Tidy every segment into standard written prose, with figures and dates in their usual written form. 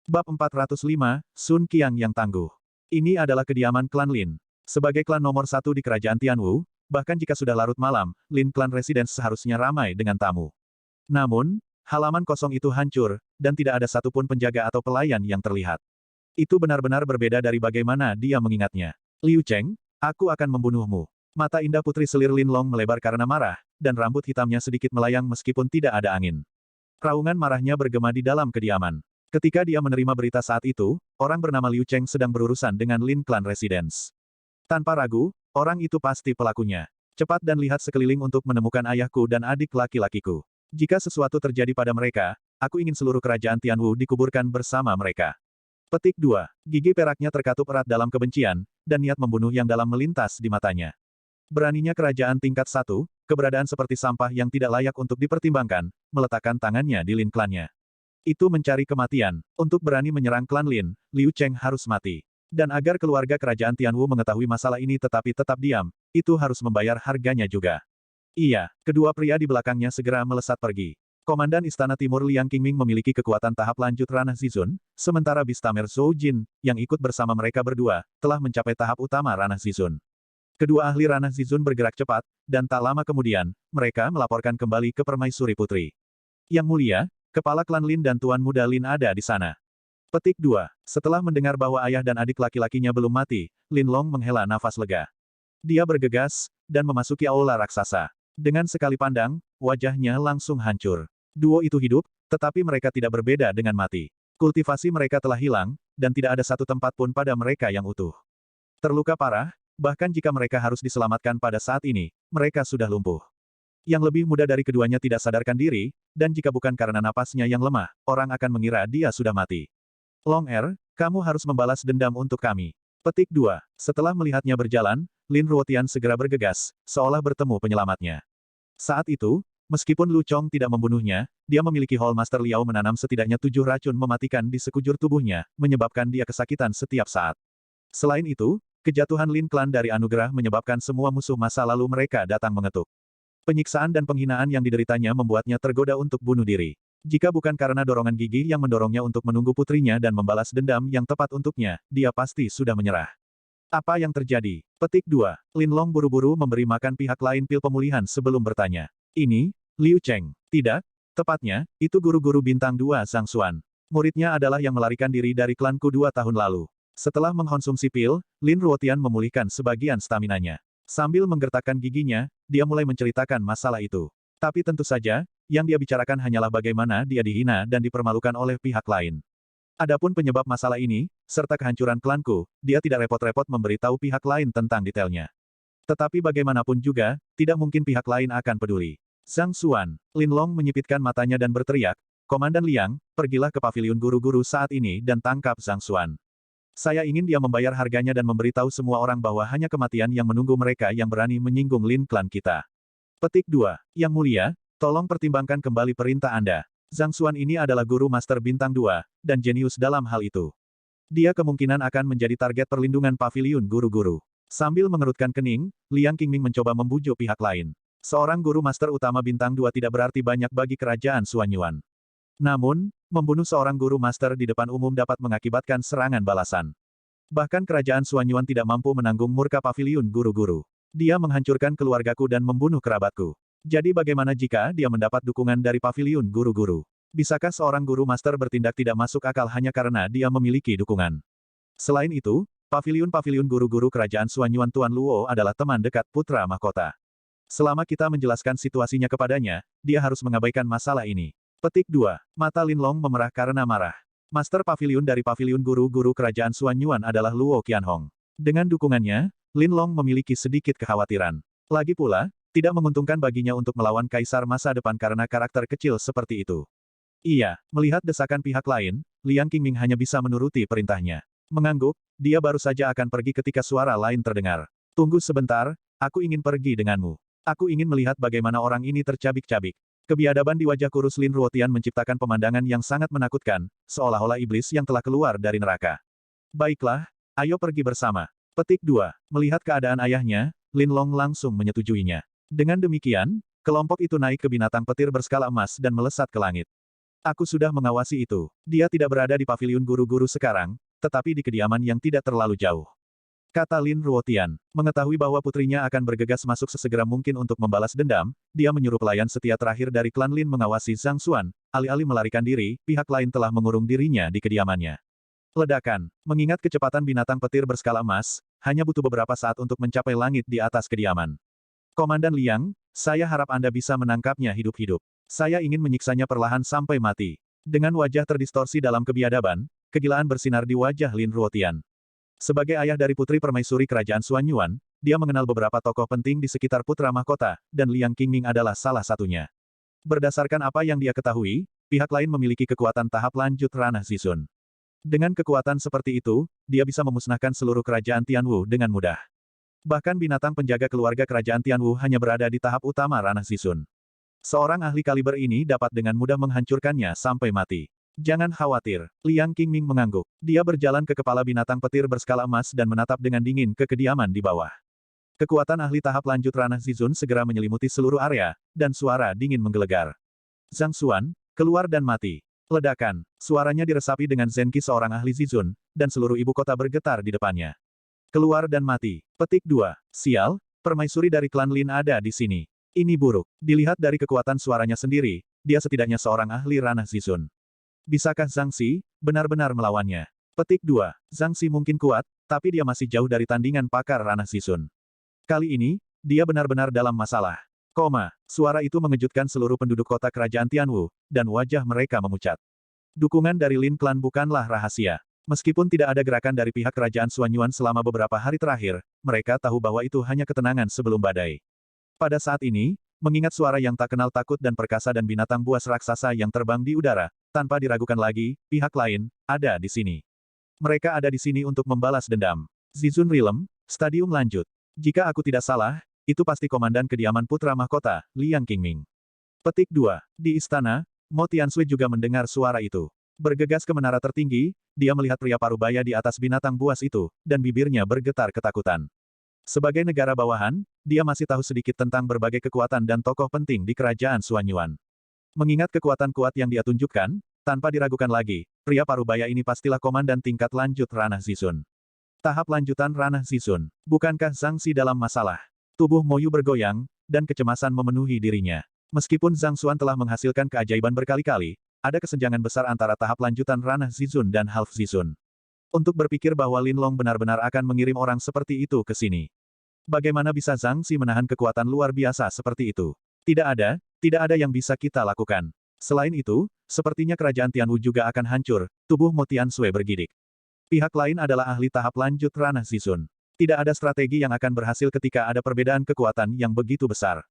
Bab 405, Sun Qiang yang tangguh. Ini adalah kediaman klan Lin. Sebagai klan nomor satu di kerajaan Tianwu, bahkan jika sudah larut malam, Lin Clan Residence seharusnya ramai dengan tamu. Namun, halaman kosong itu hancur, dan tidak ada satupun penjaga atau pelayan yang terlihat. Itu benar-benar berbeda dari bagaimana dia mengingatnya. Liu Cheng, aku akan membunuhmu. Mata indah putri selir Lin Long melebar karena marah, dan rambut hitamnya sedikit melayang meskipun tidak ada angin. Raungan marahnya bergema di dalam kediaman. Ketika dia menerima berita saat itu, orang bernama Liu Cheng sedang berurusan dengan Lin Clan Residence. Tanpa ragu, orang itu pasti pelakunya. Cepat dan lihat sekeliling untuk menemukan ayahku dan adik laki-lakiku. Jika sesuatu terjadi pada mereka, aku ingin seluruh kerajaan Tianwu dikuburkan bersama mereka. Petik 2. Gigi peraknya terkatup erat dalam kebencian, dan niat membunuh yang dalam melintas di matanya. Beraninya kerajaan tingkat 1, keberadaan seperti sampah yang tidak layak untuk dipertimbangkan, meletakkan tangannya di Lin Clan-nya. Itu mencari kematian. Untuk berani menyerang klan Lin, Liu Cheng harus mati. Dan agar keluarga kerajaan Tianwu mengetahui masalah ini tetapi tetap diam, itu harus membayar harganya juga. Iya, kedua pria di belakangnya segera melesat pergi. Komandan Istana Timur Liang Qingming memiliki kekuatan tahap lanjut ranah Zizun, sementara Bistamer Zhou Jin, yang ikut bersama mereka berdua, telah mencapai tahap utama ranah Zizun. Kedua ahli ranah Zizun bergerak cepat, dan tak lama kemudian, mereka melaporkan kembali ke Permaisuri Putri. Yang mulia, Kepala klan Lin dan Tuan Muda Lin ada di sana. Petik 2. Setelah mendengar bahwa ayah dan adik laki-lakinya belum mati, Lin Long menghela nafas lega. Dia bergegas, dan memasuki aula raksasa. Dengan sekali pandang, wajahnya langsung hancur. Duo itu hidup, tetapi mereka tidak berbeda dengan mati. Kultivasi mereka telah hilang, dan tidak ada satu tempat pun pada mereka yang utuh. Terluka parah, bahkan jika mereka harus diselamatkan pada saat ini, mereka sudah lumpuh. Yang lebih muda dari keduanya tidak sadarkan diri, dan jika bukan karena napasnya yang lemah, orang akan mengira dia sudah mati. Long Er, kamu harus membalas dendam untuk kami. Petik 2. Setelah melihatnya berjalan, Lin Ruotian segera bergegas, seolah bertemu penyelamatnya. Saat itu, meskipun Lu Chong tidak membunuhnya, dia memiliki Hall Master Liao menanam setidaknya 7 racun mematikan di sekujur tubuhnya, menyebabkan dia kesakitan setiap saat. Selain itu, kejatuhan Lin Clan dari anugerah menyebabkan semua musuh masa lalu mereka datang mengetuk. Penyiksaan dan penghinaan yang dideritanya membuatnya tergoda untuk bunuh diri. Jika bukan karena dorongan gigih yang mendorongnya untuk menunggu putrinya dan membalas dendam yang tepat untuknya, dia pasti sudah menyerah. Apa yang terjadi? Petik 2. Lin Long buru-buru memberi makan pihak lain pil pemulihan sebelum bertanya. Ini, Liu Cheng. Tidak, tepatnya, itu guru-guru bintang 2 Zhang Xuan. Muridnya adalah yang melarikan diri dari klanku 2 tahun lalu. Setelah mengkonsumsi pil, Lin Ruotian memulihkan sebagian staminanya. Sambil menggertakkan giginya, dia mulai menceritakan masalah itu. Tapi tentu saja, yang dia bicarakan hanyalah bagaimana dia dihina dan dipermalukan oleh pihak lain. Adapun penyebab masalah ini, serta kehancuran klanku, dia tidak repot-repot memberitahu pihak lain tentang detailnya. Tetapi bagaimanapun juga, tidak mungkin pihak lain akan peduli. Zhang Xuan, Lin Long menyipitkan matanya dan berteriak, Komandan Liang, pergilah ke paviliun guru-guru saat ini dan tangkap Zhang Xuan. Saya ingin dia membayar harganya dan memberitahu semua orang bahwa hanya kematian yang menunggu mereka yang berani menyinggung Lin Clan kita. Petik 2. Yang mulia, tolong pertimbangkan kembali perintah Anda. Zhang Xuan ini adalah guru master bintang 2, dan jenius dalam hal itu. Dia kemungkinan akan menjadi target perlindungan paviliun guru-guru. Sambil mengerutkan kening, Liang Qingming mencoba membujuk pihak lain. Seorang guru master utama bintang 2 tidak berarti banyak bagi kerajaan Xuanyuan. Namun, membunuh seorang guru master di depan umum dapat mengakibatkan serangan balasan. Bahkan kerajaan Xuanyuan tidak mampu menanggung murka paviliun guru-guru. Dia menghancurkan keluargaku dan membunuh kerabatku. Jadi bagaimana jika dia mendapat dukungan dari paviliun guru-guru? Bisakah seorang guru master bertindak tidak masuk akal hanya karena dia memiliki dukungan? Selain itu, paviliun-paviliun guru-guru kerajaan Xuanyuan Tuan Luo adalah teman dekat putra mahkota. Selama kita menjelaskan situasinya kepadanya, dia harus mengabaikan masalah ini. Petik 2. Mata Lin Long memerah karena marah. Master paviliun dari paviliun guru-guru kerajaan Xuanyuan adalah Luo Qianhong. Dengan dukungannya, Lin Long memiliki sedikit kekhawatiran. Lagi pula, tidak menguntungkan baginya untuk melawan kaisar masa depan karena karakter kecil seperti itu. Iya, melihat desakan pihak lain, Liang Qingming hanya bisa menuruti perintahnya. Mengangguk, dia baru saja akan pergi ketika suara lain terdengar. Tunggu sebentar, aku ingin pergi denganmu. Aku ingin melihat bagaimana orang ini tercabik-cabik. Kebiadaban di wajah kurus Lin Ruotian menciptakan pemandangan yang sangat menakutkan, seolah-olah iblis yang telah keluar dari neraka. Baiklah, ayo pergi bersama. Petik 2. Melihat keadaan ayahnya, Lin Long langsung menyetujuinya. Dengan demikian, kelompok itu naik ke binatang petir berskala emas dan melesat ke langit. Aku sudah mengawasi itu. Dia tidak berada di paviliun guru-guru sekarang, tetapi di kediaman yang tidak terlalu jauh. Kata Lin Ruotian. Mengetahui bahwa putrinya akan bergegas masuk sesegera mungkin untuk membalas dendam, dia menyuruh pelayan setia terakhir dari klan Lin mengawasi Zhang Xuan. Alih-alih melarikan diri, pihak lain telah mengurung dirinya di kediamannya. Ledakan. Mengingat kecepatan binatang petir berskala emas, hanya butuh beberapa saat untuk mencapai langit di atas kediaman. Komandan Liang, saya harap Anda bisa menangkapnya hidup-hidup. Saya ingin menyiksanya perlahan sampai mati. Dengan wajah terdistorsi dalam kebiadaban, kegilaan bersinar di wajah Lin Ruotian. Sebagai ayah dari putri permaisuri kerajaan Xuanyuan, dia mengenal beberapa tokoh penting di sekitar putra mahkota, dan Liang Qingming adalah salah satunya. Berdasarkan apa yang dia ketahui, pihak lain memiliki kekuatan tahap lanjut ranah Zizun. Dengan kekuatan seperti itu, dia bisa memusnahkan seluruh kerajaan Tianwu dengan mudah. Bahkan binatang penjaga keluarga kerajaan Tianwu hanya berada di tahap utama ranah Zizun. Seorang ahli kaliber ini dapat dengan mudah menghancurkannya sampai mati. Jangan khawatir, Liang Qingming mengangguk. Dia berjalan ke kepala binatang petir berskala emas dan menatap dengan dingin ke kediaman di bawah. Kekuatan ahli tahap lanjut ranah Zizun segera menyelimuti seluruh area, dan suara dingin menggelegar. Zhang Xuan, keluar dan mati. Ledakan, suaranya diresapi dengan zenki seorang ahli Zizun, dan seluruh ibu kota bergetar di depannya. Keluar dan mati. Petik 2. Sial, permaisuri dari klan Lin ada di sini. Ini buruk. Dilihat dari kekuatan suaranya sendiri, dia setidaknya seorang ahli ranah Zizun. Bisakah Zhang Xi benar-benar melawannya? Petik 2. Zhang Xi mungkin kuat, tapi dia masih jauh dari tandingan pakar ranah Zizun. Kali ini, dia benar-benar dalam masalah. Suara itu mengejutkan seluruh penduduk kota kerajaan Tianwu, dan wajah mereka memucat. Dukungan dari Lin Clan bukanlah rahasia. Meskipun tidak ada gerakan dari pihak kerajaan Xuanyuan selama beberapa hari terakhir, mereka tahu bahwa itu hanya ketenangan sebelum badai. Pada saat ini, mengingat suara yang tak kenal takut dan perkasa dan binatang buas raksasa yang terbang di udara, tanpa diragukan lagi, pihak lain ada di sini. Mereka ada di sini untuk membalas dendam. Zizun Realm, Stadium Lanjut. Jika aku tidak salah, itu pasti komandan kediaman putra mahkota, Liang Qingming. Petik 2. Di istana, Mo Tiansui juga mendengar suara itu. Bergegas ke menara tertinggi, dia melihat pria parubaya di atas binatang buas itu, dan bibirnya bergetar ketakutan. Sebagai negara bawahan, dia masih tahu sedikit tentang berbagai kekuatan dan tokoh penting di kerajaan Xuanyuan. Mengingat kekuatan kuat yang dia tunjukkan, tanpa diragukan lagi, pria parubaya ini pastilah komandan tingkat lanjut ranah Zizun. Tahap lanjutan ranah Zizun. Bukankah Zhang Xi dalam masalah? Tubuh Mo Yu bergoyang, dan kecemasan memenuhi dirinya. Meskipun Zhang Xuan telah menghasilkan keajaiban berkali-kali, ada kesenjangan besar antara tahap lanjutan ranah Zizun dan Half Zizun. Untuk berpikir bahwa Lin Long benar-benar akan mengirim orang seperti itu ke sini. Bagaimana bisa Zhang Xi menahan kekuatan luar biasa seperti itu? Tidak ada yang bisa kita lakukan. Selain itu, sepertinya kerajaan Tianwu juga akan hancur, tubuh Mo Tiansui bergidik. Pihak lain adalah ahli tahap lanjut ranah Zizun. Tidak ada strategi yang akan berhasil ketika ada perbedaan kekuatan yang begitu besar.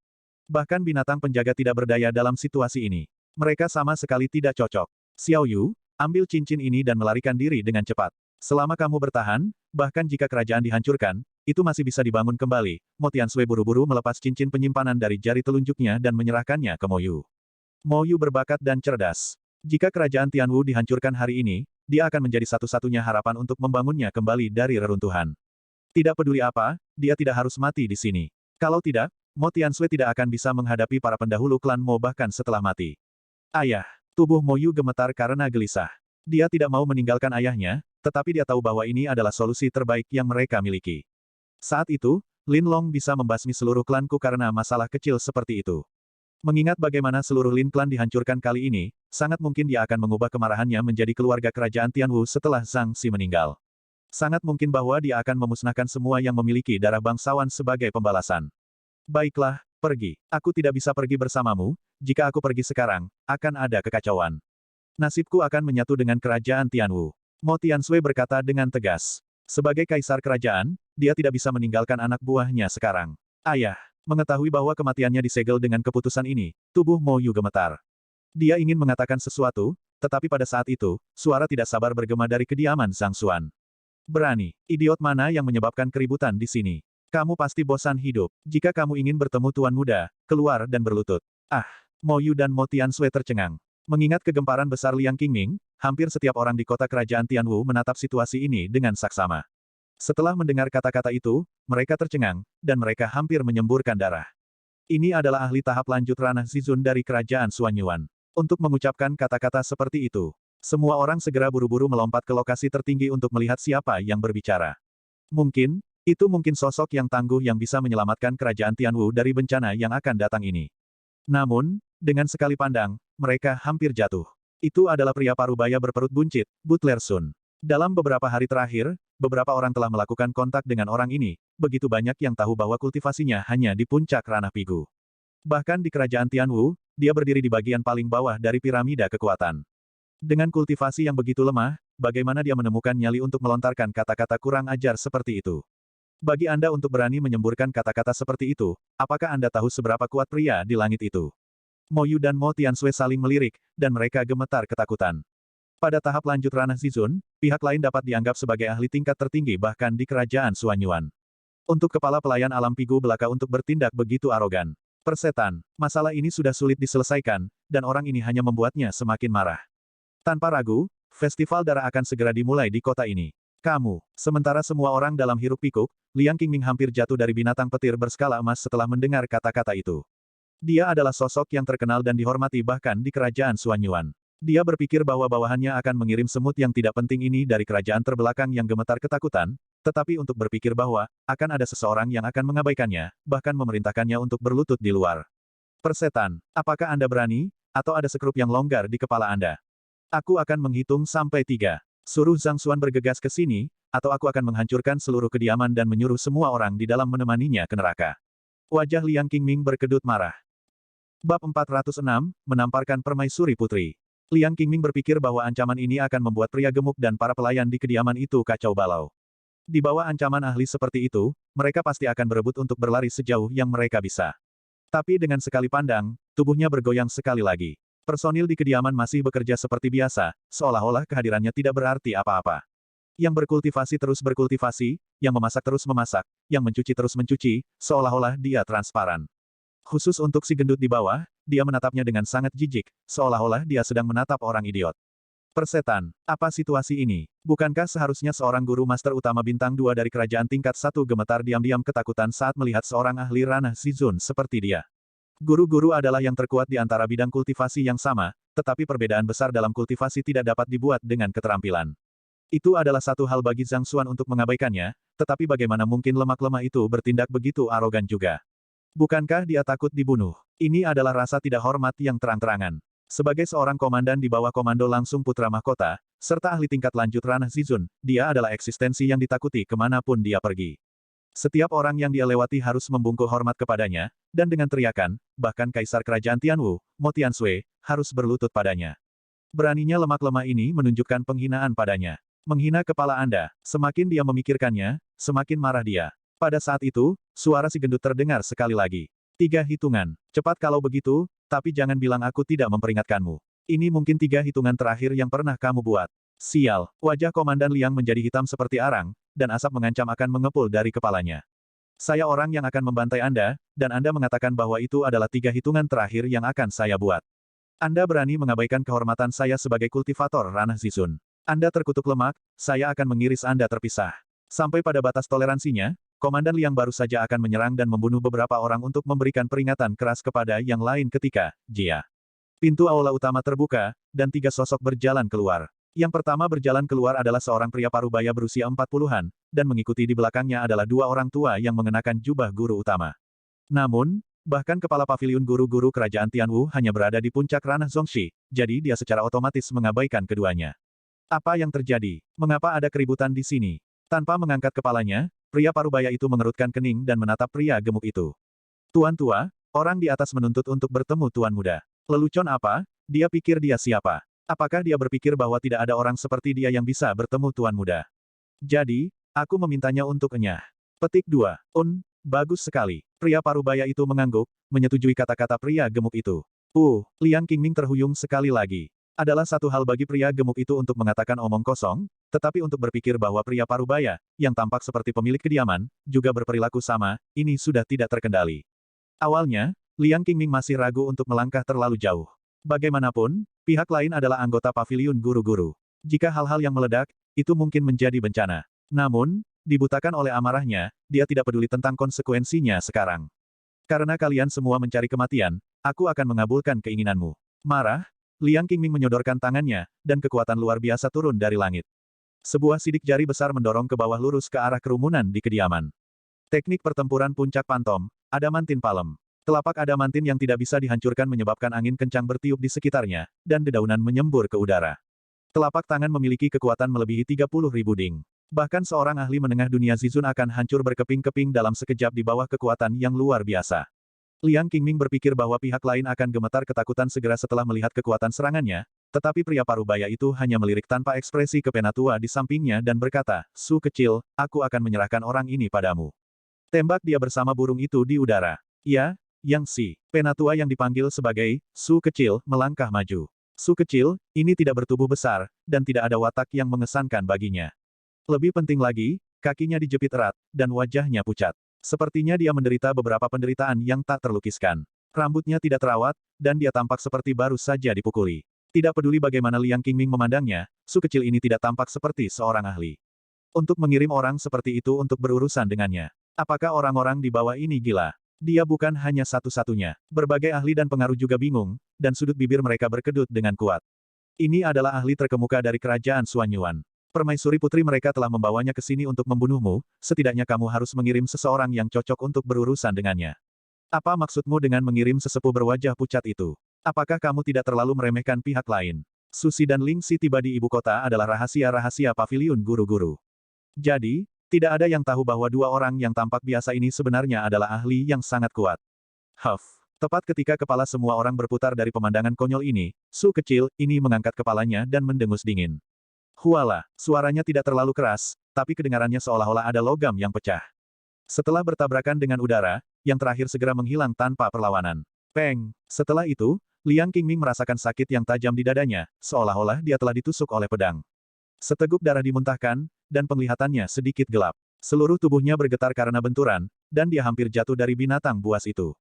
Bahkan binatang penjaga tidak berdaya dalam situasi ini. Mereka sama sekali tidak cocok. Xiao Yu, ambil cincin ini dan melarikan diri dengan cepat. Selama kamu bertahan, bahkan jika kerajaan dihancurkan, itu masih bisa dibangun kembali. Mo Tiansui buru-buru melepas cincin penyimpanan dari jari telunjuknya dan menyerahkannya ke Mo Yu. Mo Yu berbakat dan cerdas. Jika kerajaan Tianwu dihancurkan hari ini, dia akan menjadi satu-satunya harapan untuk membangunnya kembali dari reruntuhan. Tidak peduli apa, dia tidak harus mati di sini. Kalau tidak, Mo Tiansui tidak akan bisa menghadapi para pendahulu klan Mo bahkan setelah mati. Ayah, tubuh Mo Yu gemetar karena gelisah. Dia tidak mau meninggalkan ayahnya, tetapi dia tahu bahwa ini adalah solusi terbaik yang mereka miliki. Saat itu, Lin Long bisa membasmi seluruh klanku karena masalah kecil seperti itu. Mengingat bagaimana seluruh Lin klan dihancurkan kali ini, sangat mungkin dia akan mengubah kemarahannya menjadi keluarga kerajaan Tianwu setelah Zhang Xi meninggal. Sangat mungkin bahwa dia akan memusnahkan semua yang memiliki darah bangsawan sebagai pembalasan. Baiklah, pergi. Aku tidak bisa pergi bersamamu, jika aku pergi sekarang, akan ada kekacauan. Nasibku akan menyatu dengan kerajaan Tianwu. Mo Tiansui berkata dengan tegas. Sebagai kaisar kerajaan, dia tidak bisa meninggalkan anak buahnya sekarang. Ayah, mengetahui bahwa kematiannya disegel dengan keputusan ini, tubuh Mo Yu gemetar. Dia ingin mengatakan sesuatu, tetapi pada saat itu, suara tidak sabar bergema dari kediaman Zhang Xuan. Berani, idiot mana yang menyebabkan keributan di sini? Kamu pasti bosan hidup. Jika kamu ingin bertemu tuan muda, keluar dan berlutut. Mo Yu dan Mo Tiansui tercengang. Mengingat kegemparan besar Liang Qingming, hampir setiap orang di kota kerajaan Tianwu menatap situasi ini dengan saksama. Setelah mendengar kata-kata itu, mereka tercengang, dan mereka hampir menyemburkan darah. Ini adalah ahli tahap lanjut ranah Zizun dari kerajaan Xuanyuan. Untuk mengucapkan kata-kata seperti itu, semua orang segera buru-buru melompat ke lokasi tertinggi untuk melihat siapa yang berbicara. Itu mungkin sosok yang tangguh yang bisa menyelamatkan kerajaan Tianwu dari bencana yang akan datang ini. Namun, dengan sekali pandang, mereka hampir jatuh. Itu adalah pria parubaya berperut buncit, Butler Sun. Dalam beberapa hari terakhir, beberapa orang telah melakukan kontak dengan orang ini, begitu banyak yang tahu bahwa kultivasinya hanya di puncak ranah Pigu. Bahkan di kerajaan Tianwu, dia berdiri di bagian paling bawah dari piramida kekuatan. Dengan kultivasi yang begitu lemah, bagaimana dia menemukan nyali untuk melontarkan kata-kata kurang ajar seperti itu? Bagi Anda untuk berani menyemburkan kata-kata seperti itu, apakah Anda tahu seberapa kuat pria di langit itu? Mo Yu dan Mo Tiansui saling melirik, dan mereka gemetar ketakutan. Pada tahap lanjut ranah Zizun, pihak lain dapat dianggap sebagai ahli tingkat tertinggi bahkan di kerajaan Suanyuan. Untuk kepala pelayan alam Pigu belaka untuk bertindak begitu arogan. Persetan, masalah ini sudah sulit diselesaikan, dan orang ini hanya membuatnya semakin marah. Tanpa ragu, festival darah akan segera dimulai di kota ini. Kamu, sementara semua orang dalam hiruk pikuk, Liang Qingming hampir jatuh dari binatang petir berskala emas setelah mendengar kata-kata itu. Dia adalah sosok yang terkenal dan dihormati bahkan di kerajaan Suanyuan. Dia berpikir bahwa bawahannya akan mengirim semut yang tidak penting ini dari kerajaan terbelakang yang gemetar ketakutan, tetapi untuk berpikir bahwa akan ada seseorang yang akan mengabaikannya, bahkan memerintahkannya untuk berlutut di luar. Persetan, apakah Anda berani, atau ada sekrup yang longgar di kepala Anda? Aku akan menghitung sampai 3. Suruh Zhang Xuan bergegas ke sini, atau aku akan menghancurkan seluruh kediaman dan menyuruh semua orang di dalam menemaninya ke neraka. Wajah Liang Qingming berkedut marah. Bab 406, Menamparkan Permaisuri Putri. Liang Qingming berpikir bahwa ancaman ini akan membuat pria gemuk dan para pelayan di kediaman itu kacau balau. Di bawah ancaman ahli seperti itu, mereka pasti akan berebut untuk berlari sejauh yang mereka bisa. Tapi dengan sekali pandang, tubuhnya bergoyang sekali lagi. Personil di kediaman masih bekerja seperti biasa, seolah-olah kehadirannya tidak berarti apa-apa. Yang berkultivasi terus berkultivasi, yang memasak terus memasak, yang mencuci terus mencuci, seolah-olah dia transparan. Khusus untuk si gendut di bawah, dia menatapnya dengan sangat jijik, seolah-olah dia sedang menatap orang idiot. Persetan, apa situasi ini? Bukankah seharusnya seorang guru master utama bintang 2 dari kerajaan tingkat 1 gemetar diam-diam ketakutan saat melihat seorang ahli ranah Zizun seperti dia? Guru-guru adalah yang terkuat di antara bidang kultivasi yang sama, tetapi perbedaan besar dalam kultivasi tidak dapat dibuat dengan keterampilan. Itu adalah satu hal bagi Zhang Xuan untuk mengabaikannya, tetapi bagaimana mungkin lemak lemah itu bertindak begitu arogan juga? Bukankah dia takut dibunuh? Ini adalah rasa tidak hormat yang terang-terangan. Sebagai seorang komandan di bawah komando langsung putra mahkota, serta ahli tingkat lanjut ranah Zizun, dia adalah eksistensi yang ditakuti kemanapun dia pergi. Setiap orang yang dia lewati harus membungkuk hormat kepadanya, dan dengan teriakan, bahkan Kaisar Kerajaan Tianwu, Mo Tiansui, harus berlutut padanya. Beraninya lemak lemah ini menunjukkan penghinaan padanya. Menghina kepala Anda, semakin dia memikirkannya, semakin marah dia. Pada saat itu, suara si gendut terdengar sekali lagi. 3 hitungan. Cepat kalau begitu, tapi jangan bilang aku tidak memperingatkanmu. Ini mungkin 3 hitungan terakhir yang pernah kamu buat. Sial, wajah Komandan Liang menjadi hitam seperti arang, dan asap mengancam akan mengepul dari kepalanya. Saya orang yang akan membantai Anda, dan Anda mengatakan bahwa itu adalah 3 hitungan terakhir yang akan saya buat. Anda berani mengabaikan kehormatan saya sebagai kultivator ranah Zizun. Anda terkutuk lemak, saya akan mengiris Anda terpisah. Sampai pada batas toleransinya, Komandan Liang baru saja akan menyerang dan membunuh beberapa orang untuk memberikan peringatan keras kepada yang lain ketika, Jia. Pintu aula utama terbuka, dan 3 sosok berjalan keluar. Yang pertama berjalan keluar adalah seorang pria parubaya berusia 40-an, dan mengikuti di belakangnya adalah 2 orang tua yang mengenakan jubah guru utama. Namun, bahkan kepala paviliun guru-guru kerajaan Tianwu hanya berada di puncak ranah Zongxi, jadi dia secara otomatis mengabaikan keduanya. Apa yang terjadi? Mengapa ada keributan di sini? Tanpa mengangkat kepalanya, pria parubaya itu mengerutkan kening dan menatap pria gemuk itu. Tuan tua, orang di atas menuntut untuk bertemu Tuan Muda. Lelucon apa? Dia pikir dia siapa? Apakah dia berpikir bahwa tidak ada orang seperti dia yang bisa bertemu Tuan Muda? Jadi, aku memintanya untuk enyah. Petik 2. Bagus sekali. Pria parubaya itu mengangguk, menyetujui kata-kata pria gemuk itu. Liang Qingming terhuyung sekali lagi. Adalah satu hal bagi pria gemuk itu untuk mengatakan omong kosong, tetapi untuk berpikir bahwa pria parubaya, yang tampak seperti pemilik kediaman, juga berperilaku sama, ini sudah tidak terkendali. Awalnya, Liang Qingming masih ragu untuk melangkah terlalu jauh. Bagaimanapun, pihak lain adalah anggota paviliun guru-guru. Jika hal-hal yang meledak, itu mungkin menjadi bencana. Namun, dibutakan oleh amarahnya, dia tidak peduli tentang konsekuensinya sekarang. Karena kalian semua mencari kematian, aku akan mengabulkan keinginanmu. Marah? Liang Qingming menyodorkan tangannya, dan kekuatan luar biasa turun dari langit. Sebuah sidik jari besar mendorong ke bawah lurus ke arah kerumunan di kediaman. Teknik pertempuran puncak pantom, Adamantin Palem. Telapak adamantin yang tidak bisa dihancurkan menyebabkan angin kencang bertiup di sekitarnya, dan dedaunan menyembur ke udara. Telapak tangan memiliki kekuatan melebihi 30.000 ding. Bahkan seorang ahli menengah dunia Zizun akan hancur berkeping-keping dalam sekejap di bawah kekuatan yang luar biasa. Liang Qingming berpikir bahwa pihak lain akan gemetar ketakutan segera setelah melihat kekuatan serangannya, tetapi pria parubaya itu hanya melirik tanpa ekspresi ke penatua di sampingnya dan berkata, "Su kecil, aku akan menyerahkan orang ini padamu." Tembak dia bersama burung itu di udara. Ya, Yang Si, penatua yang dipanggil sebagai Su kecil, melangkah maju. Su kecil, ini tidak bertubuh besar, dan tidak ada watak yang mengesankan baginya. Lebih penting lagi, kakinya dijepit erat, dan wajahnya pucat. Sepertinya dia menderita beberapa penderitaan yang tak terlukiskan. Rambutnya tidak terawat, dan dia tampak seperti baru saja dipukuli. Tidak peduli bagaimana Liang Qingming memandangnya, Su kecil ini tidak tampak seperti seorang ahli. Untuk mengirim orang seperti itu untuk berurusan dengannya. Apakah orang-orang di bawah ini gila? Dia bukan hanya satu-satunya. Berbagai ahli dan pengaruh juga bingung, dan sudut bibir mereka berkedut dengan kuat. Ini adalah ahli terkemuka dari kerajaan Suanyuan. Permaisuri putri mereka telah membawanya ke sini untuk membunuhmu, setidaknya kamu harus mengirim seseorang yang cocok untuk berurusan dengannya. Apa maksudmu dengan mengirim sesepuh berwajah pucat itu? Apakah kamu tidak terlalu meremehkan pihak lain? Susi dan Ling Si tiba di ibu kota adalah rahasia-rahasia paviliun guru-guru. Jadi, tidak ada yang tahu bahwa dua orang yang tampak biasa ini sebenarnya adalah ahli yang sangat kuat. Huff. Tepat ketika kepala semua orang berputar dari pemandangan konyol ini, Su kecil ini mengangkat kepalanya dan mendengus dingin. Huala, suaranya tidak terlalu keras, tapi kedengarannya seolah-olah ada logam yang pecah. Setelah bertabrakan dengan udara, yang terakhir segera menghilang tanpa perlawanan. Peng! Setelah itu, Liang Qingming merasakan sakit yang tajam di dadanya, seolah-olah dia telah ditusuk oleh pedang. Seteguk darah dimuntahkan, dan penglihatannya sedikit gelap. Seluruh tubuhnya bergetar karena benturan, dan dia hampir jatuh dari binatang buas itu.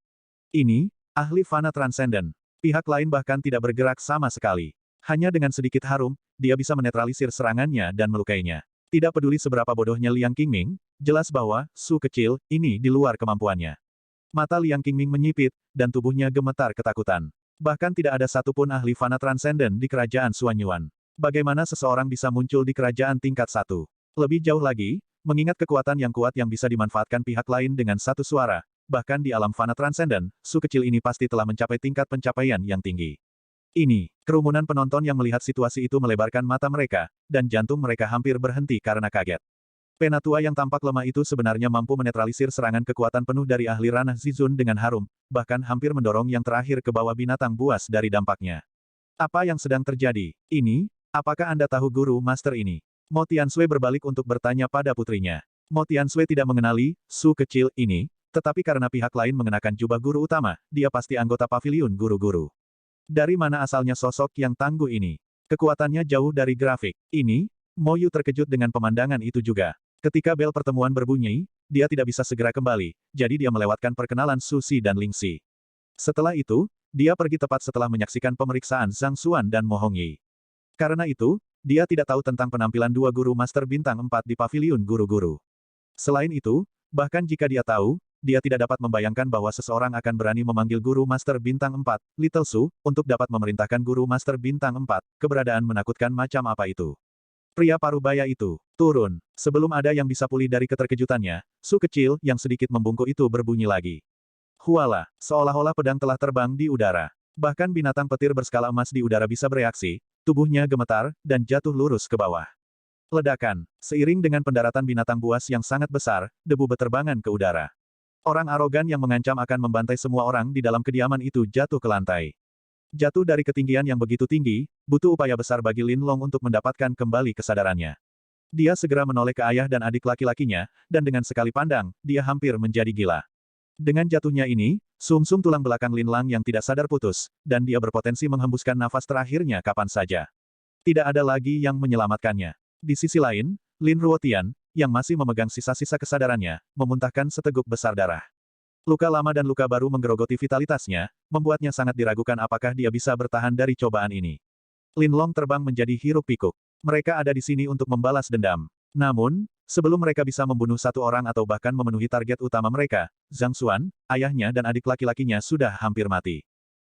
Ini, ahli fana transenden. Pihak lain bahkan tidak bergerak sama sekali. Hanya dengan sedikit harum, dia bisa menetralisir serangannya dan melukainya. Tidak peduli seberapa bodohnya Liang Qingming, jelas bahwa Su kecil ini di luar kemampuannya. Mata Liang Qingming menyipit, dan tubuhnya gemetar ketakutan. Bahkan tidak ada satupun ahli fana transenden di kerajaan Suanyuan. Bagaimana seseorang bisa muncul di kerajaan tingkat 1? Lebih jauh lagi, mengingat kekuatan yang kuat yang bisa dimanfaatkan pihak lain dengan satu suara, bahkan di alam fana transenden, Su kecil ini pasti telah mencapai tingkat pencapaian yang tinggi. Ini, kerumunan penonton yang melihat situasi itu melebarkan mata mereka, dan jantung mereka hampir berhenti karena kaget. Penatua yang tampak lemah itu sebenarnya mampu menetralisir serangan kekuatan penuh dari ahli ranah Zizun dengan harum, bahkan hampir mendorong yang terakhir ke bawah binatang buas dari dampaknya. Apa yang sedang terjadi? Ini? Apakah Anda tahu guru master ini? Mo Tiansui berbalik untuk bertanya pada putrinya. Mo Tiansui tidak mengenali Su kecil ini, tetapi karena pihak lain mengenakan jubah guru utama, dia pasti anggota paviliun guru-guru. Dari mana asalnya sosok yang tangguh ini? Kekuatannya jauh dari grafik. Ini, Mo Yu terkejut dengan pemandangan itu juga. Ketika bel pertemuan berbunyi, dia tidak bisa segera kembali, jadi dia melewatkan perkenalan Su Si dan Ling Si. Setelah itu, dia pergi tepat setelah menyaksikan pemeriksaan Zhang Xuan dan Mo Hongyi. Karena itu, dia tidak tahu tentang penampilan dua guru master bintang 4 di paviliun guru-guru. Selain itu, bahkan jika dia tahu, dia tidak dapat membayangkan bahwa seseorang akan berani memanggil guru master bintang 4, Little Su, untuk dapat memerintahkan guru master bintang 4, keberadaan menakutkan macam apa itu. Pria parubaya itu, turun. Sebelum ada yang bisa pulih dari keterkejutannya, Su kecil yang sedikit membungkuk itu berbunyi lagi. Huala, seolah-olah pedang telah terbang di udara. Bahkan binatang petir berskala emas di udara bisa bereaksi, tubuhnya gemetar, dan jatuh lurus ke bawah. Ledakan. Seiring dengan pendaratan binatang buas yang sangat besar, debu beterbangan ke udara. Orang arogan yang mengancam akan membantai semua orang di dalam kediaman itu jatuh ke lantai. Jatuh dari ketinggian yang begitu tinggi, butuh upaya besar bagi Lin Long untuk mendapatkan kembali kesadarannya. Dia segera menoleh ke ayah dan adik laki-lakinya, dan dengan sekali pandang, dia hampir menjadi gila. Dengan jatuhnya ini, sumsum tulang belakang Lin Lang yang tidak sadar putus, dan dia berpotensi menghembuskan nafas terakhirnya kapan saja. Tidak ada lagi yang menyelamatkannya. Di sisi lain, Lin Ruotian, yang masih memegang sisa-sisa kesadarannya, memuntahkan seteguk besar darah. Luka lama dan luka baru menggerogoti vitalitasnya, membuatnya sangat diragukan apakah dia bisa bertahan dari cobaan ini. Lin Long terbang menjadi hiruk-pikuk. Mereka ada di sini untuk membalas dendam. Namun, sebelum mereka bisa membunuh satu orang atau bahkan memenuhi target utama mereka, Zhang Xuan, ayahnya dan adik laki-lakinya sudah hampir mati.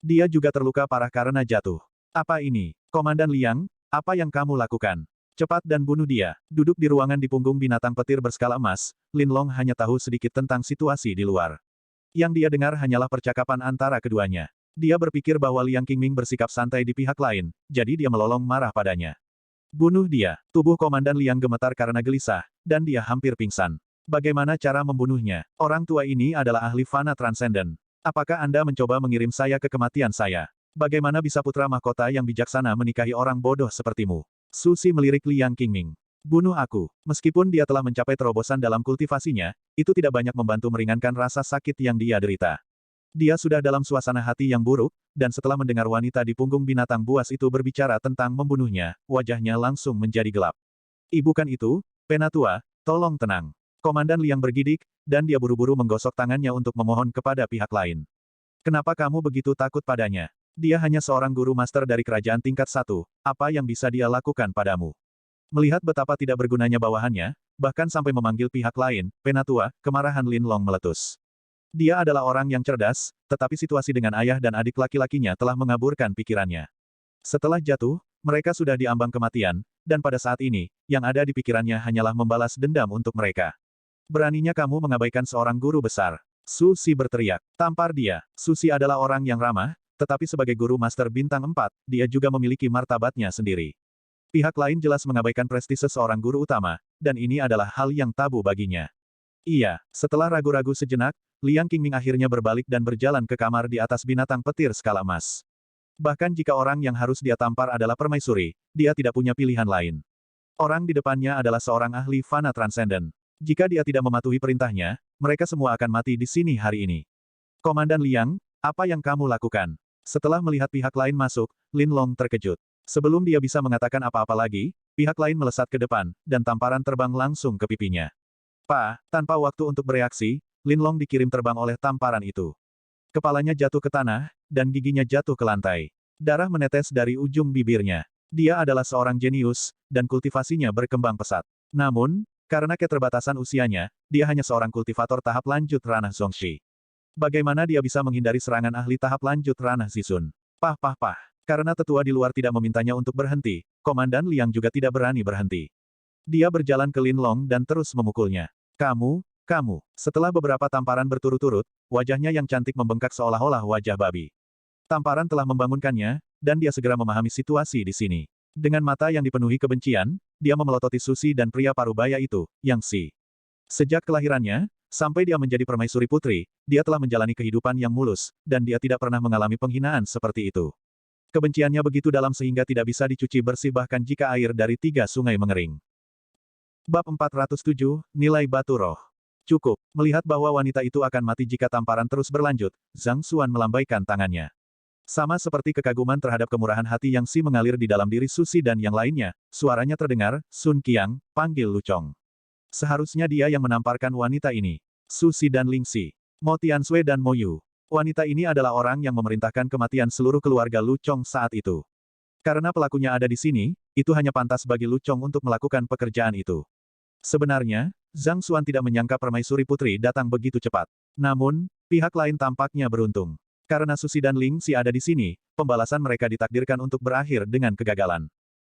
Dia juga terluka parah karena jatuh. Apa ini? Komandan Liang, apa yang kamu lakukan? Cepat dan bunuh dia. Duduk di ruangan di punggung binatang petir berskala emas, Lin Long hanya tahu sedikit tentang situasi di luar. Yang dia dengar hanyalah percakapan antara keduanya. Dia berpikir bahwa Liang Qingming bersikap santai di pihak lain, jadi dia melolong marah padanya. Bunuh dia. Tubuh Komandan Liang gemetar karena gelisah, dan dia hampir pingsan. Bagaimana cara membunuhnya? Orang tua ini adalah ahli fana transenden. Apakah Anda mencoba mengirim saya ke kematian saya? Bagaimana bisa putra mahkota yang bijaksana menikahi orang bodoh sepertimu? Susi melirik Liang Qingming. Bunuh aku. Meskipun dia telah mencapai terobosan dalam kultivasinya, itu tidak banyak membantu meringankan rasa sakit yang dia derita. Dia sudah dalam suasana hati yang buruk, dan setelah mendengar wanita di punggung binatang buas itu berbicara tentang membunuhnya, wajahnya langsung menjadi gelap. Bukan itu, Penatua, tolong tenang. Komandan Liang bergidik, dan dia buru-buru menggosok tangannya untuk memohon kepada pihak lain. Kenapa kamu begitu takut padanya? Dia hanya seorang guru master dari kerajaan tingkat 1, apa yang bisa dia lakukan padamu? Melihat betapa tidak bergunanya bawahannya, bahkan sampai memanggil pihak lain, Penatua, kemarahan Lin Long meletus. Dia adalah orang yang cerdas, tetapi situasi dengan ayah dan adik laki-lakinya telah mengaburkan pikirannya. Setelah jatuh, mereka sudah diambang kematian, dan pada saat ini, yang ada di pikirannya hanyalah membalas dendam untuk mereka. Beraninya kamu mengabaikan seorang guru besar. Susi berteriak. Tampar dia. Susi adalah orang yang ramah, tetapi sebagai guru master bintang 4, dia juga memiliki martabatnya sendiri. Pihak lain jelas mengabaikan prestise seorang guru utama, dan ini adalah hal yang tabu baginya. Iya, setelah ragu-ragu sejenak, Liang Qingming akhirnya berbalik dan berjalan ke kamar di atas binatang petir skala emas. Bahkan jika orang yang harus dia tampar adalah permaisuri, dia tidak punya pilihan lain. Orang di depannya adalah seorang ahli fana transenden. Jika dia tidak mematuhi perintahnya, mereka semua akan mati di sini hari ini. Komandan Liang, apa yang kamu lakukan? Setelah melihat pihak lain masuk, Lin Long terkejut. Sebelum dia bisa mengatakan apa-apa lagi, pihak lain melesat ke depan, dan tamparan terbang langsung ke pipinya. Tanpa waktu untuk bereaksi, Lin Long dikirim terbang oleh tamparan itu. Kepalanya jatuh ke tanah, dan giginya jatuh ke lantai. Darah menetes dari ujung bibirnya. Dia adalah seorang jenius, dan kultivasinya berkembang pesat. Namun, karena keterbatasan usianya, dia hanya seorang kultivator tahap lanjut ranah Zongxi. Bagaimana dia bisa menghindari serangan ahli tahap lanjut ranah Zixun? Pah. Karena tetua di luar tidak memintanya untuk berhenti, Komandan Liang juga tidak berani berhenti. Dia berjalan ke Lin Long dan terus memukulnya. Kamu. Setelah beberapa tamparan berturut-turut, wajahnya yang cantik membengkak seolah-olah wajah babi. Tamparan telah membangunkannya, dan dia segera memahami situasi di sini. Dengan mata yang dipenuhi kebencian, dia memelototi Susi dan pria parubaya itu, Yang Si. Sejak kelahirannya, sampai dia menjadi permaisuri putri, dia telah menjalani kehidupan yang mulus, dan dia tidak pernah mengalami penghinaan seperti itu. Kebenciannya begitu dalam sehingga tidak bisa dicuci bersih bahkan jika air dari 3 sungai mengering. Bab 407, Nilai Batu Roh. Cukup, melihat bahwa wanita itu akan mati jika tamparan terus berlanjut, Zhang Xuan melambaikan tangannya. Sama seperti kekaguman terhadap kemurahan hati Yang Si mengalir di dalam diri Susi dan yang lainnya, suaranya terdengar, Sun Qiang, panggil Lu Chong. Seharusnya dia yang menamparkan wanita ini. Susi dan Ling Si, Mo Tiansui dan Mo Yu. Wanita ini adalah orang yang memerintahkan kematian seluruh keluarga Lu Chong saat itu. Karena pelakunya ada di sini, itu hanya pantas bagi Lu Chong untuk melakukan pekerjaan itu. Sebenarnya, Zhang Xuan tidak menyangka permaisuri putri datang begitu cepat. Namun, pihak lain tampaknya beruntung. Karena Susi dan Ling Si ada di sini, pembalasan mereka ditakdirkan untuk berakhir dengan kegagalan.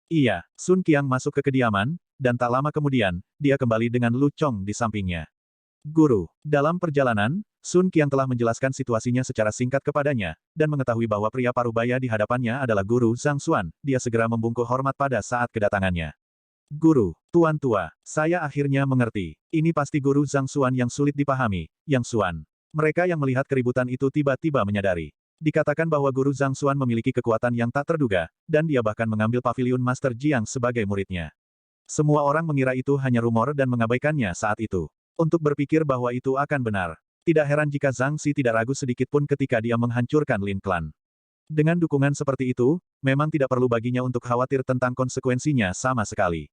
Iya, Sun Qiang masuk ke kediaman, dan tak lama kemudian, dia kembali dengan Lu Chong di sampingnya. Guru, dalam perjalanan, Sun Qiang telah menjelaskan situasinya secara singkat kepadanya, dan mengetahui bahwa pria parubaya di hadapannya adalah Guru Zhang Xuan, dia segera membungkuk hormat pada saat kedatangannya. Guru, Tuan Tua, saya akhirnya mengerti. Ini pasti Guru Zhang Xuan yang sulit dipahami, Yang Xuan. Mereka yang melihat keributan itu tiba-tiba menyadari. Dikatakan bahwa Guru Zhang Xuan memiliki kekuatan yang tak terduga, dan dia bahkan mengambil paviliun Master Jiang sebagai muridnya. Semua orang mengira itu hanya rumor dan mengabaikannya saat itu. Untuk berpikir bahwa itu akan benar. Tidak heran jika Zhang Si tidak ragu sedikit pun ketika dia menghancurkan Lin Clan. Dengan dukungan seperti itu, memang tidak perlu baginya untuk khawatir tentang konsekuensinya sama sekali.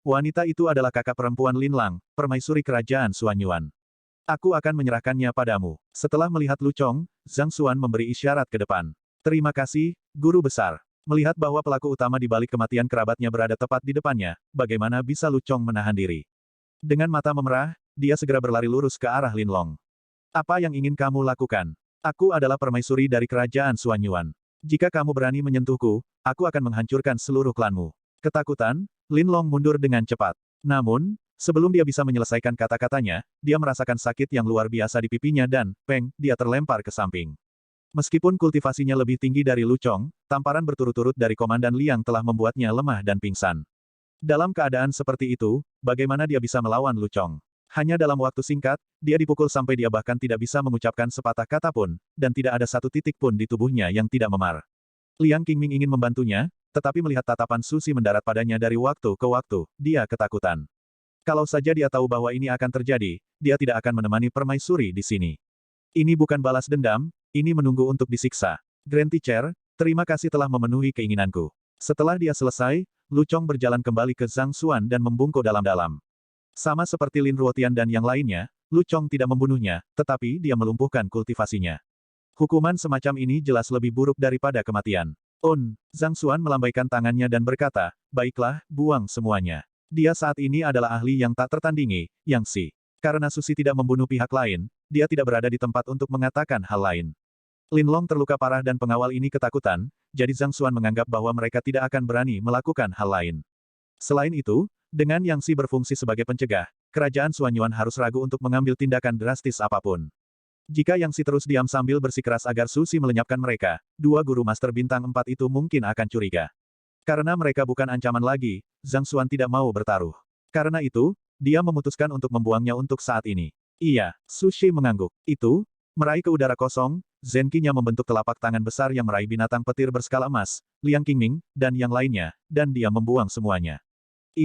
Wanita itu adalah kakak perempuan Lin Lang, permaisuri kerajaan Xuanyuan. Aku akan menyerahkannya padamu. Setelah melihat Lu Chong, Zhang Xuan memberi isyarat ke depan. Terima kasih, Guru Besar. Melihat bahwa pelaku utama di balik kematian kerabatnya berada tepat di depannya, bagaimana bisa Lu Chong menahan diri? Dengan mata memerah, dia segera berlari lurus ke arah Lin Long. Apa yang ingin kamu lakukan? Aku adalah permaisuri dari kerajaan Xuanyuan. Jika kamu berani menyentuhku, aku akan menghancurkan seluruh klanmu. Ketakutan, Lin Long mundur dengan cepat. Namun, sebelum dia bisa menyelesaikan kata-katanya, dia merasakan sakit yang luar biasa di pipinya dan, peng, dia terlempar ke samping. Meskipun kultivasinya lebih tinggi dari Lu Chong, tamparan berturut-turut dari Komandan Liang telah membuatnya lemah dan pingsan. Dalam keadaan seperti itu, bagaimana dia bisa melawan Lu Chong? Hanya dalam waktu singkat, dia dipukul sampai dia bahkan tidak bisa mengucapkan sepatah kata pun, dan tidak ada satu titik pun di tubuhnya yang tidak memar. Liang Qingming ingin membantunya, tetapi melihat tatapan Su Si mendarat padanya dari waktu ke waktu, dia ketakutan. Kalau saja dia tahu bahwa ini akan terjadi, dia tidak akan menemani permaisuri di sini. Ini bukan balas dendam, ini menunggu untuk disiksa. Grand Teacher, terima kasih telah memenuhi keinginanku. Setelah dia selesai, Lu Chong berjalan kembali ke Zhang Xuan dan membungkuk dalam-dalam. Sama seperti Lin Ruotian dan yang lainnya, Lu Chong tidak membunuhnya, tetapi dia melumpuhkan kultivasinya. Hukuman semacam ini jelas lebih buruk daripada kematian. Zhang Xuan melambaikan tangannya dan berkata, baiklah, buang semuanya. Dia saat ini adalah ahli yang tak tertandingi, Yang Si. Karena Su Si tidak membunuh pihak lain, dia tidak berada di tempat untuk mengatakan hal lain. Lin Long terluka parah dan pengawal ini ketakutan, jadi Zhang Xuan menganggap bahwa mereka tidak akan berani melakukan hal lain. Selain itu, dengan Yang Si berfungsi sebagai pencegah, kerajaan Xuanyuan harus ragu untuk mengambil tindakan drastis apapun. Jika Yang Si terus diam sambil bersikeras agar Su Si melenyapkan mereka, dua guru Master Bintang 4 itu mungkin akan curiga. Karena mereka bukan ancaman lagi, Zhang Xuan tidak mau bertaruh. Karena itu, dia memutuskan untuk membuangnya untuk saat ini. Iya, Su Si mengangguk. Itu, meraih ke udara kosong, Zhen Qinya membentuk telapak tangan besar yang meraih binatang petir berskala emas, Liang Qingming, dan yang lainnya, dan dia membuang semuanya.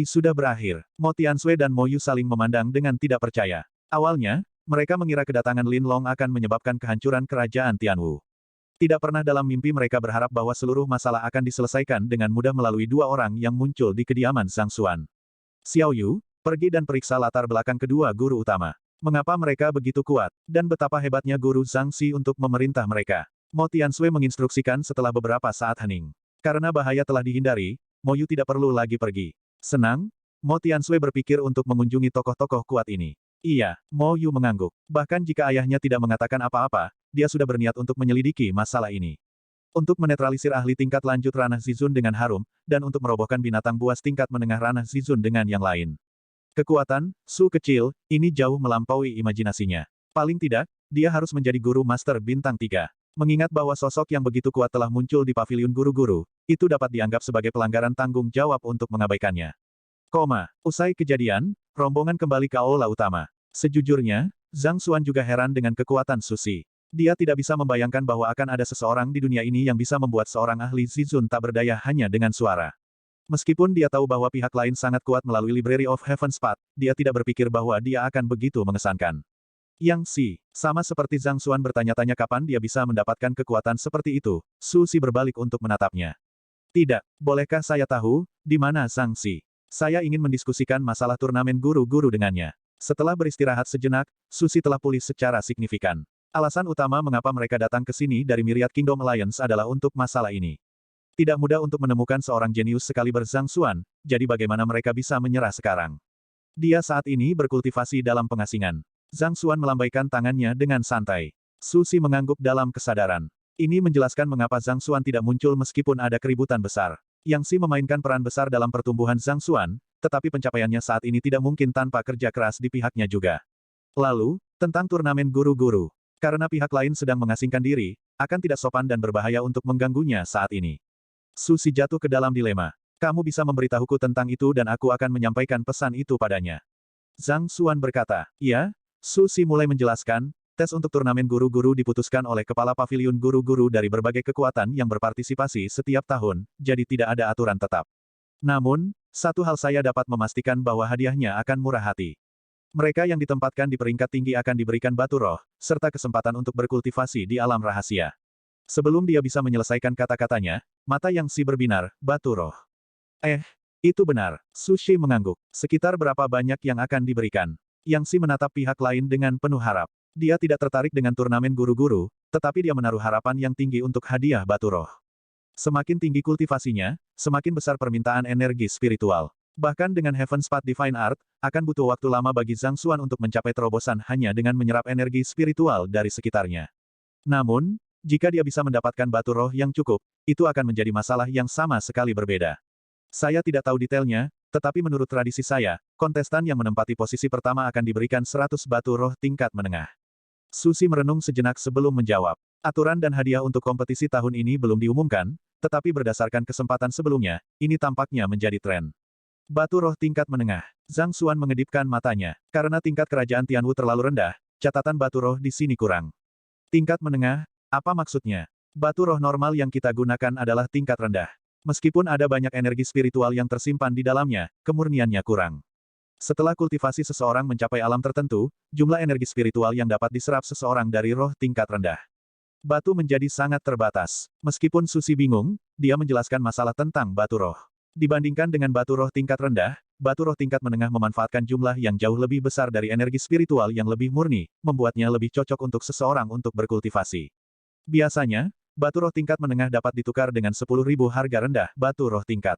Sudah berakhir. Mo Tiansui dan Mo Yu saling memandang dengan tidak percaya. Awalnya, mereka mengira kedatangan Lin Long akan menyebabkan kehancuran kerajaan Tianwu. Tidak pernah dalam mimpi mereka berharap bahwa seluruh masalah akan diselesaikan dengan mudah melalui dua orang yang muncul di kediaman Zhang Xuan. Xiao Yu, pergi dan periksa latar belakang kedua guru utama. Mengapa mereka begitu kuat, dan betapa hebatnya guru Zhang Xi untuk memerintah mereka. Mo Tiansui menginstruksikan setelah beberapa saat hening. Karena bahaya telah dihindari, Mo Yu tidak perlu lagi pergi. Senang, Mo Tiansui berpikir untuk mengunjungi tokoh-tokoh kuat ini. Iya, Mo Yu mengangguk. Bahkan jika ayahnya tidak mengatakan apa-apa, dia sudah berniat untuk menyelidiki masalah ini. Untuk menetralisir ahli tingkat lanjut ranah Zizun dengan harum, dan untuk merobohkan binatang buas tingkat menengah ranah Zizun dengan yang lain. Kekuatan, Su kecil, ini jauh melampaui imajinasinya. Paling tidak, dia harus menjadi guru master bintang 3. Mengingat bahwa sosok yang begitu kuat telah muncul di paviliun guru-guru, itu dapat dianggap sebagai pelanggaran tanggung jawab untuk mengabaikannya. Usai kejadian, rombongan kembali ke aula utama. Sejujurnya, Zhang Xuan juga heran dengan kekuatan Su Si. Dia tidak bisa membayangkan bahwa akan ada seseorang di dunia ini yang bisa membuat seorang ahli Zizun tak berdaya hanya dengan suara. Meskipun dia tahu bahwa pihak lain sangat kuat melalui Library of Heaven's Path, dia tidak berpikir bahwa dia akan begitu mengesankan. Yang Si, sama seperti Zhang Xuan bertanya-tanya kapan dia bisa mendapatkan kekuatan seperti itu, Su Si berbalik untuk menatapnya. Tidak, bolehkah saya tahu, di mana Zhang Si? Saya ingin mendiskusikan masalah turnamen guru-guru dengannya. Setelah beristirahat sejenak, Su Si telah pulih secara signifikan. Alasan utama mengapa mereka datang ke sini dari Myriad Kingdom Alliance adalah untuk masalah ini. Tidak mudah untuk menemukan seorang jenius sekaliber Zhang Xuan, jadi bagaimana mereka bisa menyerah sekarang? Dia saat ini berkultivasi dalam pengasingan. Zhang Xuan melambaikan tangannya dengan santai. Su Si mengangguk dalam kesadaran. Ini menjelaskan mengapa Zhang Xuan tidak muncul meskipun ada keributan besar. Yang Si memainkan peran besar dalam pertumbuhan Zhang Xuan, tetapi pencapaiannya saat ini tidak mungkin tanpa kerja keras di pihaknya juga. Lalu, tentang turnamen guru-guru. Karena pihak lain sedang mengasingkan diri, akan tidak sopan dan berbahaya untuk mengganggunya saat ini. Su Si jatuh ke dalam dilema. Kamu bisa memberitahuku tentang itu dan aku akan menyampaikan pesan itu padanya. Zhang Xuan berkata, iya. Su Si mulai menjelaskan, tes untuk turnamen guru-guru diputuskan oleh kepala paviliun guru-guru dari berbagai kekuatan yang berpartisipasi setiap tahun, jadi tidak ada aturan tetap. Namun, satu hal saya dapat memastikan bahwa hadiahnya akan murah hati. Mereka yang ditempatkan di peringkat tinggi akan diberikan batu roh, serta kesempatan untuk berkultivasi di alam rahasia. Sebelum dia bisa menyelesaikan kata-katanya, mata Yang Si berbinar, batu roh. Itu benar. Su Si mengangguk. Sekitar berapa banyak yang akan diberikan? Yang Si menatap pihak lain dengan penuh harap. Dia tidak tertarik dengan turnamen guru-guru, tetapi dia menaruh harapan yang tinggi untuk hadiah batu roh. Semakin tinggi kultivasinya, semakin besar permintaan energi spiritual. Bahkan dengan Heaven's Path Divine Art, akan butuh waktu lama bagi Zhang Xuan untuk mencapai terobosan hanya dengan menyerap energi spiritual dari sekitarnya. Namun, Jika dia bisa mendapatkan batu roh yang cukup, itu akan menjadi masalah yang sama sekali berbeda. Saya tidak tahu detailnya, tetapi menurut tradisi saya, kontestan yang menempati posisi pertama akan diberikan 100 batu roh tingkat menengah. Susi merenung sejenak sebelum menjawab. Aturan dan hadiah untuk kompetisi tahun ini belum diumumkan, tetapi berdasarkan kesempatan sebelumnya, ini tampaknya menjadi tren. Batu roh tingkat menengah. Zhang Xuan mengedipkan matanya. Karena tingkat kerajaan Tianwu terlalu rendah, catatan batu roh di sini kurang. Tingkat menengah? Apa maksudnya? Batu roh normal yang kita gunakan adalah tingkat rendah. Meskipun ada banyak energi spiritual yang tersimpan di dalamnya, kemurniannya kurang. Setelah kultivasi seseorang mencapai alam tertentu, jumlah energi spiritual yang dapat diserap seseorang dari roh tingkat rendah. Batu menjadi sangat terbatas. Meskipun Susi bingung, dia menjelaskan masalah tentang batu roh. Dibandingkan dengan batu roh tingkat rendah, batu roh tingkat menengah memanfaatkan jumlah yang jauh lebih besar dari energi spiritual yang lebih murni, membuatnya lebih cocok untuk seseorang untuk berkultivasi. Biasanya, batu roh tingkat menengah dapat ditukar dengan 10.000 harga rendah batu roh tingkat.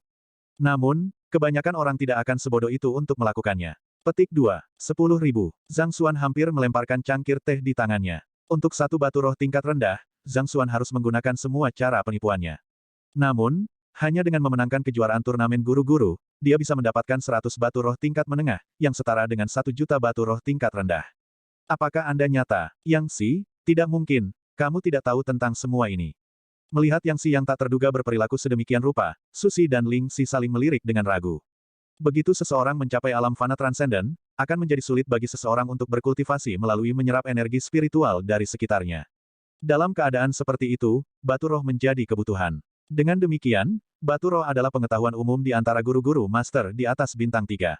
Namun, kebanyakan orang tidak akan sebodoh itu untuk melakukannya. Petik 2. 10.000. Zhang Xuan hampir melemparkan cangkir teh di tangannya. Untuk satu batu roh tingkat rendah, Zhang Xuan harus menggunakan semua cara penipuannya. Namun, hanya dengan memenangkan kejuaraan turnamen guru-guru, dia bisa mendapatkan 100 batu roh tingkat menengah, yang setara dengan 1 juta batu roh tingkat rendah. Apakah Anda nyata, Yang Si? Tidak mungkin. Kamu tidak tahu tentang semua ini. Melihat Yang Si yang tak terduga berperilaku sedemikian rupa, Susi dan Ling Si saling melirik dengan ragu. Begitu seseorang mencapai alam fana transenden, akan menjadi sulit bagi seseorang untuk berkultivasi melalui menyerap energi spiritual dari sekitarnya. Dalam keadaan seperti itu, batu roh menjadi kebutuhan. Dengan demikian, batu roh adalah pengetahuan umum di antara guru-guru master di atas bintang 3.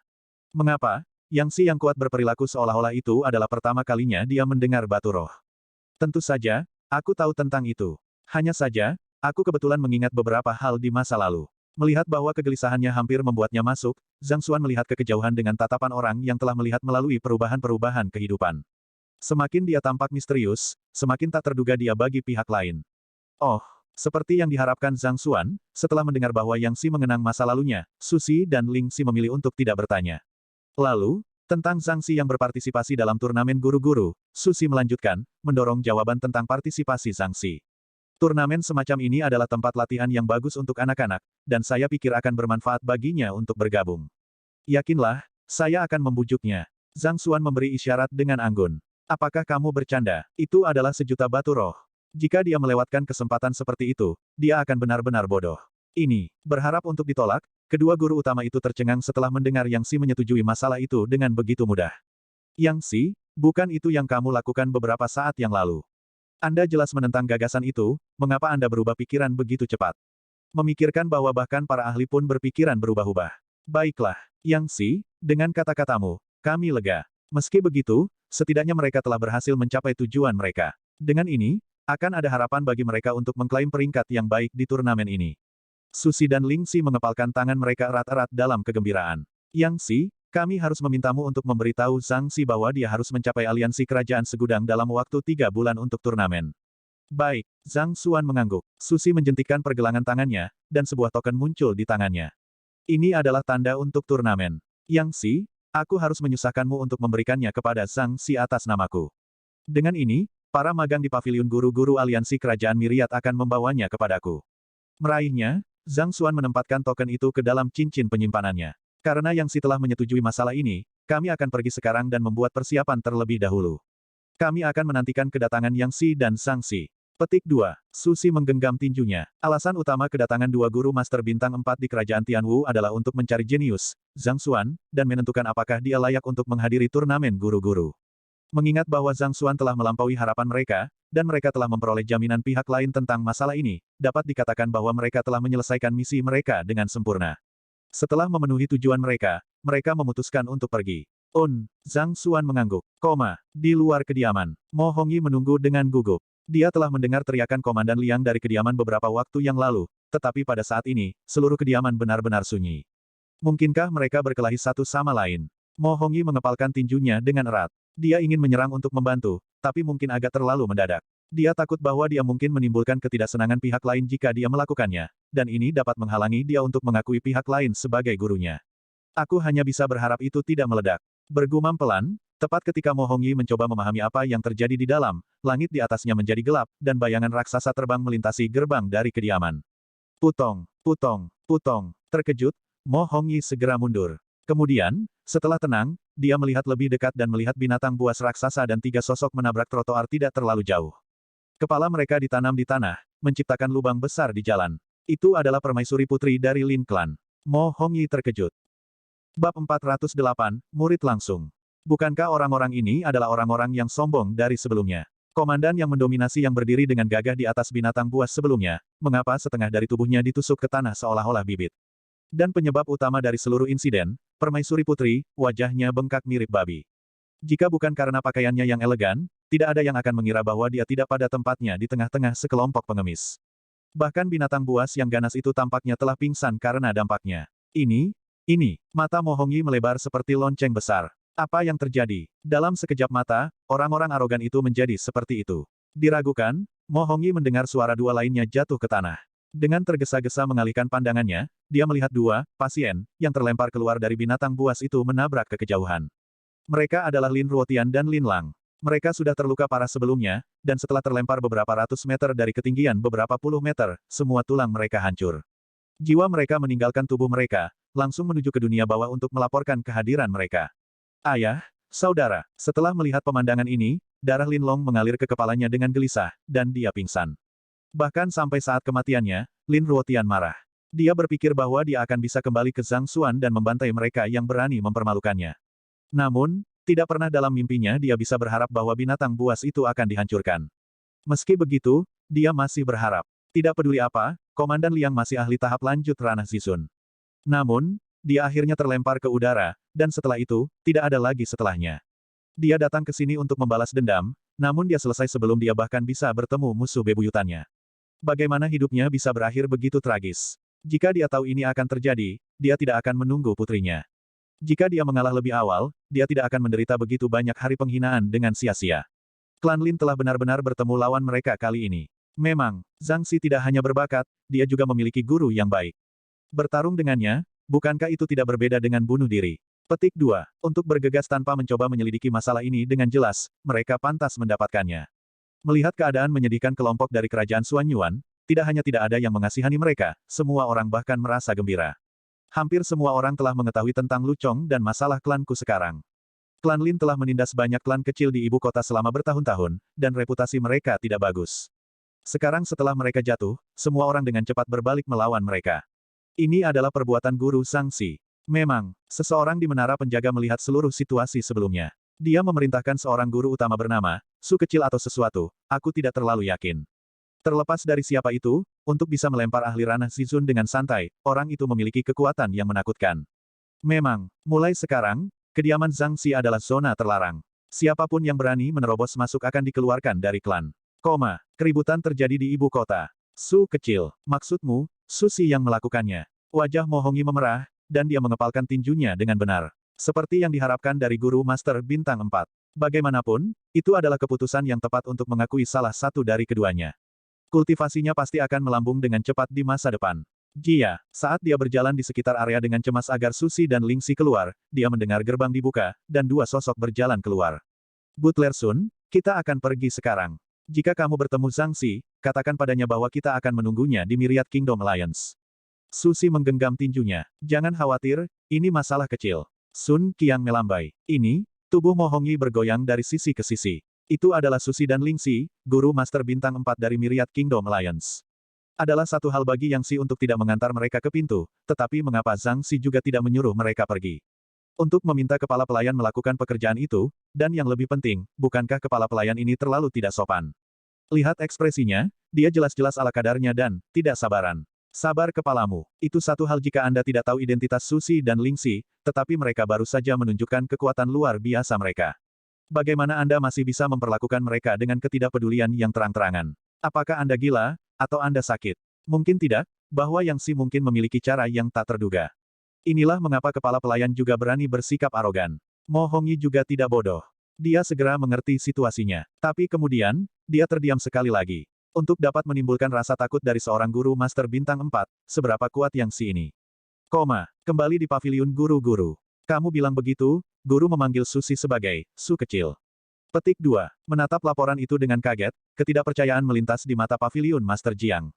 Mengapa? Yang Si yang kuat berperilaku seolah-olah itu adalah pertama kalinya dia mendengar batu roh. Tentu saja, aku tahu tentang itu. Hanya saja, aku kebetulan mengingat beberapa hal di masa lalu. Melihat bahwa kegelisahannya hampir membuatnya masuk, Zhang Xuan melihat ke kejauhan dengan tatapan orang yang telah melihat melalui perubahan-perubahan kehidupan. Semakin dia tampak misterius, semakin tak terduga dia bagi pihak lain. Oh, seperti yang diharapkan Zhang Xuan, setelah mendengar bahwa Yang Si mengenang masa lalunya, Susi dan Ling Si memilih untuk tidak bertanya. Lalu, tentang Zhang Si yang berpartisipasi dalam turnamen guru-guru, Susi melanjutkan, mendorong jawaban tentang partisipasi Zhang Si. Turnamen semacam ini adalah tempat latihan yang bagus untuk anak-anak, dan saya pikir akan bermanfaat baginya untuk bergabung. Yakinlah, saya akan membujuknya. Zhang Xuan memberi isyarat dengan anggun. Apakah kamu bercanda? Itu adalah 1.000.000 batu roh. Jika dia melewatkan kesempatan seperti itu, dia akan benar-benar bodoh. Ini, berharap untuk ditolak, kedua guru utama itu tercengang setelah mendengar Yang Si menyetujui masalah itu dengan begitu mudah. Yang Si, bukan itu yang kamu lakukan beberapa saat yang lalu. Anda jelas menentang gagasan itu, mengapa Anda berubah pikiran begitu cepat? Memikirkan bahwa bahkan para ahli pun berpikiran berubah-ubah. Baiklah, Yang Si, dengan kata-katamu, kami lega. Meski begitu, setidaknya mereka telah berhasil mencapai tujuan mereka. Dengan ini, akan ada harapan bagi mereka untuk mengklaim peringkat yang baik di turnamen ini. Susi dan Ling Si mengepalkan tangan mereka erat-erat dalam kegembiraan. Yang Si, kami harus memintamu untuk memberitahu Zhang Si bahwa dia harus mencapai aliansi kerajaan segudang dalam waktu 3 bulan untuk turnamen. Baik, Zhang Xuan mengangguk. Susi menjentikkan pergelangan tangannya, dan sebuah token muncul di tangannya. Ini adalah tanda untuk turnamen. Yang Si, aku harus menyusahkanmu untuk memberikannya kepada Zhang Si atas namaku. Dengan ini, para magang di paviliun guru-guru aliansi kerajaan Miriat akan membawanya kepadaku. Meraihnya, Zhang Xuan menempatkan token itu ke dalam cincin penyimpanannya. Karena Yang Si telah menyetujui masalah ini, kami akan pergi sekarang dan membuat persiapan terlebih dahulu. Kami akan menantikan kedatangan Yang Si dan Zhang Si. Petik 2. Susi menggenggam tinjunya. Alasan utama kedatangan dua guru master bintang 4 di kerajaan Tianwu adalah untuk mencari jenius, Zhang Xuan, dan menentukan apakah dia layak untuk menghadiri turnamen guru-guru. Mengingat bahwa Zhang Xuan telah melampaui harapan mereka, dan mereka telah memperoleh jaminan pihak lain tentang masalah ini, dapat dikatakan bahwa mereka telah menyelesaikan misi mereka dengan sempurna. Setelah memenuhi tujuan mereka, mereka memutuskan untuk pergi. Zhang Xuan mengangguk. Di luar kediaman, Mo Hongyi menunggu dengan gugup. Dia telah mendengar teriakan Komandan Liang dari kediaman beberapa waktu yang lalu, tetapi pada saat ini, seluruh kediaman benar-benar sunyi. Mungkinkah mereka berkelahi satu sama lain? Mo Hongyi mengepalkan tinjunya dengan erat. Dia ingin menyerang untuk membantu, tapi mungkin agak terlalu mendadak. Dia takut bahwa dia mungkin menimbulkan ketidaksenangan pihak lain jika dia melakukannya, dan ini dapat menghalangi dia untuk mengakui pihak lain sebagai gurunya. Aku hanya bisa berharap itu tidak meledak. Bergumam pelan, Tepat ketika Mo Hongyi mencoba memahami apa yang terjadi di dalam, langit di atasnya menjadi gelap, dan bayangan raksasa terbang melintasi gerbang dari kediaman. Putong, putong, putong. Terkejut, Mo Hongyi segera mundur. Kemudian, setelah tenang, dia melihat lebih dekat dan melihat binatang buas raksasa dan 3 sosok menabrak trotoar tidak terlalu jauh. Kepala mereka ditanam di tanah, menciptakan lubang besar di jalan. Itu adalah permaisuri putri dari Lin Clan. Mo Hongyi terkejut. Bab 408, Murid Langsung. Bukankah orang-orang ini adalah orang-orang yang sombong dari sebelumnya? Komandan yang mendominasi yang berdiri dengan gagah di atas binatang buas sebelumnya, mengapa setengah dari tubuhnya ditusuk ke tanah seolah-olah bibit? Dan penyebab utama dari seluruh insiden, permaisuri putri, wajahnya bengkak mirip babi. Jika bukan karena pakaiannya yang elegan, tidak ada yang akan mengira bahwa dia tidak pada tempatnya di tengah-tengah sekelompok pengemis. Bahkan binatang buas yang ganas itu tampaknya telah pingsan karena dampaknya. Ini, mata Mo Hongyi melebar seperti lonceng besar. Apa yang terjadi? Dalam sekejap mata, orang-orang arogan itu menjadi seperti itu. Diragukan, Mo Hongyi mendengar suara dua lainnya jatuh ke tanah. Dengan tergesa-gesa mengalihkan pandangannya, dia melihat 2 pasien yang terlempar keluar dari binatang buas itu menabrak ke kejauhan. Mereka adalah Lin Ruotian dan Lin Lang. Mereka sudah terluka parah sebelumnya, dan setelah terlempar beberapa ratus meter dari ketinggian beberapa puluh meter, semua tulang mereka hancur. Jiwa mereka meninggalkan tubuh mereka, langsung menuju ke dunia bawah untuk melaporkan kehadiran mereka. Ayah, saudara, setelah melihat pemandangan ini, darah Lin Long mengalir ke kepalanya dengan gelisah, dan dia pingsan. Bahkan sampai saat kematiannya, Lin Ruotian marah. Dia berpikir bahwa dia akan bisa kembali ke Zhang Xuan dan membantai mereka yang berani mempermalukannya. Namun, tidak pernah dalam mimpinya dia bisa berharap bahwa binatang buas itu akan dihancurkan. Meski begitu, dia masih berharap. Tidak peduli apa, Komandan Liang masih ahli tahap lanjut ranah Zizun. Namun, dia akhirnya terlempar ke udara, dan setelah itu, tidak ada lagi setelahnya. Dia datang ke sini untuk membalas dendam, namun dia selesai sebelum dia bahkan bisa bertemu musuh bebuyutannya. Bagaimana hidupnya bisa berakhir begitu tragis? Jika dia tahu ini akan terjadi, dia tidak akan menunggu putrinya. Jika dia mengalah lebih awal, dia tidak akan menderita begitu banyak hari penghinaan dengan sia-sia. Klan Lin telah benar-benar bertemu lawan mereka kali ini. Memang, Zhang Xi tidak hanya berbakat, dia juga memiliki guru yang baik. Bertarung dengannya, bukankah itu tidak berbeda dengan bunuh diri? Petik 2. Untuk bergegas tanpa mencoba menyelidiki masalah ini dengan jelas, mereka pantas mendapatkannya. Melihat keadaan menyedihkan kelompok dari kerajaan Xuan Yuan, tidak hanya tidak ada yang mengasihani mereka, semua orang bahkan merasa gembira. Hampir semua orang telah mengetahui tentang Lu Chong dan masalah klanku sekarang. Klan Lin telah menindas banyak klan kecil di ibu kota selama bertahun-tahun, dan reputasi mereka tidak bagus. Sekarang setelah mereka jatuh, semua orang dengan cepat berbalik melawan mereka. Ini adalah perbuatan guru Zhang Xi. Memang, seseorang di menara penjaga melihat seluruh situasi sebelumnya. Dia memerintahkan seorang guru utama bernama, Su kecil atau sesuatu, aku tidak terlalu yakin. Terlepas dari siapa itu, untuk bisa melempar ahli ranah Zizun dengan santai, orang itu memiliki kekuatan yang menakutkan. Memang, mulai sekarang, kediaman Zhang Xi adalah zona terlarang. Siapapun yang berani menerobos masuk akan dikeluarkan dari klan. Keributan terjadi di ibu kota. Su kecil, maksudmu, Su Xi yang melakukannya. Wajah Mo Hongyi memerah, dan dia mengepalkan tinjunya dengan benar. Seperti yang diharapkan dari guru Master Bintang 4. Bagaimanapun, itu adalah keputusan yang tepat untuk mengakui salah satu dari keduanya. Kultivasinya pasti akan melambung dengan cepat di masa depan. Jia, saat dia berjalan di sekitar area dengan cemas agar Susi dan Ling Xi keluar, dia mendengar gerbang dibuka, dan 2 sosok berjalan keluar. Butler Sun, kita akan pergi sekarang. Jika kamu bertemu Zhang Xi, katakan padanya bahwa kita akan menunggunya di Myriad Kingdom Alliance. Susi menggenggam tinjunya. Jangan khawatir, ini masalah kecil. Sun Qiang melambai. Ini, tubuh Mo Hongyi bergoyang dari sisi ke sisi. Itu adalah Susi dan Ling Xi, guru Master Bintang 4 dari Myriad Kingdom Alliance. Adalah satu hal bagi Yang Xi untuk tidak mengantar mereka ke pintu, tetapi mengapa Zhang Xi juga tidak menyuruh mereka pergi? Untuk meminta kepala pelayan melakukan pekerjaan itu, dan yang lebih penting, bukankah kepala pelayan ini terlalu tidak sopan? Lihat ekspresinya, dia jelas-jelas ala kadarnya dan tidak sabaran. Sabar kepalamu. Itu satu hal jika Anda tidak tahu identitas Susi dan Ling Xi, tetapi mereka baru saja menunjukkan kekuatan luar biasa mereka. Bagaimana Anda masih bisa memperlakukan mereka dengan ketidakpedulian yang terang-terangan? Apakah Anda gila, atau Anda sakit? Mungkin tidak, bahwa Yang Xi mungkin memiliki cara yang tak terduga. Inilah mengapa kepala pelayan juga berani bersikap arogan. Mo Hongyi juga tidak bodoh. Dia segera mengerti situasinya. Tapi kemudian, dia terdiam sekali lagi. Untuk dapat menimbulkan rasa takut dari seorang guru Master Bintang 4, seberapa kuat Yang Xi ini. Kembali di paviliun guru-guru. Kamu bilang begitu, guru memanggil Susi sebagai Su kecil. Petik 2. Menatap laporan itu dengan kaget, ketidakpercayaan melintas di mata paviliun Master Jiang.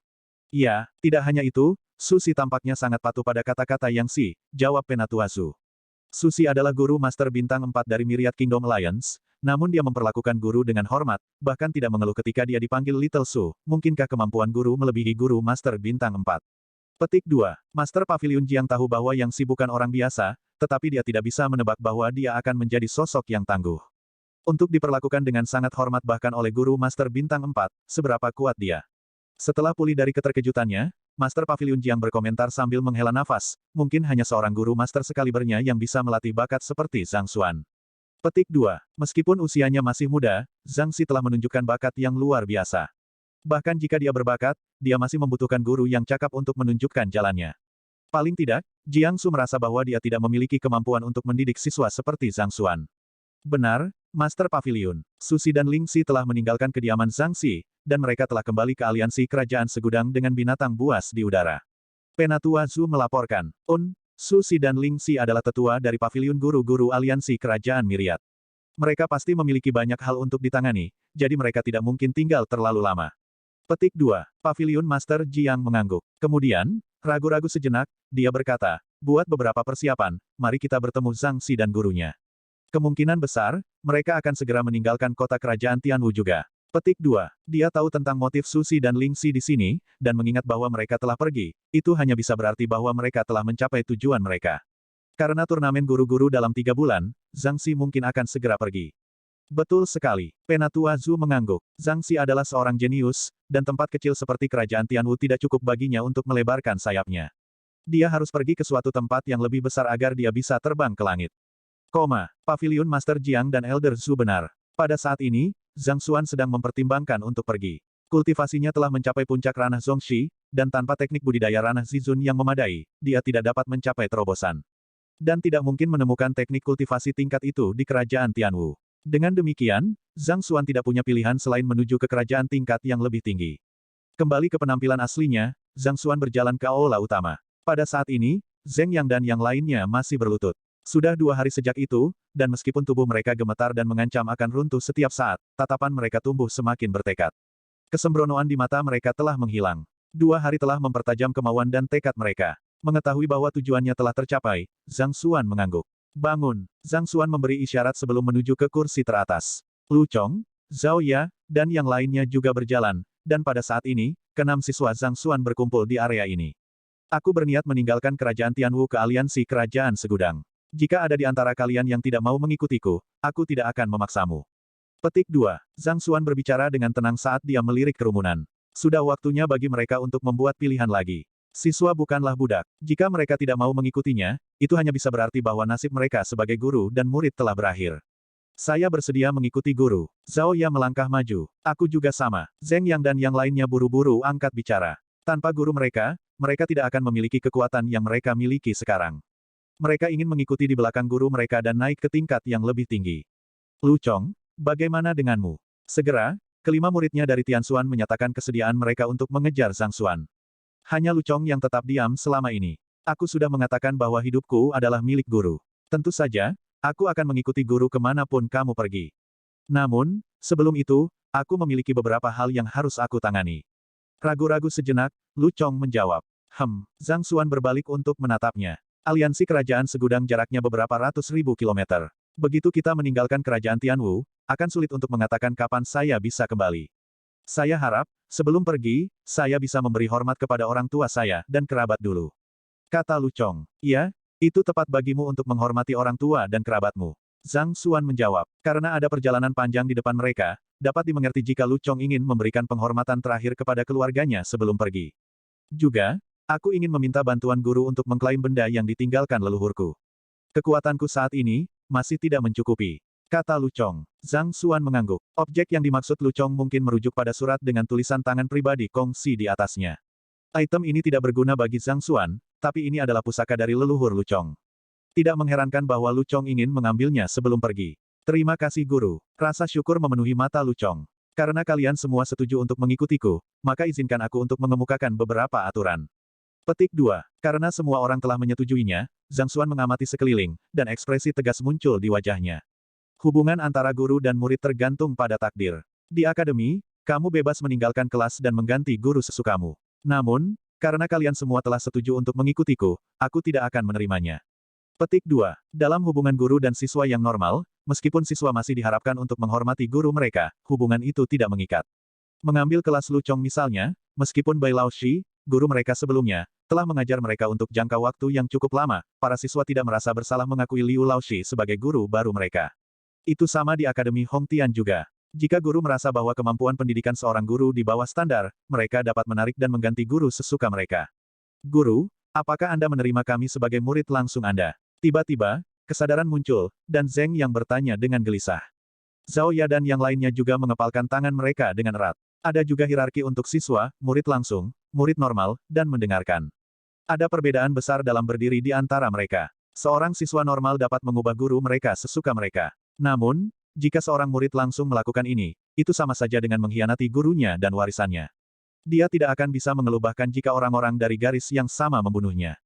Ya, tidak hanya itu, Susi tampaknya sangat patuh pada kata-kata Yang Si, jawab Penatua Zhu. Susi adalah guru Master Bintang 4 dari Myriad Kingdom Alliance, namun dia memperlakukan guru dengan hormat, bahkan tidak mengeluh ketika dia dipanggil Little Su. Mungkinkah kemampuan guru melebihi guru Master Bintang 4? Petik 2. Master Paviliun Jiang tahu bahwa Yang Si bukan orang biasa, tetapi dia tidak bisa menebak bahwa dia akan menjadi sosok yang tangguh. Untuk diperlakukan dengan sangat hormat bahkan oleh guru Master Bintang 4, seberapa kuat dia. Setelah pulih dari keterkejutannya, Master Paviliun Jiang berkomentar sambil menghela nafas, mungkin hanya seorang guru master sekalibernya yang bisa melatih bakat seperti Zhang Xuan. Petik 2. Meskipun usianya masih muda, Zhang Si telah menunjukkan bakat yang luar biasa. Bahkan jika dia berbakat, dia masih membutuhkan guru yang cakap untuk menunjukkan jalannya. Paling tidak, Jiang Su merasa bahwa dia tidak memiliki kemampuan untuk mendidik siswa seperti Zhang Xuan. Benar, Master Paviliun. Susi dan Ling Si telah meninggalkan kediaman Zhang Si, dan mereka telah kembali ke aliansi kerajaan segudang dengan binatang buas di udara. Penatua Zhu melaporkan, Susi dan Ling Si adalah tetua dari paviliun guru-guru aliansi kerajaan Myriad. Mereka pasti memiliki banyak hal untuk ditangani, jadi mereka tidak mungkin tinggal terlalu lama. Petik 2. Paviliun Master Jiang mengangguk. Kemudian, ragu-ragu sejenak, dia berkata, buat beberapa persiapan, mari kita bertemu Zhang Si dan gurunya. Kemungkinan besar, mereka akan segera meninggalkan kota kerajaan Tianwu juga. Petik 2. Dia tahu tentang motif Susi dan Ling Si di sini, dan mengingat bahwa mereka telah pergi, itu hanya bisa berarti bahwa mereka telah mencapai tujuan mereka. Karena turnamen guru-guru dalam 3 bulan, Zhang Si mungkin akan segera pergi. Betul sekali. Penatua Zhu mengangguk. Zhang Si adalah seorang jenius, dan tempat kecil seperti kerajaan Tianwu tidak cukup baginya untuk melebarkan sayapnya. Dia harus pergi ke suatu tempat yang lebih besar agar dia bisa terbang ke langit. Paviliun Master Jiang dan Elder Zhu benar. Pada saat ini, Zhang Xuan sedang mempertimbangkan untuk pergi. Kultivasinya telah mencapai puncak ranah Zhongxi, dan tanpa teknik budidaya ranah Zizun yang memadai, dia tidak dapat mencapai terobosan. Dan tidak mungkin menemukan teknik kultivasi tingkat itu di kerajaan Tianwu. Dengan demikian, Zhang Xuan tidak punya pilihan selain menuju ke kerajaan tingkat yang lebih tinggi. Kembali ke penampilan aslinya, Zhang Xuan berjalan ke aula utama. Pada saat ini, Zheng Yang dan yang lainnya masih berlutut. Sudah 2 hari sejak itu, dan meskipun tubuh mereka gemetar dan mengancam akan runtuh setiap saat, tatapan mereka tumbuh semakin bertekad. Kesembronoan di mata mereka telah menghilang. 2 hari telah mempertajam kemauan dan tekad mereka. Mengetahui bahwa tujuannya telah tercapai, Zhang Xuan mengangguk. Bangun! Zhang Xuan memberi isyarat sebelum menuju ke kursi teratas. Lu Chong, Zhao Ya, dan yang lainnya juga berjalan, dan pada saat ini, ke-6 siswa Zhang Xuan berkumpul di area ini. Aku berniat meninggalkan kerajaan Tianwu ke aliansi kerajaan segudang. Jika ada di antara kalian yang tidak mau mengikutiku, aku tidak akan memaksamu. Petik 2. Zhang Xuan berbicara dengan tenang saat dia melirik kerumunan. Sudah waktunya bagi mereka untuk membuat pilihan lagi. Siswa bukanlah budak. Jika mereka tidak mau mengikutinya, itu hanya bisa berarti bahwa nasib mereka sebagai guru dan murid telah berakhir. Saya bersedia mengikuti guru. Zhao Ya melangkah maju. Aku juga sama. Zheng Yang dan yang lainnya buru-buru angkat bicara. Tanpa guru mereka, mereka tidak akan memiliki kekuatan yang mereka miliki sekarang. Mereka ingin mengikuti di belakang guru mereka dan naik ke tingkat yang lebih tinggi. Lu Chong, bagaimana denganmu? Segera, kelima muridnya dari Tianxuan menyatakan kesediaan mereka untuk mengejar Zhang Xuan. Hanya Lu Chong yang tetap diam selama ini. Aku sudah mengatakan bahwa hidupku adalah milik guru. Tentu saja, aku akan mengikuti guru kemanapun kamu pergi. Namun, sebelum itu, aku memiliki beberapa hal yang harus aku tangani. Ragu-ragu sejenak, Lu Chong menjawab. Zhang Xuan berbalik untuk menatapnya. Aliansi kerajaan segudang jaraknya beberapa ratus ribu kilometer. Begitu kita meninggalkan kerajaan Tianwu, akan sulit untuk mengatakan kapan saya bisa kembali. Saya harap, sebelum pergi, saya bisa memberi hormat kepada orang tua saya dan kerabat dulu. Kata Lu Chong. Iya, itu tepat bagimu untuk menghormati orang tua dan kerabatmu. Zhang Xuan menjawab. Karena ada perjalanan panjang di depan mereka, dapat dimengerti jika Lu Chong ingin memberikan penghormatan terakhir kepada keluarganya sebelum pergi. Juga, aku ingin meminta bantuan guru untuk mengklaim benda yang ditinggalkan leluhurku. Kekuatanku saat ini, masih tidak mencukupi. Kata Lu Chong. Zhang Xuan mengangguk. Objek yang dimaksud Lu Chong mungkin merujuk pada surat dengan tulisan tangan pribadi Kong Si di atasnya. Item ini tidak berguna bagi Zhang Xuan, tapi ini adalah pusaka dari leluhur Lu Chong. Tidak mengherankan bahwa Lu Chong ingin mengambilnya sebelum pergi. Terima kasih guru. Rasa syukur memenuhi mata Lu Chong. Karena kalian semua setuju untuk mengikutiku, maka izinkan aku untuk mengemukakan beberapa aturan. Petik 2. Karena semua orang telah menyetujuinya, Zhang Xuan mengamati sekeliling, dan ekspresi tegas muncul di wajahnya. Hubungan antara guru dan murid tergantung pada takdir. Di akademi, kamu bebas meninggalkan kelas dan mengganti guru sesukamu. Namun, karena kalian semua telah setuju untuk mengikutiku, aku tidak akan menerimanya. Petik 2. Dalam hubungan guru dan siswa yang normal, meskipun siswa masih diharapkan untuk menghormati guru mereka, hubungan itu tidak mengikat. Mengambil kelas Lu Chong misalnya, meskipun Bai Laoshi, guru mereka sebelumnya, telah mengajar mereka untuk jangka waktu yang cukup lama, para siswa tidak merasa bersalah mengakui Liu Laoshi sebagai guru baru mereka. Itu sama di Akademi Hong Tian juga. Jika guru merasa bahwa kemampuan pendidikan seorang guru di bawah standar, mereka dapat menarik dan mengganti guru sesuka mereka. Guru, apakah Anda menerima kami sebagai murid langsung Anda? Tiba-tiba, kesadaran muncul, dan Zheng yang bertanya dengan gelisah. Zhao Ya dan yang lainnya juga mengepalkan tangan mereka dengan erat. Ada juga hierarki untuk siswa, murid langsung, murid normal, dan mendengarkan. Ada perbedaan besar dalam berdiri di antara mereka. Seorang siswa normal dapat mengubah guru mereka sesuka mereka. Namun, jika seorang murid langsung melakukan ini, itu sama saja dengan mengkhianati gurunya dan warisannya. Dia tidak akan bisa mengeluh bahkan jika orang-orang dari garis yang sama membunuhnya.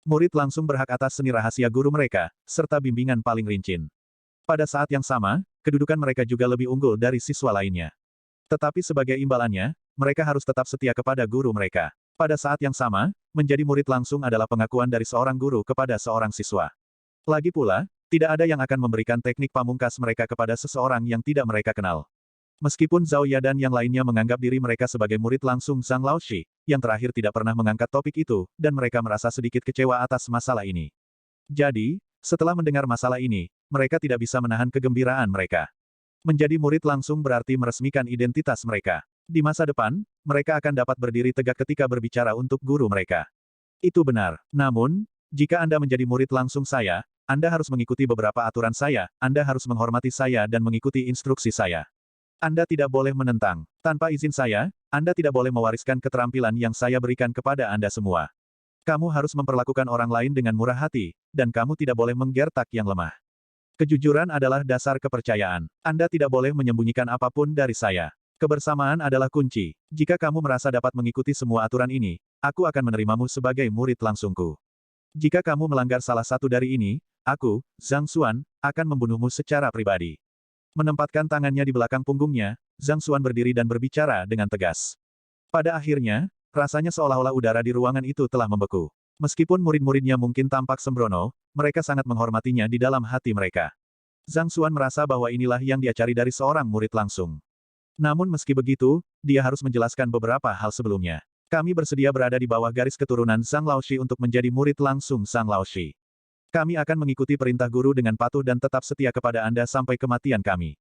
Murid langsung berhak atas seni rahasia guru mereka, serta bimbingan paling rincin. Pada saat yang sama, kedudukan mereka juga lebih unggul dari siswa lainnya. Tetapi sebagai imbalannya, mereka harus tetap setia kepada guru mereka. Pada saat yang sama, menjadi murid langsung adalah pengakuan dari seorang guru kepada seorang siswa. Lagi pula, tidak ada yang akan memberikan teknik pamungkas mereka kepada seseorang yang tidak mereka kenal. Meskipun Zhao Ya dan yang lainnya menganggap diri mereka sebagai murid langsung Zhang Laoshi, yang terakhir tidak pernah mengangkat topik itu, dan mereka merasa sedikit kecewa atas masalah ini. Jadi, setelah mendengar masalah ini, mereka tidak bisa menahan kegembiraan mereka. Menjadi murid langsung berarti meresmikan identitas mereka. Di masa depan, mereka akan dapat berdiri tegak ketika berbicara untuk guru mereka. Itu benar. Namun, jika Anda menjadi murid langsung saya, Anda harus mengikuti beberapa aturan saya, Anda harus menghormati saya dan mengikuti instruksi saya. Anda tidak boleh menentang. Tanpa izin saya, Anda tidak boleh mewariskan keterampilan yang saya berikan kepada Anda semua. Kamu harus memperlakukan orang lain dengan murah hati, dan kamu tidak boleh menggertak yang lemah. Kejujuran adalah dasar kepercayaan. Anda tidak boleh menyembunyikan apapun dari saya. Kebersamaan adalah kunci. Jika kamu merasa dapat mengikuti semua aturan ini, aku akan menerimamu sebagai murid langsungku. Jika kamu melanggar salah satu dari ini, aku, Zhang Xuan, akan membunuhmu secara pribadi. Menempatkan tangannya di belakang punggungnya, Zhang Xuan berdiri dan berbicara dengan tegas. Pada akhirnya, rasanya seolah-olah udara di ruangan itu telah membeku. Meskipun murid-muridnya mungkin tampak sembrono, mereka sangat menghormatinya di dalam hati mereka. Zhang Xuan merasa bahwa inilah yang dia cari dari seorang murid langsung. Namun meski begitu, dia harus menjelaskan beberapa hal sebelumnya. Kami bersedia berada di bawah garis keturunan Zhang Laoshi untuk menjadi murid langsung Zhang Laoshi. Kami akan mengikuti perintah guru dengan patuh dan tetap setia kepada Anda sampai kematian kami.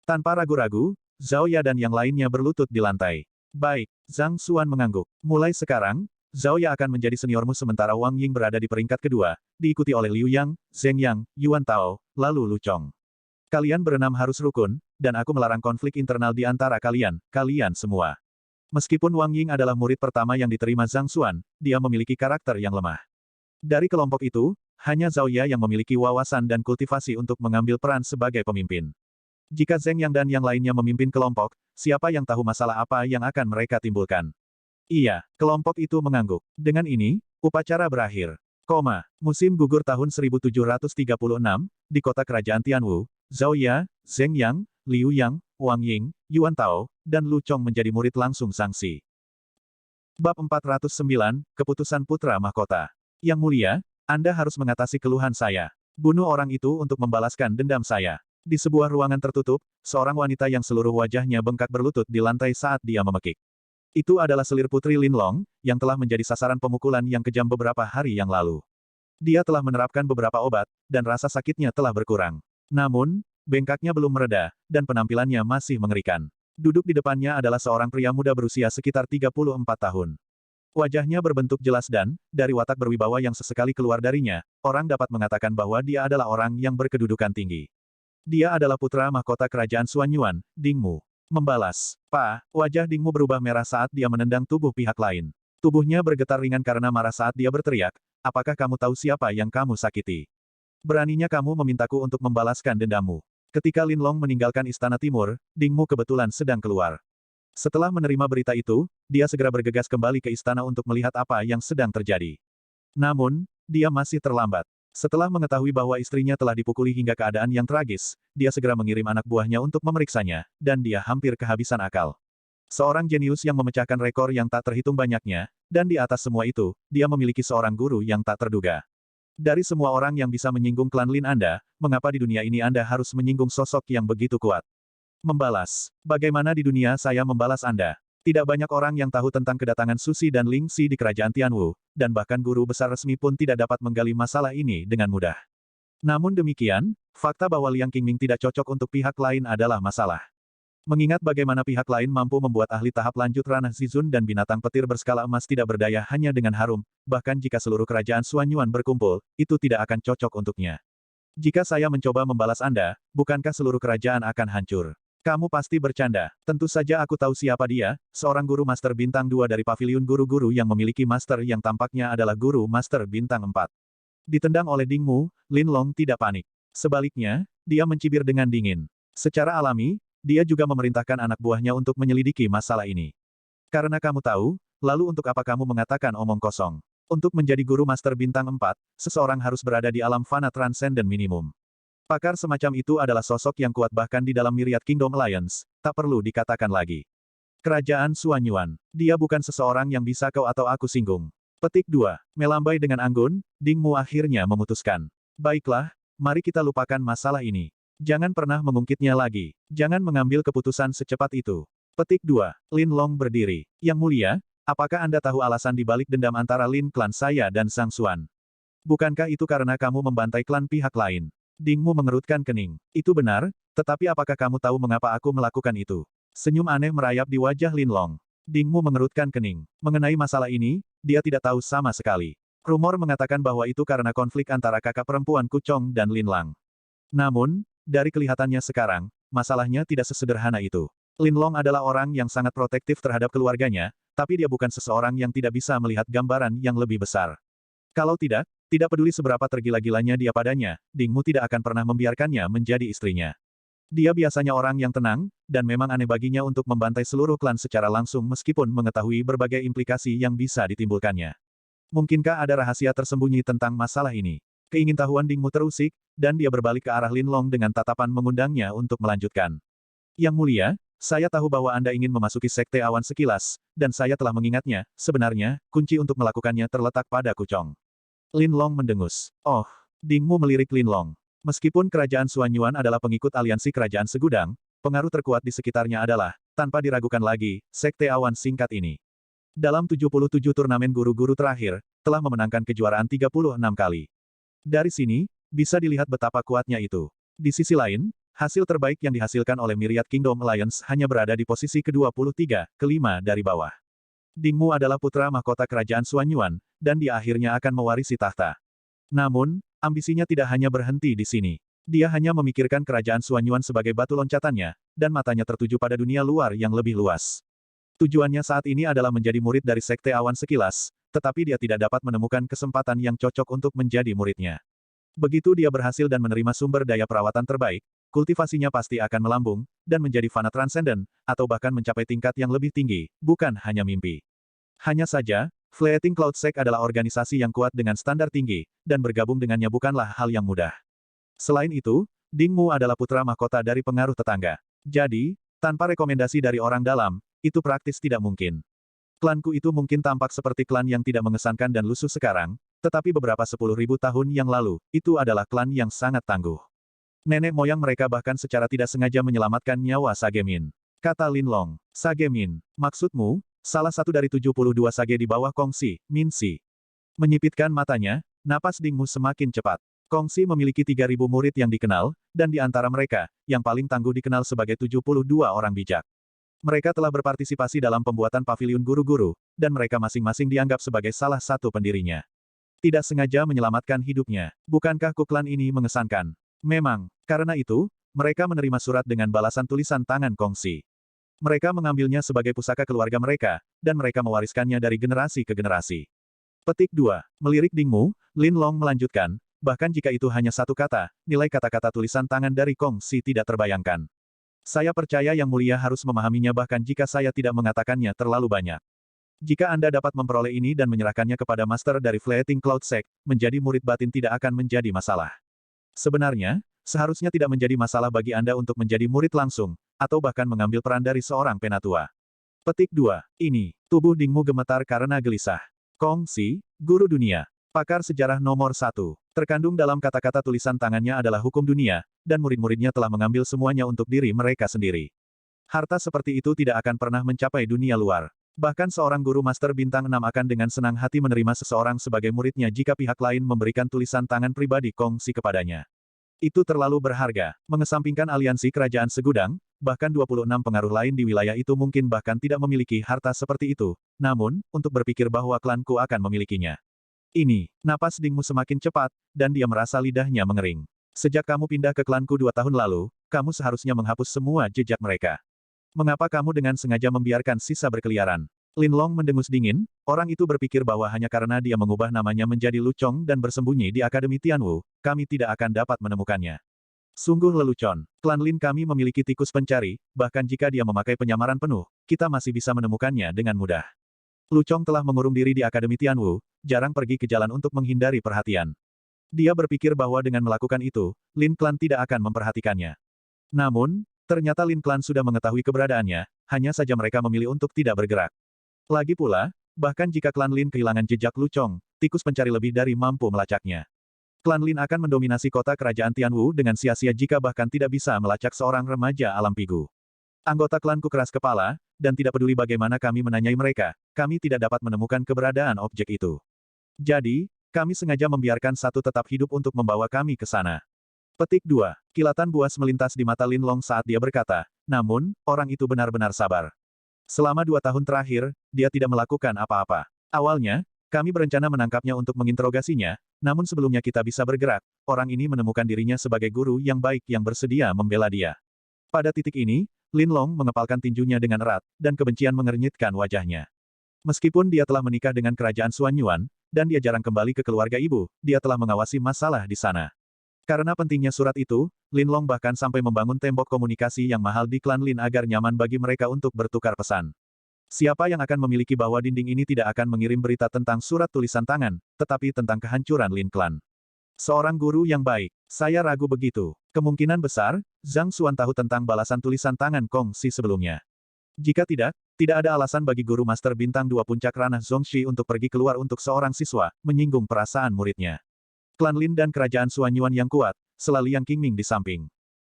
Tanpa ragu-ragu, Zhao Ya dan yang lainnya berlutut di lantai. Baik, Zhang Xuan mengangguk. Mulai sekarang, Zhao Ya akan menjadi seniormu sementara Wang Ying berada di peringkat kedua, diikuti oleh Liu Yang, Zheng Yang, Yuan Tao, lalu Lu Chong. Kalian berenam harus rukun, dan aku melarang konflik internal di antara kalian, kalian semua. Meskipun Wang Ying adalah murid pertama yang diterima Zhang Xuan, dia memiliki karakter yang lemah. Dari kelompok itu, hanya Zhao Ya yang memiliki wawasan dan kultivasi untuk mengambil peran sebagai pemimpin. Jika Zheng Yang dan yang lainnya memimpin kelompok, siapa yang tahu masalah apa yang akan mereka timbulkan? Iya, kelompok itu mengangguk. Dengan ini, upacara berakhir. Musim gugur tahun 1736, di kota kerajaan Tianwu, Zhao Ya, Zheng Yang, Liu Yang, Wang Ying, Yuan Tao, dan Lu Chong menjadi murid langsung Zhang Xi. Bab 409, Keputusan Putra Mahkota. Yang mulia, Anda harus mengatasi keluhan saya. Bunuh orang itu untuk membalaskan dendam saya. Di sebuah ruangan tertutup, seorang wanita yang seluruh wajahnya bengkak berlutut di lantai saat dia memekik. Itu adalah selir Putri Lin Long, yang telah menjadi sasaran pemukulan yang kejam beberapa hari yang lalu. Dia telah menerapkan beberapa obat, dan rasa sakitnya telah berkurang. Namun, bengkaknya belum mereda, dan penampilannya masih mengerikan. Duduk di depannya adalah seorang pria muda berusia sekitar 34 tahun. Wajahnya berbentuk jelas dan, dari watak berwibawa yang sesekali keluar darinya, orang dapat mengatakan bahwa dia adalah orang yang berkedudukan tinggi. Dia adalah putra mahkota kerajaan Xuanyuan, Ding Mu. Membalas. Wajah Ding Mu berubah merah saat dia menendang tubuh pihak lain. Tubuhnya bergetar ringan karena marah saat dia berteriak, apakah kamu tahu siapa yang kamu sakiti? Beraninya kamu memintaku untuk membalaskan dendammu. Ketika Lin Long meninggalkan Istana Timur, Ding Mu kebetulan sedang keluar. Setelah menerima berita itu, dia segera bergegas kembali ke istana untuk melihat apa yang sedang terjadi. Namun, dia masih terlambat. Setelah mengetahui bahwa istrinya telah dipukuli hingga keadaan yang tragis, dia segera mengirim anak buahnya untuk memeriksanya, dan dia hampir kehabisan akal. Seorang jenius yang memecahkan rekor yang tak terhitung banyaknya, dan di atas semua itu, dia memiliki seorang guru yang tak terduga. Dari semua orang yang bisa menyinggung klan Lin Anda, mengapa di dunia ini Anda harus menyinggung sosok yang begitu kuat? Membalas. Bagaimana di dunia saya membalas Anda? Tidak banyak orang yang tahu tentang kedatangan Susi dan Ling Xi di kerajaan Tianwu, dan bahkan guru besar resmi pun tidak dapat menggali masalah ini dengan mudah. Namun demikian, fakta bahwa Liang Qingming tidak cocok untuk pihak lain adalah masalah. Mengingat bagaimana pihak lain mampu membuat ahli tahap lanjut ranah Zizun dan binatang petir berskala emas tidak berdaya hanya dengan harum, bahkan jika seluruh kerajaan Suanyuan berkumpul, itu tidak akan cocok untuknya. Jika saya mencoba membalas Anda, bukankah seluruh kerajaan akan hancur? Kamu pasti bercanda. Tentu saja aku tahu siapa dia, seorang guru master bintang 2 dari paviliun guru-guru yang memiliki master yang tampaknya adalah guru master bintang 4. Ditendang oleh Ding Mu, Lin Long tidak panik. Sebaliknya, dia mencibir dengan dingin. Secara alami, dia juga memerintahkan anak buahnya untuk menyelidiki masalah ini. Karena kamu tahu, lalu untuk apa kamu mengatakan omong kosong? Untuk menjadi guru master bintang 4, seseorang harus berada di alam fana transenden minimum. Pakar semacam itu adalah sosok yang kuat bahkan di dalam Myriad Kingdom Alliance, tak perlu dikatakan lagi. Kerajaan Suanyuan, dia bukan seseorang yang bisa kau atau aku singgung. Petik 2. Melambai dengan anggun, Ding Mu akhirnya memutuskan. Baiklah, mari kita lupakan masalah ini. Jangan pernah mengungkitnya lagi. Jangan mengambil keputusan secepat itu. Petik 2. Lin Long berdiri. Yang mulia, apakah Anda tahu alasan dibalik dendam antara Lin klan saya dan Sang Xuan? Bukankah itu karena kamu membantai klan pihak lain? Ding Mu mengerutkan kening. Itu benar, tetapi apakah kamu tahu mengapa aku melakukan itu? Senyum aneh merayap di wajah Lin Long. Ding Mu mengerutkan kening. Mengenai masalah ini, dia tidak tahu sama sekali. Rumor mengatakan bahwa itu karena konflik antara kakak perempuan Kuchong dan Lin Lang. Namun, dari kelihatannya sekarang, masalahnya tidak sesederhana itu. Lin Long adalah orang yang sangat protektif terhadap keluarganya, tapi dia bukan seseorang yang tidak bisa melihat gambaran yang lebih besar. Kalau tidak peduli seberapa tergila-gilanya dia padanya, Ding Mu tidak akan pernah membiarkannya menjadi istrinya. Dia biasanya orang yang tenang, dan memang aneh baginya untuk membantai seluruh klan secara langsung meskipun mengetahui berbagai implikasi yang bisa ditimbulkannya. Mungkinkah ada rahasia tersembunyi tentang masalah ini? Keingintahuan Ding Mu terusik, dan dia berbalik ke arah Lin Long dengan tatapan mengundangnya untuk melanjutkan. Yang mulia, saya tahu bahwa Anda ingin memasuki Sekte Awan sekilas, dan saya telah mengingatnya, sebenarnya, kunci untuk melakukannya terletak pada Kuchong. Lin Long mendengus. Oh, Ding Mu melirik Lin Long. Meskipun kerajaan Suanyuan adalah pengikut aliansi kerajaan segudang, pengaruh terkuat di sekitarnya adalah, tanpa diragukan lagi, Sekte Awan singkat ini. Dalam 77 turnamen guru-guru terakhir, telah memenangkan kejuaraan 36 kali. Dari sini, bisa dilihat betapa kuatnya itu. Di sisi lain, hasil terbaik yang dihasilkan oleh Myriad Kingdom Alliance hanya berada di posisi ke-23, kelima dari bawah. Ding Mu adalah putra mahkota kerajaan Suanyuan, dan dia akhirnya akan mewarisi tahta. Namun, ambisinya tidak hanya berhenti di sini. Dia hanya memikirkan kerajaan Suanyuan sebagai batu loncatannya, dan matanya tertuju pada dunia luar yang lebih luas. Tujuannya saat ini adalah menjadi murid dari Sekte Awan sekilas, tetapi dia tidak dapat menemukan kesempatan yang cocok untuk menjadi muridnya. Begitu dia berhasil dan menerima sumber daya perawatan terbaik, kultivasinya pasti akan melambung, dan menjadi fana transenden, atau bahkan mencapai tingkat yang lebih tinggi, bukan hanya mimpi. Hanya saja, Fleeting Cloud Sect adalah organisasi yang kuat dengan standar tinggi, dan bergabung dengannya bukanlah hal yang mudah. Selain itu, Ding Mu adalah putra mahkota dari pengaruh tetangga. Jadi, tanpa rekomendasi dari orang dalam, itu praktis tidak mungkin. Klanku itu mungkin tampak seperti klan yang tidak mengesankan dan lusuh sekarang, tetapi beberapa 10.000 tahun yang lalu, itu adalah klan yang sangat tangguh. Nenek moyang mereka bahkan secara tidak sengaja menyelamatkan nyawa Sagemin. Kata Lin Long. Sagemin, maksudmu, salah satu dari 72 sage di bawah Kongsi, Min Si. Menyipitkan matanya, napas Ding Mu semakin cepat. Kongsi memiliki 3.000 murid yang dikenal, dan di antara mereka, yang paling tangguh dikenal sebagai 72 orang bijak. Mereka telah berpartisipasi dalam pembuatan paviliun guru-guru, dan mereka masing-masing dianggap sebagai salah satu pendirinya. Tidak sengaja menyelamatkan hidupnya. Bukankah kuklan ini mengesankan? Memang, karena itu, mereka menerima surat dengan balasan tulisan tangan Kongsi. Mereka mengambilnya sebagai pusaka keluarga mereka, dan mereka mewariskannya dari generasi ke generasi. Petik 2. Melirik Ding Mu, Lin Long melanjutkan, bahkan jika itu hanya satu kata, nilai kata-kata tulisan tangan dari Kongsi tidak terbayangkan. Saya percaya Yang Mulia harus memahaminya bahkan jika saya tidak mengatakannya terlalu banyak. Jika Anda dapat memperoleh ini dan menyerahkannya kepada Master dari Fleeting Cloud Sect, menjadi murid batin tidak akan menjadi masalah. Sebenarnya, seharusnya tidak menjadi masalah bagi Anda untuk menjadi murid langsung, atau bahkan mengambil peran dari seorang penatua. Petik 2. Ini, tubuh Dingmu gemetar karena gelisah. Kong Si, Guru Dunia. Pakar sejarah nomor 1. Terkandung dalam kata-kata tulisan tangannya adalah hukum dunia, dan murid-muridnya telah mengambil semuanya untuk diri mereka sendiri. Harta seperti itu tidak akan pernah mencapai dunia luar. Bahkan seorang guru Master Bintang 6 akan dengan senang hati menerima seseorang sebagai muridnya jika pihak lain memberikan tulisan tangan pribadi Kong Si kepadanya. Itu terlalu berharga. Mengesampingkan aliansi kerajaan segudang, bahkan 26 pengaruh lain di wilayah itu mungkin bahkan tidak memiliki harta seperti itu. Namun, untuk berpikir bahwa klanku akan memilikinya. Ini, napas Dingmu semakin cepat, dan dia merasa lidahnya mengering. Sejak kamu pindah ke klanku 2 tahun lalu, kamu seharusnya menghapus semua jejak mereka. Mengapa kamu dengan sengaja membiarkan sisa berkeliaran? Lin Long mendengus dingin, orang itu berpikir bahwa hanya karena dia mengubah namanya menjadi Lu Chong dan bersembunyi di Akademi Tianwu, kami tidak akan dapat menemukannya. Sungguh lelucon. Klan Lin kami memiliki tikus pencari, bahkan jika dia memakai penyamaran penuh, kita masih bisa menemukannya dengan mudah. Lu Chong telah mengurung diri di Akademi Tianwu, jarang pergi ke jalan untuk menghindari perhatian. Dia berpikir bahwa dengan melakukan itu, Lin Clan tidak akan memperhatikannya. Namun, ternyata Lin Clan sudah mengetahui keberadaannya, hanya saja mereka memilih untuk tidak bergerak. Lagi pula, bahkan jika klan Lin kehilangan jejak Lu Chong, tikus pencari lebih dari mampu melacaknya. Klan Lin akan mendominasi kota kerajaan Tianwu dengan sia-sia jika bahkan tidak bisa melacak seorang remaja alam pigu. Anggota klanku keras kepala, dan tidak peduli bagaimana kami menanyai mereka, kami tidak dapat menemukan keberadaan objek itu. Jadi, kami sengaja membiarkan satu tetap hidup untuk membawa kami ke sana. Petik 2. Kilatan buas melintas di mata Lin Long saat dia berkata, namun, orang itu benar-benar sabar. Selama 2 tahun terakhir, dia tidak melakukan apa-apa. Awalnya, kami berencana menangkapnya untuk menginterogasinya, namun sebelumnya kita bisa bergerak, orang ini menemukan dirinya sebagai guru yang baik yang bersedia membela dia. Pada titik ini, Lin Long mengepalkan tinjunya dengan erat, dan kebencian mengernyitkan wajahnya. Meskipun dia telah menikah dengan kerajaan Xuan Yuan, dan dia jarang kembali ke keluarga ibu, dia telah mengawasi masalah di sana. Karena pentingnya surat itu, Lin Long bahkan sampai membangun tembok komunikasi yang mahal di klan Lin agar nyaman bagi mereka untuk bertukar pesan. Siapa yang akan memiliki bahwa dinding ini tidak akan mengirim berita tentang surat tulisan tangan, tetapi tentang kehancuran Lin Clan. Seorang guru yang baik. Saya ragu begitu. Kemungkinan besar, Zhang Xuan tahu tentang balasan tulisan tangan Kong Si sebelumnya. Jika tidak, tidak ada alasan bagi guru Master Bintang 2 Puncak Ranah Zhongxi untuk pergi keluar untuk seorang siswa, menyinggung perasaan muridnya. Klan Lin dan kerajaan Xuan Yuan yang kuat, selalu Yang Qingming di samping.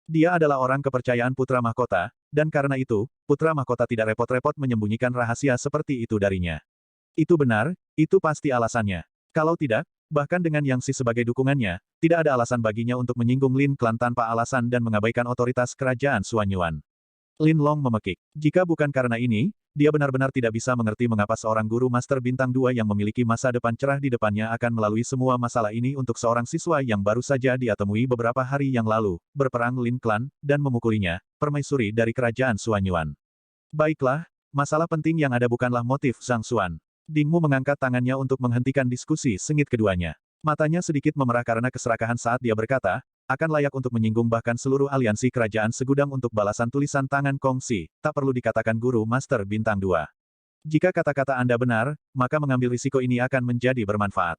Dia adalah orang kepercayaan Putra Mahkota, dan karena itu, Putra Mahkota tidak repot-repot menyembunyikan rahasia seperti itu darinya. Itu benar, itu pasti alasannya. Kalau tidak, bahkan dengan Yang Si sebagai dukungannya, tidak ada alasan baginya untuk menyinggung Lin Clan tanpa alasan dan mengabaikan otoritas kerajaan Xuan Yuan. Lin Long memekik. Jika bukan karena ini, dia benar-benar tidak bisa mengerti mengapa seorang guru Master Bintang 2 yang memiliki masa depan cerah di depannya akan melalui semua masalah ini untuk seorang siswa yang baru saja dia temui beberapa hari yang lalu, berperang Lin Clan, dan memukulinya, permaisuri dari kerajaan Xuan Yuan. Baiklah, masalah penting yang ada bukanlah motif Zhang Xuan. Dingmu mengangkat tangannya untuk menghentikan diskusi sengit keduanya. Matanya sedikit memerah karena keserakahan saat dia berkata, akan layak untuk menyinggung bahkan seluruh aliansi kerajaan segudang untuk balasan tulisan tangan Kong Si, tak perlu dikatakan guru Master Bintang 2. Jika kata-kata Anda benar, maka mengambil risiko ini akan menjadi bermanfaat.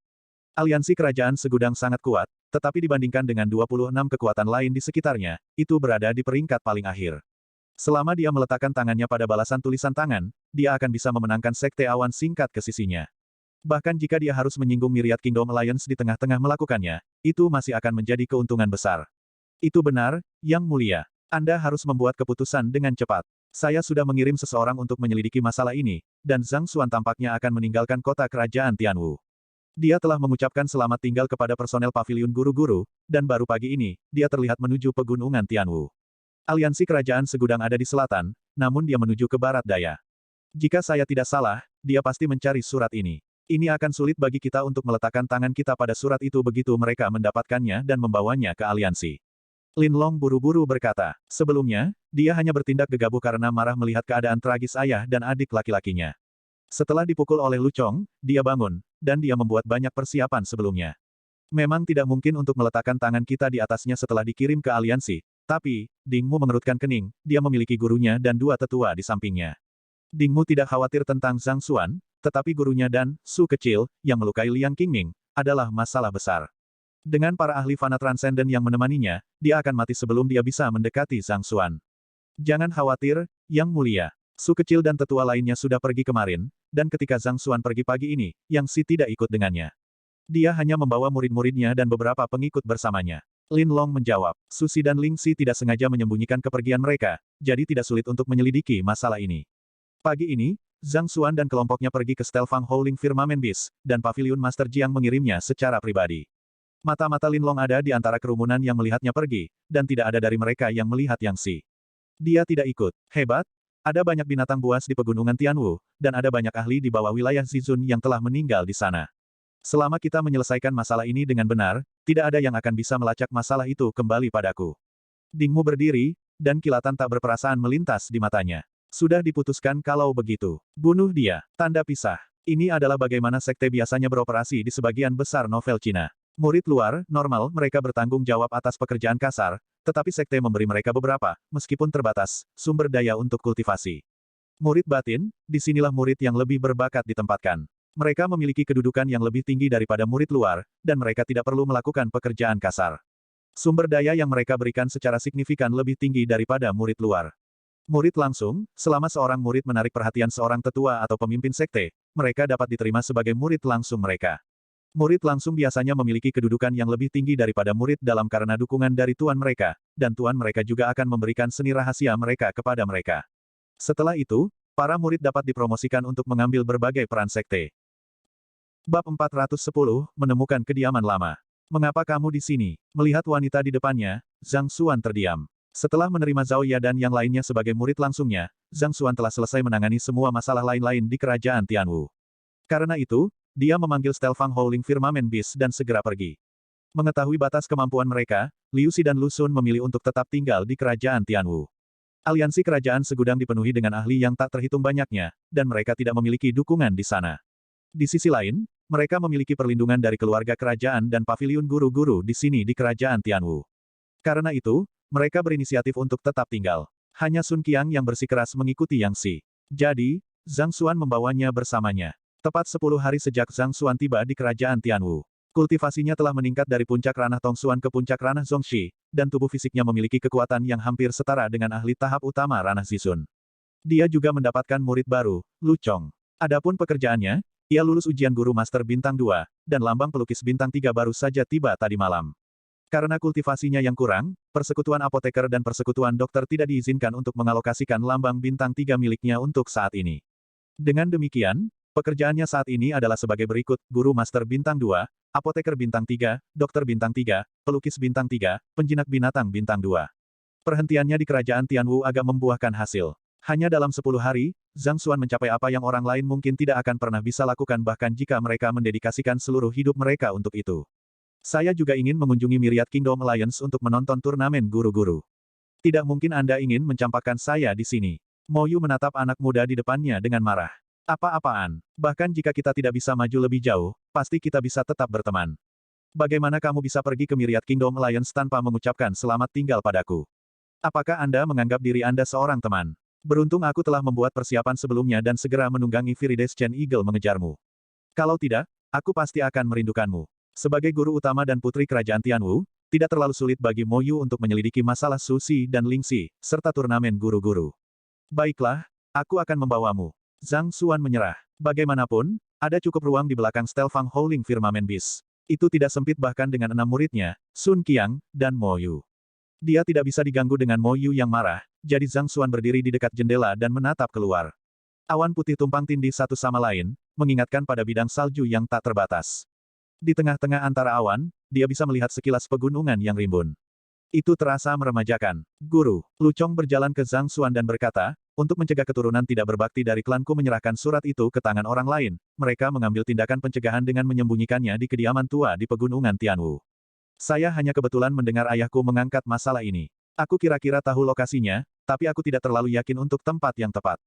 Aliansi kerajaan segudang sangat kuat, tetapi dibandingkan dengan 26 kekuatan lain di sekitarnya, itu berada di peringkat paling akhir. Selama dia meletakkan tangannya pada balasan tulisan tangan, dia akan bisa memenangkan Sekte Awan Singkat ke sisinya. Bahkan jika dia harus menyinggung Myriad Kingdom Alliance di tengah-tengah melakukannya, itu masih akan menjadi keuntungan besar. Itu benar, Yang Mulia. Anda harus membuat keputusan dengan cepat. Saya sudah mengirim seseorang untuk menyelidiki masalah ini, dan Zhang Xuan tampaknya akan meninggalkan kota kerajaan Tianwu. Dia telah mengucapkan selamat tinggal kepada personel paviliun guru-guru, dan baru pagi ini, dia terlihat menuju pegunungan Tianwu. Aliansi kerajaan segudang ada di selatan, namun dia menuju ke barat daya. Jika saya tidak salah, dia pasti mencari surat ini. Ini akan sulit bagi kita untuk meletakkan tangan kita pada surat itu begitu mereka mendapatkannya dan membawanya ke aliansi. Lin Long buru-buru berkata. Sebelumnya, dia hanya bertindak gegabah karena marah melihat keadaan tragis ayah dan adik laki-lakinya. Setelah dipukul oleh Lu Chong, dia bangun, dan dia membuat banyak persiapan sebelumnya. Memang tidak mungkin untuk meletakkan tangan kita di atasnya setelah dikirim ke aliansi, Tapi, Dingmu mengerutkan kening, dia memiliki gurunya dan dua tetua di sampingnya. Dingmu tidak khawatir tentang Zhang Xuan, tetapi gurunya dan Su kecil, yang melukai Liang Qingming, adalah masalah besar. Dengan para ahli fana transenden yang menemaninya, dia akan mati sebelum dia bisa mendekati Zhang Xuan. Jangan khawatir, Yang Mulia. Su kecil dan tetua lainnya sudah pergi kemarin, dan ketika Zhang Xuan pergi pagi ini, Yang Si tidak ikut dengannya. Dia hanya membawa murid-muridnya dan beberapa pengikut bersamanya. Lin Long menjawab, Susi dan Ling Si tidak sengaja menyembunyikan kepergian mereka, jadi tidak sulit untuk menyelidiki masalah ini. Pagi ini, Zhang Xuan dan kelompoknya pergi ke Stelfang Howling Firmament Beast, dan Paviliun Master Jiang mengirimnya secara pribadi. Mata-mata Lin Long ada di antara kerumunan yang melihatnya pergi, dan tidak ada dari mereka yang melihat Yang Si. Dia tidak ikut. Hebat. Ada banyak binatang buas di pegunungan Tianwu, dan ada banyak ahli di bawah wilayah Zizun yang telah meninggal di sana. Selama kita menyelesaikan masalah ini dengan benar, tidak ada yang akan bisa melacak masalah itu kembali padaku. Dingmu berdiri, dan kilatan tak berperasaan melintas di matanya. Sudah diputuskan kalau begitu. Bunuh dia. Tanda pisah. Ini adalah bagaimana sekte biasanya beroperasi di sebagian besar novel Cina. Murid luar, normal, mereka bertanggung jawab atas pekerjaan kasar, tetapi sekte memberi mereka beberapa, meskipun terbatas, sumber daya untuk kultivasi. Murid batin, disinilah murid yang lebih berbakat ditempatkan. Mereka memiliki kedudukan yang lebih tinggi daripada murid luar, dan mereka tidak perlu melakukan pekerjaan kasar. Sumber daya yang mereka berikan secara signifikan lebih tinggi daripada murid luar. Murid langsung, selama seorang murid menarik perhatian seorang tetua atau pemimpin sekte, mereka dapat diterima sebagai murid langsung mereka. Murid langsung biasanya memiliki kedudukan yang lebih tinggi daripada murid dalam karena dukungan dari tuan mereka, dan tuan mereka juga akan memberikan seni rahasia mereka kepada mereka. Setelah itu, para murid dapat dipromosikan untuk mengambil berbagai peran sekte. Bab 410, Menemukan Kediaman Lama. Mengapa kamu di sini? Melihat wanita di depannya, Zhang Xuan terdiam. Setelah menerima Zhao Ya dan yang lainnya sebagai murid langsungnya, Zhang Xuan telah selesai menangani semua masalah lain-lain di kerajaan Tianwu. Karena itu, dia memanggil Stelfang Howling Firmament Beast dan segera pergi. Mengetahui batas kemampuan mereka, Liu Si dan Lu Xun memilih untuk tetap tinggal di kerajaan Tianwu. Aliansi kerajaan segudang dipenuhi dengan ahli yang tak terhitung banyaknya, dan mereka tidak memiliki dukungan di sana. Di sisi lain, mereka memiliki perlindungan dari keluarga kerajaan dan paviliun guru-guru di sini di kerajaan Tianwu. Karena itu, mereka berinisiatif untuk tetap tinggal. Hanya Sun Qiang yang bersikeras mengikuti Yang Si. Jadi, Zhang Xuan membawanya bersamanya. Tepat 10 hari sejak Zhang Xuan tiba di kerajaan Tianwu. Kultivasinya telah meningkat dari puncak ranah Tongxuan ke puncak ranah Zhongxi, dan tubuh fisiknya memiliki kekuatan yang hampir setara dengan ahli tahap utama ranah Zizun. Dia juga mendapatkan murid baru, Lu Chong. Adapun pekerjaannya, ia lulus ujian guru master bintang 2, dan lambang pelukis bintang 3 baru saja tiba tadi malam. Karena kultivasinya yang kurang, persekutuan apoteker dan persekutuan dokter tidak diizinkan untuk mengalokasikan lambang bintang 3 miliknya untuk saat ini. Dengan demikian, pekerjaannya saat ini adalah sebagai berikut, Guru Master Bintang 2, Apoteker Bintang 3, Dokter Bintang 3, Pelukis Bintang 3, Penjinak Binatang Bintang 2. Perhentiannya di kerajaan Tianwu agak membuahkan hasil. Hanya dalam 10 hari, Zhang Xuan mencapai apa yang orang lain mungkin tidak akan pernah bisa lakukan bahkan jika mereka mendedikasikan seluruh hidup mereka untuk itu. Saya juga ingin mengunjungi Myriad Kingdom Alliance untuk menonton turnamen guru-guru. Tidak mungkin Anda ingin mencampakkan saya di sini. Mo Yu menatap anak muda di depannya dengan marah. Apa-apaan? Bahkan jika kita tidak bisa maju lebih jauh, pasti kita bisa tetap berteman. Bagaimana kamu bisa pergi ke Myriad Kingdom Alliance tanpa mengucapkan selamat tinggal padaku? Apakah Anda menganggap diri Anda seorang teman? Beruntung aku telah membuat persiapan sebelumnya dan segera menunggangi Virides Chen Eagle mengejarmu. Kalau tidak, aku pasti akan merindukanmu. Sebagai guru utama dan putri kerajaan Tianwu, tidak terlalu sulit bagi Mo Yu untuk menyelidiki masalah Su Si dan Ling Si, serta turnamen guru-guru. Baiklah, aku akan membawamu. Zhang Xuan menyerah. Bagaimanapun, ada cukup ruang di belakang Stelfang Howling Firmament Beast. Itu tidak sempit bahkan dengan 6 muridnya, Sun Qiang, dan Mo Yu. Dia tidak bisa diganggu dengan Mo Yu yang marah, jadi Zhang Xuan berdiri di dekat jendela dan menatap keluar. Awan putih tumpang tindih satu sama lain, mengingatkan pada bidang salju yang tak terbatas. Di tengah-tengah antara awan, dia bisa melihat sekilas pegunungan yang rimbun. Itu terasa meremajakan. Guru, Lu Chong berjalan ke Zhang Xuan dan berkata, untuk mencegah keturunan tidak berbakti dari klanku menyerahkan surat itu ke tangan orang lain, mereka mengambil tindakan pencegahan dengan menyembunyikannya di kediaman tua di pegunungan Tianwu. Saya hanya kebetulan mendengar ayahku mengangkat masalah ini. Aku kira-kira tahu lokasinya, tapi aku tidak terlalu yakin untuk tempat yang tepat.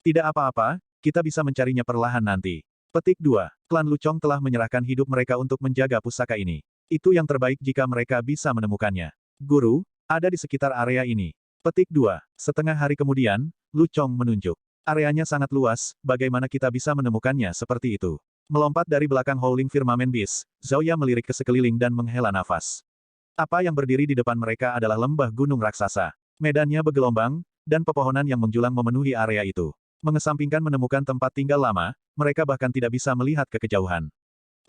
Tidak apa-apa, kita bisa mencarinya perlahan nanti. Petik 2. Klan Lu Chong telah menyerahkan hidup mereka untuk menjaga pusaka ini. Itu yang terbaik jika mereka bisa menemukannya. Guru, Ada di sekitar area ini. Petik 2. Setengah hari kemudian, Lu Chong menunjuk. Areanya sangat luas, bagaimana kita bisa menemukannya seperti itu? Melompat dari belakang Howling Firmament Beast, Zhao Ya melirik ke sekeliling dan menghela nafas. Apa yang berdiri di depan mereka adalah lembah gunung raksasa. Medannya bergelombang, dan pepohonan yang menjulang memenuhi area itu. Mengesampingkan menemukan tempat tinggal lama, mereka bahkan tidak bisa melihat ke kejauhan.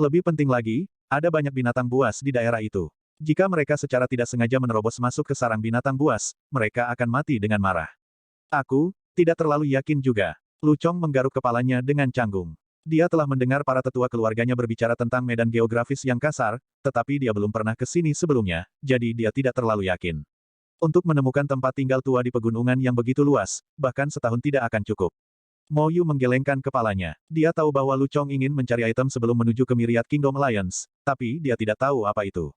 Lebih penting lagi, ada banyak binatang buas di daerah itu. Jika mereka secara tidak sengaja menerobos masuk ke sarang binatang buas, mereka akan mati dengan marah. Aku tidak terlalu yakin juga. Lu Chong menggaruk kepalanya dengan canggung. Dia telah mendengar para tetua keluarganya berbicara tentang medan geografis yang kasar, tetapi dia belum pernah ke sini sebelumnya, jadi dia tidak terlalu yakin. Untuk menemukan tempat tinggal tua di pegunungan yang begitu luas, bahkan setahun tidak akan cukup. Mo Yu menggelengkan kepalanya. Dia tahu bahwa Lu Chong ingin mencari item sebelum menuju ke Myriad Kingdom Alliance, tapi dia tidak tahu apa itu.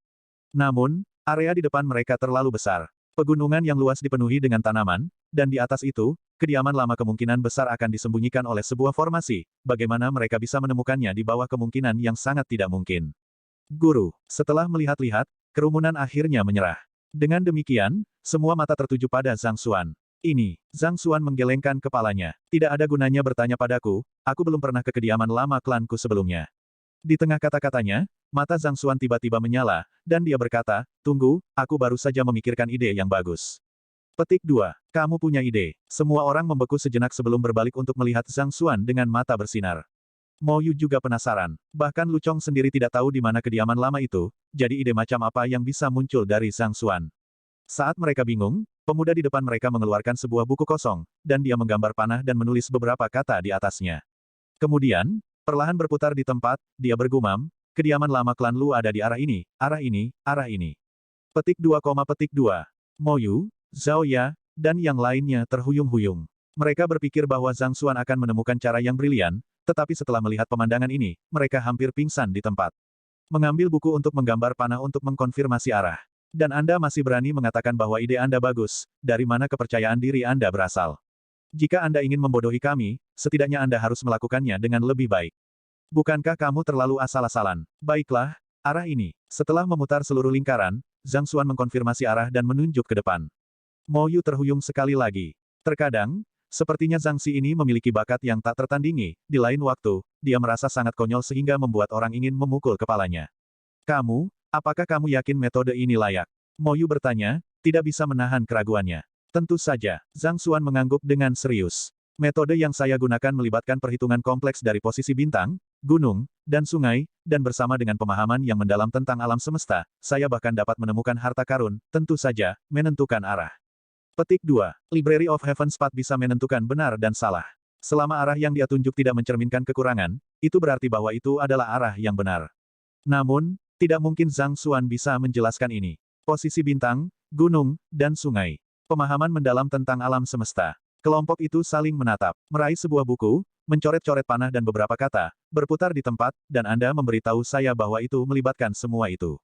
Namun, area di depan mereka terlalu besar. Pegunungan yang luas dipenuhi dengan tanaman, dan di atas itu, kediaman lama kemungkinan besar akan disembunyikan oleh sebuah formasi. Bagaimana mereka bisa menemukannya di bawah kemungkinan yang sangat tidak mungkin? Guru, setelah melihat-lihat, kerumunan akhirnya menyerah. Dengan demikian, semua mata tertuju pada Zhang Xuan. Ini, Zhang Xuan menggelengkan kepalanya. Tidak ada gunanya bertanya padaku, aku belum pernah ke kediaman lama klanku sebelumnya. Di tengah kata-katanya, mata Zhang Xuan tiba-tiba menyala, dan dia berkata, tunggu, aku baru saja memikirkan ide yang bagus. Petik 2. Kamu punya ide. Semua orang membeku sejenak sebelum berbalik untuk melihat Zhang Xuan dengan mata bersinar. Mo Yu juga penasaran. Bahkan Lu Chong sendiri tidak tahu di mana kediaman lama itu, jadi ide macam apa yang bisa muncul dari Zhang Xuan. Saat mereka bingung, pemuda di depan mereka mengeluarkan sebuah buku kosong, dan dia menggambar panah dan menulis beberapa kata di atasnya. Kemudian, perlahan berputar di tempat, dia bergumam, kediaman lama klan Lu ada di arah ini, arah ini, arah ini. Petik 2, petik 2. Mo Yu, Zhao Ya, dan yang lainnya terhuyung-huyung. Mereka berpikir bahwa Zhang Xuan akan menemukan cara yang brilian, tetapi setelah melihat pemandangan ini, mereka hampir pingsan di tempat. Mengambil buku untuk menggambar panah untuk mengkonfirmasi arah. Dan Anda masih berani mengatakan bahwa ide Anda bagus, dari mana kepercayaan diri Anda berasal? Jika Anda ingin membodohi kami, setidaknya Anda harus melakukannya dengan lebih baik. Bukankah kamu terlalu asal-asalan? Baiklah, arah ini. Setelah memutar seluruh lingkaran, Zhang Xuan mengkonfirmasi arah dan menunjuk ke depan. Mo Yu terhuyung sekali lagi. Terkadang, sepertinya Zhang Xi ini memiliki bakat yang tak tertandingi, di lain waktu, dia merasa sangat konyol sehingga membuat orang ingin memukul kepalanya. Kamu, apakah kamu yakin metode ini layak? Mo Yu bertanya, tidak bisa menahan keraguannya. Tentu saja, Zhang Xuan mengangguk dengan serius. Metode yang saya gunakan melibatkan perhitungan kompleks dari posisi bintang, gunung, dan sungai, dan bersama dengan pemahaman yang mendalam tentang alam semesta, saya bahkan dapat menemukan harta karun, tentu saja, menentukan arah. Petik 2. Library of Heaven's Path bisa menentukan benar dan salah. Selama arah yang dia tunjuk tidak mencerminkan kekurangan, itu berarti bahwa itu adalah arah yang benar. Namun, tidak mungkin Zhang Xuan bisa menjelaskan ini. Posisi bintang, gunung, dan sungai. Pemahaman mendalam tentang alam semesta. Kelompok itu saling menatap, meraih sebuah buku, mencoret-coret panah dan beberapa kata, berputar di tempat, dan Anda memberitahu saya bahwa itu melibatkan semua itu.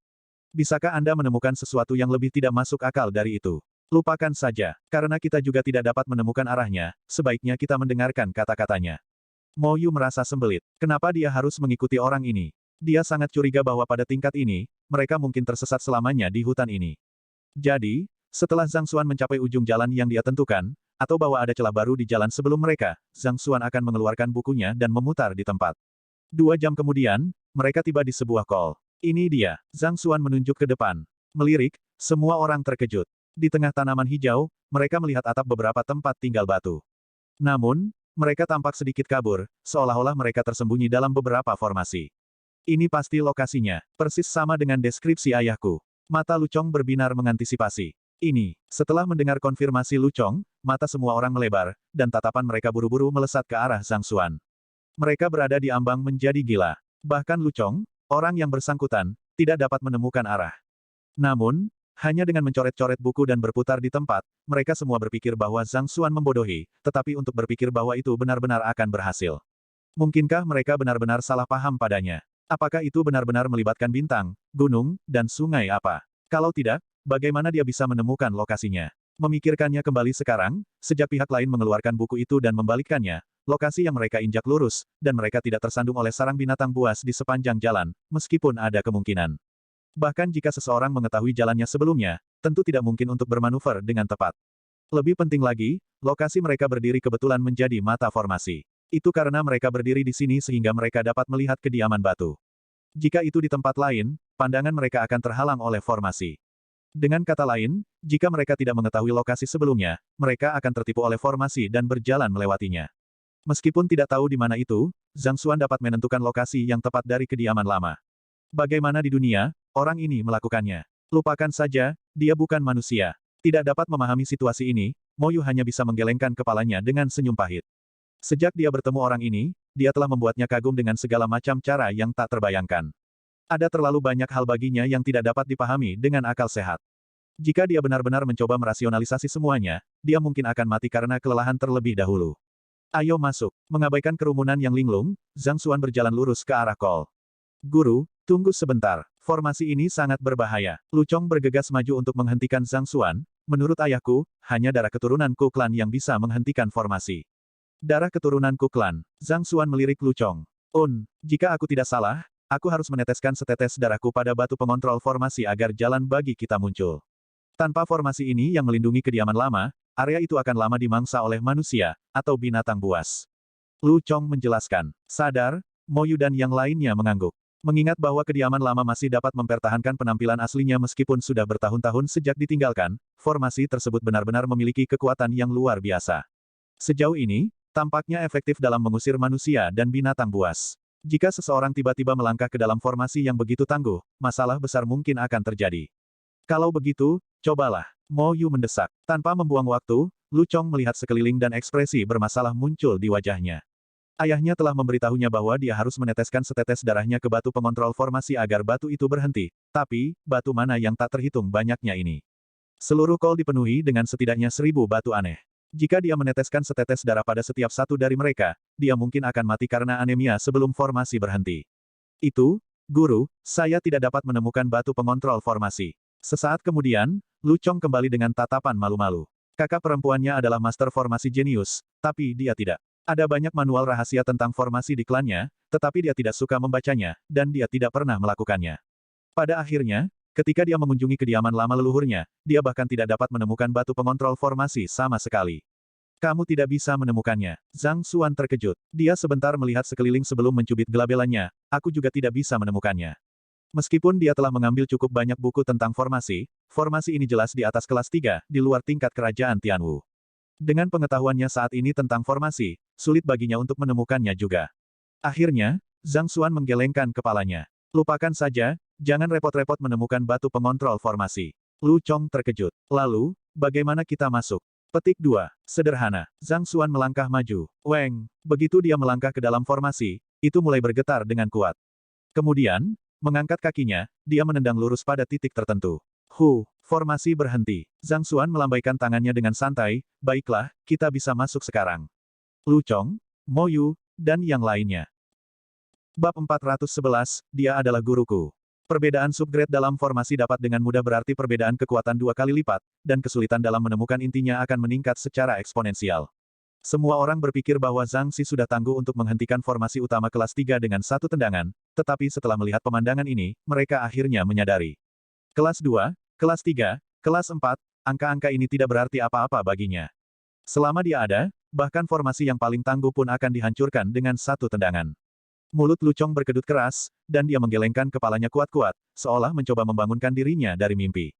Bisakah Anda menemukan sesuatu yang lebih tidak masuk akal dari itu? Lupakan saja, karena kita juga tidak dapat menemukan arahnya, sebaiknya kita mendengarkan kata-katanya. Mo Yu merasa sembelit. Kenapa dia harus mengikuti orang ini? Dia sangat curiga bahwa pada tingkat ini, mereka mungkin tersesat selamanya di hutan ini. Jadi, setelah Zhang Xuan mencapai ujung jalan yang dia tentukan, atau bahwa ada celah baru di jalan sebelum mereka, Zhang Xuan akan mengeluarkan bukunya dan memutar di tempat. 2 jam kemudian, mereka tiba di sebuah kol. Ini dia, Zhang Xuan menunjuk ke depan. Melirik, semua orang terkejut. Di tengah tanaman hijau, mereka melihat atap beberapa tempat tinggal batu. Namun, mereka tampak sedikit kabur, seolah-olah mereka tersembunyi dalam beberapa formasi. Ini pasti lokasinya, persis sama dengan deskripsi ayahku. Mata Lu Chong berbinar mengantisipasi. Ini, setelah mendengar konfirmasi Lu Chong, mata semua orang melebar, dan tatapan mereka buru-buru melesat ke arah Zhang Xuan. Mereka berada di ambang menjadi gila. Bahkan Lu Chong, orang yang bersangkutan, tidak dapat menemukan arah. Namun, hanya dengan mencoret-coret buku dan berputar di tempat, mereka semua berpikir bahwa Zhang Xuan membodohi, tetapi untuk berpikir bahwa itu benar-benar akan berhasil. Mungkinkah mereka benar-benar salah paham padanya? Apakah itu benar-benar melibatkan bintang, gunung, dan sungai apa? Kalau tidak, bagaimana dia bisa menemukan lokasinya? Memikirkannya kembali sekarang, sejak pihak lain mengeluarkan buku itu dan membalikkannya, lokasi yang mereka injak lurus, dan mereka tidak tersandung oleh sarang binatang buas di sepanjang jalan, meskipun ada kemungkinan. Bahkan jika seseorang mengetahui jalannya sebelumnya, tentu tidak mungkin untuk bermanuver dengan tepat. Lebih penting lagi, lokasi mereka berdiri kebetulan menjadi mata formasi. Itu karena mereka berdiri di sini sehingga mereka dapat melihat kediaman batu. Jika itu di tempat lain, pandangan mereka akan terhalang oleh formasi. Dengan kata lain, jika mereka tidak mengetahui lokasi sebelumnya, mereka akan tertipu oleh formasi dan berjalan melewatinya. Meskipun tidak tahu di mana itu, Zhang Xuan dapat menentukan lokasi yang tepat dari kediaman lama. Bagaimana di dunia, orang ini melakukannya. Lupakan saja, dia bukan manusia. Tidak dapat memahami situasi ini, Mo Yu hanya bisa menggelengkan kepalanya dengan senyum pahit. Sejak dia bertemu orang ini, dia telah membuatnya kagum dengan segala macam cara yang tak terbayangkan. Ada terlalu banyak hal baginya yang tidak dapat dipahami dengan akal sehat. Jika dia benar-benar mencoba merasionalisasi semuanya, dia mungkin akan mati karena kelelahan terlebih dahulu. Ayo masuk. Mengabaikan kerumunan yang linglung, Zhang Xuan berjalan lurus ke arah Call. Guru, tunggu sebentar. Formasi ini sangat berbahaya. Lu Chong bergegas maju untuk menghentikan Zhang Xuan. Menurut ayahku, hanya darah keturunan Ku Clan yang bisa menghentikan formasi. Darah keturunan Ku Clan. Zhang Xuan melirik Lu Chong. Jika aku tidak salah, aku harus meneteskan setetes darahku pada batu pengontrol formasi agar jalan bagi kita muncul. Tanpa formasi ini yang melindungi kediaman lama, area itu akan lama dimangsa oleh manusia, atau binatang buas. Lu Chong menjelaskan. Sadar, Mo Yu dan yang lainnya mengangguk. Mengingat bahwa kediaman lama masih dapat mempertahankan penampilan aslinya meskipun sudah bertahun-tahun sejak ditinggalkan, formasi tersebut benar-benar memiliki kekuatan yang luar biasa. Sejauh ini, tampaknya efektif dalam mengusir manusia dan binatang buas. Jika seseorang tiba-tiba melangkah ke dalam formasi yang begitu tangguh, masalah besar mungkin akan terjadi. Kalau begitu, cobalah. Mo Yu mendesak. Tanpa membuang waktu, Lu Chong melihat sekeliling dan ekspresi bermasalah muncul di wajahnya. Ayahnya telah memberitahunya bahwa dia harus meneteskan setetes darahnya ke batu pengontrol formasi agar batu itu berhenti. Tapi, batu mana yang tak terhitung banyaknya ini? Seluruh Call dipenuhi dengan setidaknya 1000 batu aneh. Jika dia meneteskan setetes darah pada setiap satu dari mereka, dia mungkin akan mati karena anemia sebelum formasi berhenti. Itu, Guru, saya tidak dapat menemukan batu pengontrol formasi. Sesaat kemudian, Lu Chong kembali dengan tatapan malu-malu. Kakak perempuannya adalah master formasi jenius, tapi dia tidak. Ada banyak manual rahasia tentang formasi di klannya, tetapi dia tidak suka membacanya, dan dia tidak pernah melakukannya. Pada akhirnya, ketika dia mengunjungi kediaman lama leluhurnya, dia bahkan tidak dapat menemukan batu pengontrol formasi sama sekali. Kamu tidak bisa menemukannya. Zhang Xuan terkejut. Dia sebentar melihat sekeliling sebelum mencubit gelabelannya. Aku juga tidak bisa menemukannya. Meskipun dia telah mengambil cukup banyak buku tentang formasi ini jelas di atas kelas 3, di luar tingkat kerajaan Tianwu. Dengan pengetahuannya saat ini tentang formasi, sulit baginya untuk menemukannya juga. Akhirnya, Zhang Xuan menggelengkan kepalanya. Lupakan saja, jangan repot-repot menemukan batu pengontrol formasi. Lu Chong terkejut. Lalu, bagaimana kita masuk? Petik 2. Sederhana. Zhang Xuan melangkah maju. Weng. Begitu dia melangkah ke dalam formasi, itu mulai bergetar dengan kuat. Kemudian, mengangkat kakinya, dia menendang lurus pada titik tertentu. Formasi berhenti. Zhang Xuan melambaikan tangannya dengan santai, baiklah, kita bisa masuk sekarang. Lu Chong, Mo Yu, dan yang lainnya. Bab 411, dia adalah guruku. Perbedaan subgrade dalam formasi dapat dengan mudah berarti perbedaan kekuatan 2 kali lipat, dan kesulitan dalam menemukan intinya akan meningkat secara eksponensial. Semua orang berpikir bahwa Zhang Xi sudah tangguh untuk menghentikan formasi utama kelas 3 dengan satu tendangan, tetapi setelah melihat pemandangan ini, mereka akhirnya menyadari. Kelas 2, kelas 3, kelas 4, angka-angka ini tidak berarti apa-apa baginya. Selama dia ada, bahkan formasi yang paling tangguh pun akan dihancurkan dengan satu tendangan. Mulut Lu Chong berkedut keras, dan dia menggelengkan kepalanya kuat-kuat, seolah mencoba membangunkan dirinya dari mimpi.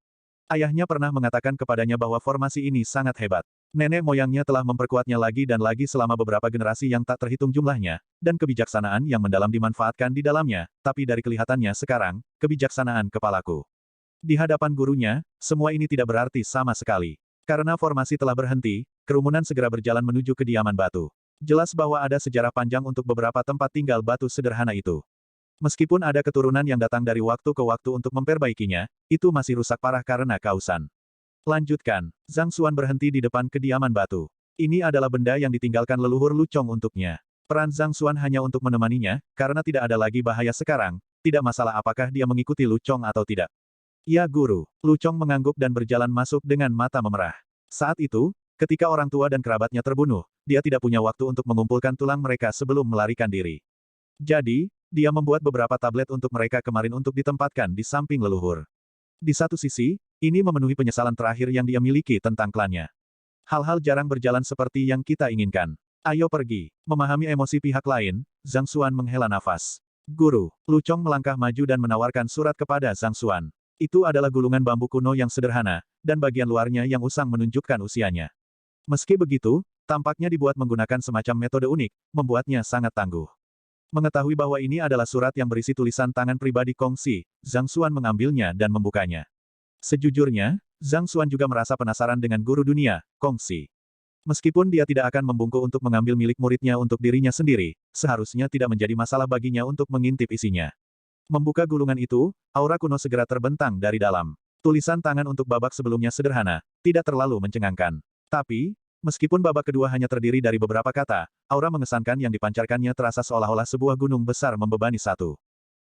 Ayahnya pernah mengatakan kepadanya bahwa formasi ini sangat hebat. Nenek moyangnya telah memperkuatnya lagi dan lagi selama beberapa generasi yang tak terhitung jumlahnya, dan kebijaksanaan yang mendalam dimanfaatkan di dalamnya, tapi dari kelihatannya sekarang, kebijaksanaan kepalaku. Di hadapan gurunya, semua ini tidak berarti sama sekali. Karena formasi telah berhenti, kerumunan segera berjalan menuju kediaman batu. Jelas bahwa ada sejarah panjang untuk beberapa tempat tinggal batu sederhana itu. Meskipun ada keturunan yang datang dari waktu ke waktu untuk memperbaikinya, itu masih rusak parah karena kausan. Lanjutkan. Zhang Xuan berhenti di depan kediaman batu. Ini adalah benda yang ditinggalkan leluhur Lu Chong untuknya. Peran Zhang Xuan hanya untuk menemaninya, karena tidak ada lagi bahaya sekarang, tidak masalah apakah dia mengikuti Lu Chong atau tidak. Ya guru. Lu Chong mengangguk dan berjalan masuk dengan mata memerah. Saat itu, ketika orang tua dan kerabatnya terbunuh, dia tidak punya waktu untuk mengumpulkan tulang mereka sebelum melarikan diri. Jadi, dia membuat beberapa tablet untuk mereka kemarin untuk ditempatkan di samping leluhur. Di satu sisi, ini memenuhi penyesalan terakhir yang dia miliki tentang klannya. Hal-hal jarang berjalan seperti yang kita inginkan. Ayo pergi. Memahami emosi pihak lain, Zhang Xuan menghela nafas. Guru, Lu Chong melangkah maju dan menawarkan surat kepada Zhang Xuan. Itu adalah gulungan bambu kuno yang sederhana, dan bagian luarnya yang usang menunjukkan usianya. Meski begitu, tampaknya dibuat menggunakan semacam metode unik, membuatnya sangat tangguh. Mengetahui bahwa ini adalah surat yang berisi tulisan tangan pribadi Kong Si, Zhang Xuan mengambilnya dan membukanya. Sejujurnya, Zhang Xuan juga merasa penasaran dengan guru dunia, Kong Si. Meskipun dia tidak akan membungkuk untuk mengambil milik muridnya untuk dirinya sendiri, seharusnya tidak menjadi masalah baginya untuk mengintip isinya. Membuka gulungan itu, aura kuno segera terbentang dari dalam. Tulisan tangan untuk babak sebelumnya sederhana, tidak terlalu mencengangkan. Tapi, meskipun babak kedua hanya terdiri dari beberapa kata, aura mengesankan yang dipancarkannya terasa seolah-olah sebuah gunung besar membebani satu.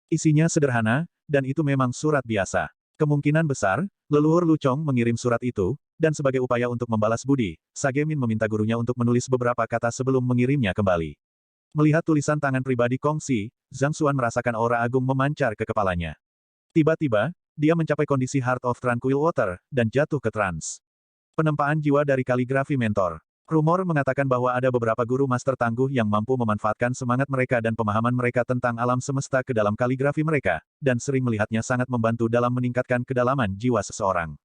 Isinya sederhana, dan itu memang surat biasa. Kemungkinan besar, leluhur Lu Chong mengirim surat itu, dan sebagai upaya untuk membalas budi, Sage Min meminta gurunya untuk menulis beberapa kata sebelum mengirimnya kembali. Melihat tulisan tangan pribadi Kong Si, Zhang Xuan merasakan aura agung memancar ke kepalanya. Tiba-tiba, dia mencapai kondisi Heart of Tranquil Water, dan jatuh ke trans. Penempaan jiwa dari kaligrafi mentor. Rumor mengatakan bahwa ada beberapa guru master tangguh yang mampu memanfaatkan semangat mereka dan pemahaman mereka tentang alam semesta ke dalam kaligrafi mereka, dan sering melihatnya sangat membantu dalam meningkatkan kedalaman jiwa seseorang.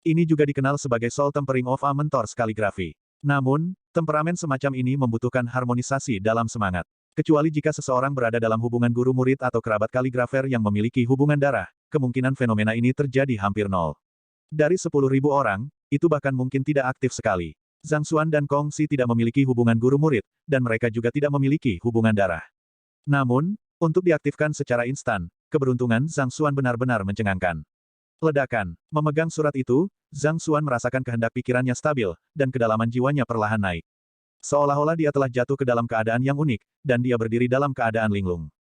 Ini juga dikenal sebagai Soul Tempering of a Mentor's Calligraphy. Namun, temperamen semacam ini membutuhkan harmonisasi dalam semangat. Kecuali jika seseorang berada dalam hubungan guru-murid atau kerabat kaligrafer yang memiliki hubungan darah, kemungkinan fenomena ini terjadi hampir nol. Dari 10.000 orang, itu bahkan mungkin tidak aktif sekali. Zhang Xuan dan Kong Si tidak memiliki hubungan guru-murid, dan mereka juga tidak memiliki hubungan darah. Namun, untuk diaktifkan secara instan, keberuntungan Zhang Xuan benar-benar mencengangkan. Ledakan. Memegang surat itu, Zhang Xuan merasakan kehendak pikirannya stabil, dan kedalaman jiwanya perlahan naik. Seolah-olah dia telah jatuh ke dalam keadaan yang unik, dan dia berdiri dalam keadaan linglung.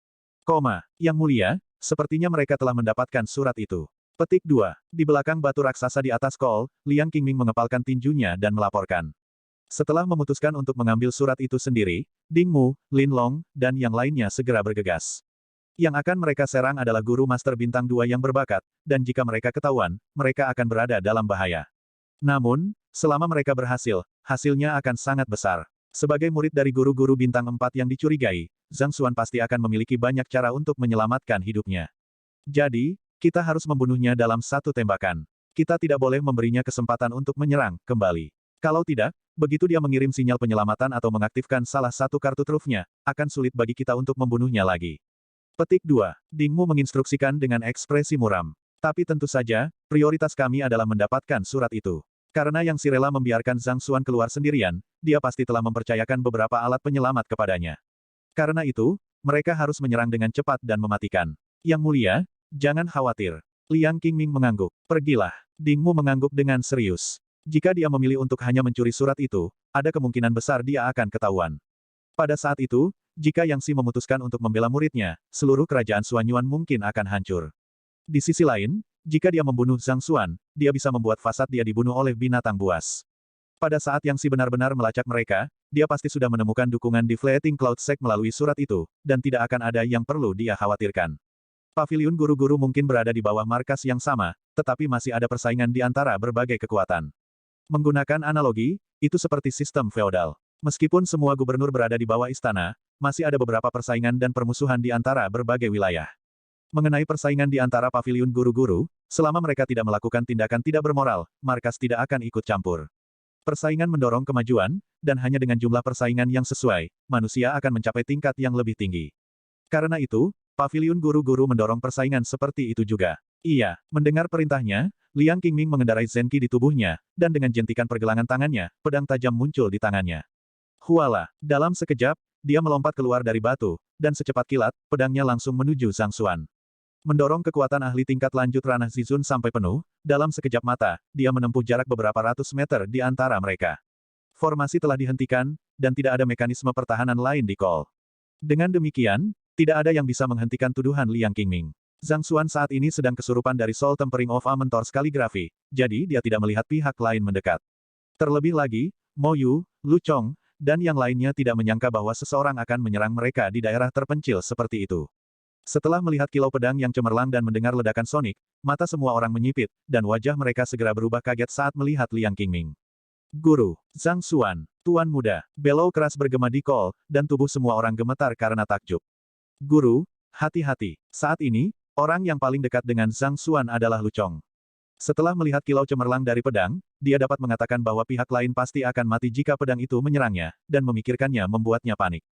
Yang mulia, sepertinya mereka telah mendapatkan surat itu. Petik 2. Di belakang batu raksasa di atas kol, Liang Qingming mengepalkan tinjunya dan melaporkan. Setelah memutuskan untuk mengambil surat itu sendiri, Ding Mu, Lin Long, dan yang lainnya segera bergegas. Yang akan mereka serang adalah guru master bintang 2 yang berbakat, dan jika mereka ketahuan, mereka akan berada dalam bahaya. Namun, selama mereka berhasil, hasilnya akan sangat besar. Sebagai murid dari guru-guru bintang 4 yang dicurigai, Zhang Xuan pasti akan memiliki banyak cara untuk menyelamatkan hidupnya. Jadi, kita harus membunuhnya dalam satu tembakan. Kita tidak boleh memberinya kesempatan untuk menyerang kembali. Kalau tidak, begitu dia mengirim sinyal penyelamatan atau mengaktifkan salah satu kartu trufnya, akan sulit bagi kita untuk membunuhnya lagi. Petik 2. Ding Mu menginstruksikan dengan ekspresi muram. Tapi tentu saja, prioritas kami adalah mendapatkan surat itu. Karena Yang Si rela membiarkan Zhang Xuan keluar sendirian, dia pasti telah mempercayakan beberapa alat penyelamat kepadanya. Karena itu, mereka harus menyerang dengan cepat dan mematikan. Yang mulia, jangan khawatir. Liang Qingming mengangguk. Pergilah. Ding Mu mengangguk dengan serius. Jika dia memilih untuk hanya mencuri surat itu, ada kemungkinan besar dia akan ketahuan. Pada saat itu, jika Yang Si memutuskan untuk membela muridnya, seluruh kerajaan Xuanyuan mungkin akan hancur. Di sisi lain, jika dia membunuh Zhang Xuan, dia bisa membuat fasad dia dibunuh oleh binatang buas. Pada saat Yang Si benar-benar melacak mereka, dia pasti sudah menemukan dukungan di Fleeting Cloud Sect melalui surat itu, dan tidak akan ada yang perlu dia khawatirkan. Paviliun guru-guru mungkin berada di bawah markas yang sama, tetapi masih ada persaingan di antara berbagai kekuatan. Menggunakan analogi, itu seperti sistem feodal. Meskipun semua gubernur berada di bawah istana, masih ada beberapa persaingan dan permusuhan di antara berbagai wilayah. Mengenai persaingan di antara paviliun guru-guru, selama mereka tidak melakukan tindakan tidak bermoral, markas tidak akan ikut campur. Persaingan mendorong kemajuan, dan hanya dengan jumlah persaingan yang sesuai, manusia akan mencapai tingkat yang lebih tinggi. Karena itu, paviliun guru-guru mendorong persaingan seperti itu juga. Iya, mendengar perintahnya, Liang Qingming mengendarai Zenki di tubuhnya, dan dengan jentikan pergelangan tangannya, pedang tajam muncul di tangannya. Huala, dalam sekejap, dia melompat keluar dari batu, dan secepat kilat, pedangnya langsung menuju Zhang Xuan. Mendorong kekuatan ahli tingkat lanjut ranah Zizun sampai penuh, dalam sekejap mata, dia menempuh jarak beberapa ratus meter di antara mereka. Formasi telah dihentikan, dan tidak ada mekanisme pertahanan lain di kol. Dengan demikian, tidak ada yang bisa menghentikan tuduhan Liang Qingming. Zhang Xuan saat ini sedang kesurupan dari Soul Tempering of a Mentor's Calligraphy, jadi dia tidak melihat pihak lain mendekat. Terlebih lagi, Mo Yu, Lu Chong, dan yang lainnya tidak menyangka bahwa seseorang akan menyerang mereka di daerah terpencil seperti itu. Setelah melihat kilau pedang yang cemerlang dan mendengar ledakan sonik, mata semua orang menyipit, dan wajah mereka segera berubah kaget saat melihat Liang Qingming. Guru, Zhang Xuan, Tuan Muda, belau keras bergema di kol, dan tubuh semua orang gemetar karena takjub. Guru, hati-hati. Saat ini, orang yang paling dekat dengan Zhang Xuan adalah Lu Chong. Setelah melihat kilau cemerlang dari pedang, dia dapat mengatakan bahwa pihak lain pasti akan mati jika pedang itu menyerangnya, dan memikirkannya membuatnya panik.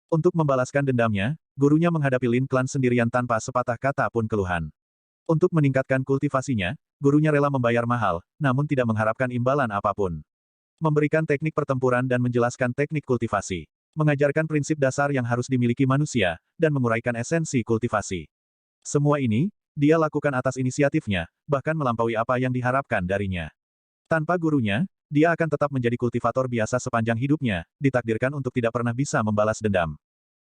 Untuk membalaskan dendamnya, gurunya menghadapi Lin Klan sendirian tanpa sepatah kata pun keluhan. Untuk meningkatkan kultivasinya, gurunya rela membayar mahal, namun tidak mengharapkan imbalan apapun. Memberikan teknik pertempuran dan menjelaskan teknik kultivasi. Mengajarkan prinsip dasar yang harus dimiliki manusia, dan menguraikan esensi kultivasi. Semua ini, dia lakukan atas inisiatifnya, bahkan melampaui apa yang diharapkan darinya. Tanpa gurunya, dia akan tetap menjadi kultivator biasa sepanjang hidupnya, ditakdirkan untuk tidak pernah bisa membalas dendam.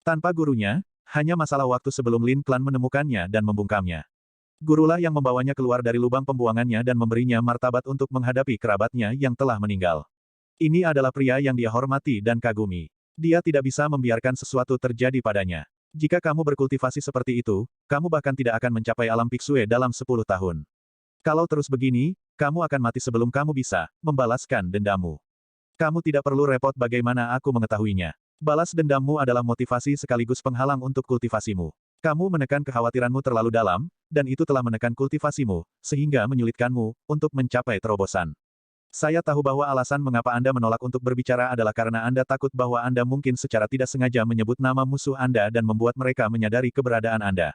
Tanpa gurunya, hanya masalah waktu sebelum Lin Klan menemukannya dan membungkamnya. Gurulah yang membawanya keluar dari lubang pembuangannya dan memberinya martabat untuk menghadapi kerabatnya yang telah meninggal. Ini adalah pria yang dia hormati dan kagumi. Dia tidak bisa membiarkan sesuatu terjadi padanya. Jika kamu berkultivasi seperti itu, kamu bahkan tidak akan mencapai alam Pixue dalam 10 tahun. Kalau terus begini, kamu akan mati sebelum kamu bisa membalaskan dendammu. Kamu tidak perlu repot bagaimana aku mengetahuinya. Balas dendammu adalah motivasi sekaligus penghalang untuk kultivasimu. Kamu menekan kekhawatiranmu terlalu dalam, dan itu telah menekan kultivasimu, sehingga menyulitkanmu untuk mencapai terobosan. Saya tahu bahwa alasan mengapa Anda menolak untuk berbicara adalah karena Anda takut bahwa Anda mungkin secara tidak sengaja menyebut nama musuh Anda dan membuat mereka menyadari keberadaan Anda.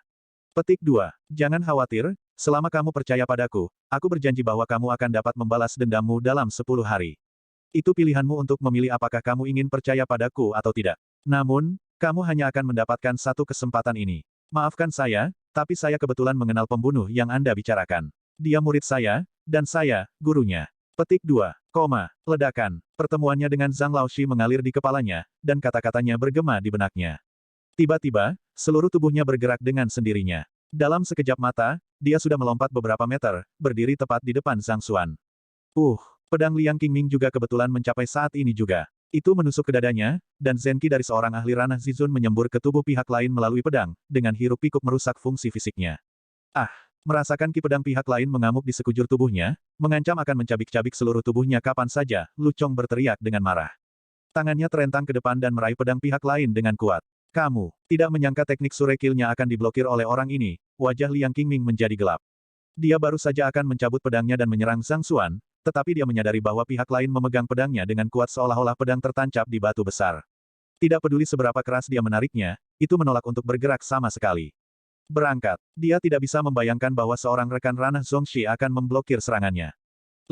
Petik 2. Jangan khawatir, selama kamu percaya padaku, aku berjanji bahwa kamu akan dapat membalas dendammu dalam 10 hari. Itu pilihanmu untuk memilih apakah kamu ingin percaya padaku atau tidak. Namun, kamu hanya akan mendapatkan satu kesempatan ini. Maafkan saya, tapi saya kebetulan mengenal pembunuh yang Anda bicarakan. Dia murid saya, dan saya, gurunya. Petik 2, ledakan. Pertemuannya dengan Zhang Laoshi mengalir di kepalanya, dan kata-katanya bergema di benaknya. Tiba-tiba, seluruh tubuhnya bergerak dengan sendirinya. Dalam sekejap mata, dia sudah melompat beberapa meter, berdiri tepat di depan Zhang Xuan. Pedang Liang Qingming juga kebetulan mencapai saat ini juga. Itu menusuk ke dadanya, dan Zenki dari seorang ahli ranah Zizun menyembur ke tubuh pihak lain melalui pedang, dengan hiruk-pikuk merusak fungsi fisiknya. Merasakan ki pedang pihak lain mengamuk di sekujur tubuhnya, mengancam akan mencabik-cabik seluruh tubuhnya kapan saja, Lu Chong berteriak dengan marah. Tangannya terentang ke depan dan meraih pedang pihak lain dengan kuat. Kamu tidak menyangka teknik Surekil-nya akan diblokir oleh orang ini, wajah Liang Qingming menjadi gelap. Dia baru saja akan mencabut pedangnya dan menyerang Zhang Xuan, tetapi dia menyadari bahwa pihak lain memegang pedangnya dengan kuat seolah-olah pedang tertancap di batu besar. Tidak peduli seberapa keras dia menariknya, itu menolak untuk bergerak sama sekali. Berangkat, dia tidak bisa membayangkan bahwa seorang rekan ranah Zhongxi akan memblokir serangannya.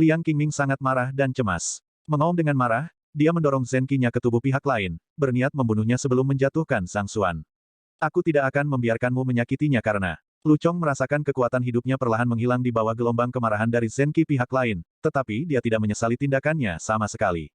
Liang Qingming sangat marah dan cemas. Mengaum dengan marah, dia mendorong Zenki-nya ke tubuh pihak lain, berniat membunuhnya sebelum menjatuhkan Zhang Xuan. Aku tidak akan membiarkanmu menyakitinya karena Lu Chong merasakan kekuatan hidupnya perlahan menghilang di bawah gelombang kemarahan dari Zenki pihak lain, tetapi dia tidak menyesali tindakannya sama sekali.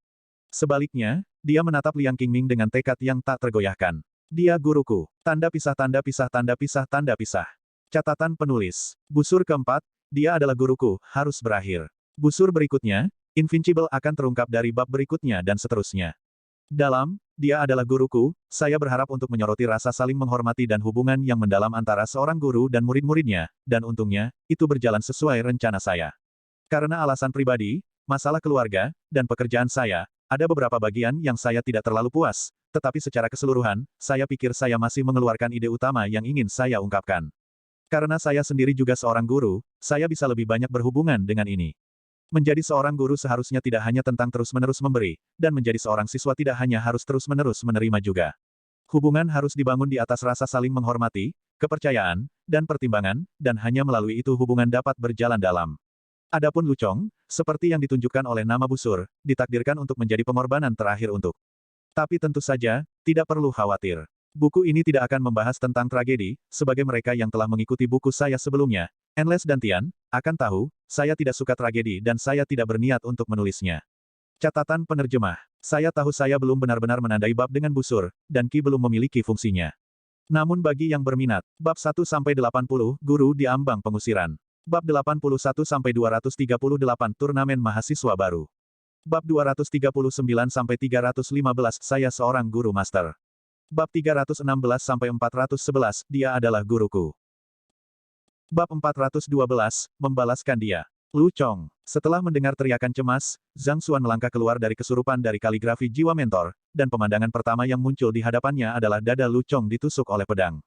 Sebaliknya, dia menatap Liang Qingming dengan tekad yang tak tergoyahkan. Dia guruku. Tanda pisah tanda pisah tanda pisah tanda pisah. Catatan penulis. Busur keempat, dia adalah guruku, harus berakhir. Busur berikutnya, Invincible akan terungkap dari bab berikutnya dan seterusnya. Dia adalah guruku, saya berharap untuk menyoroti rasa saling menghormati dan hubungan yang mendalam antara seorang guru dan murid-muridnya, dan untungnya, itu berjalan sesuai rencana saya. Karena alasan pribadi, masalah keluarga, dan pekerjaan saya, ada beberapa bagian yang saya tidak terlalu puas, tetapi secara keseluruhan, saya pikir saya masih mengeluarkan ide utama yang ingin saya ungkapkan. Karena saya sendiri juga seorang guru, saya bisa lebih banyak berhubungan dengan ini. Menjadi seorang guru seharusnya tidak hanya tentang terus-menerus memberi, dan menjadi seorang siswa tidak hanya harus terus-menerus menerima juga. Hubungan harus dibangun di atas rasa saling menghormati, kepercayaan, dan pertimbangan, dan hanya melalui itu hubungan dapat berjalan dalam. Adapun Lu Chong, seperti yang ditunjukkan oleh nama busur, ditakdirkan untuk menjadi pengorbanan terakhir untuk. Tapi tentu saja, tidak perlu khawatir. Buku ini tidak akan membahas tentang tragedi, sebagai mereka yang telah mengikuti buku saya sebelumnya, Endless dan Tian, akan tahu, saya tidak suka tragedi dan saya tidak berniat untuk menulisnya. Catatan penerjemah. Saya tahu saya belum benar-benar menandai bab dengan busur, dan Ki belum memiliki fungsinya. Namun bagi yang berminat, bab 1-80, Guru di Ambang Pengusiran. Bab 81-238 Turnamen Mahasiswa Baru. Bab 239-315 Saya Seorang Guru Master. Bab 316-411, dia adalah guruku. Bab 412, membalaskan dia. Lu Chong. Setelah mendengar teriakan cemas, Zhang Xuan melangkah keluar dari kesurupan dari kaligrafi jiwa mentor, dan pemandangan pertama yang muncul di hadapannya adalah dada Lu Chong ditusuk oleh pedang.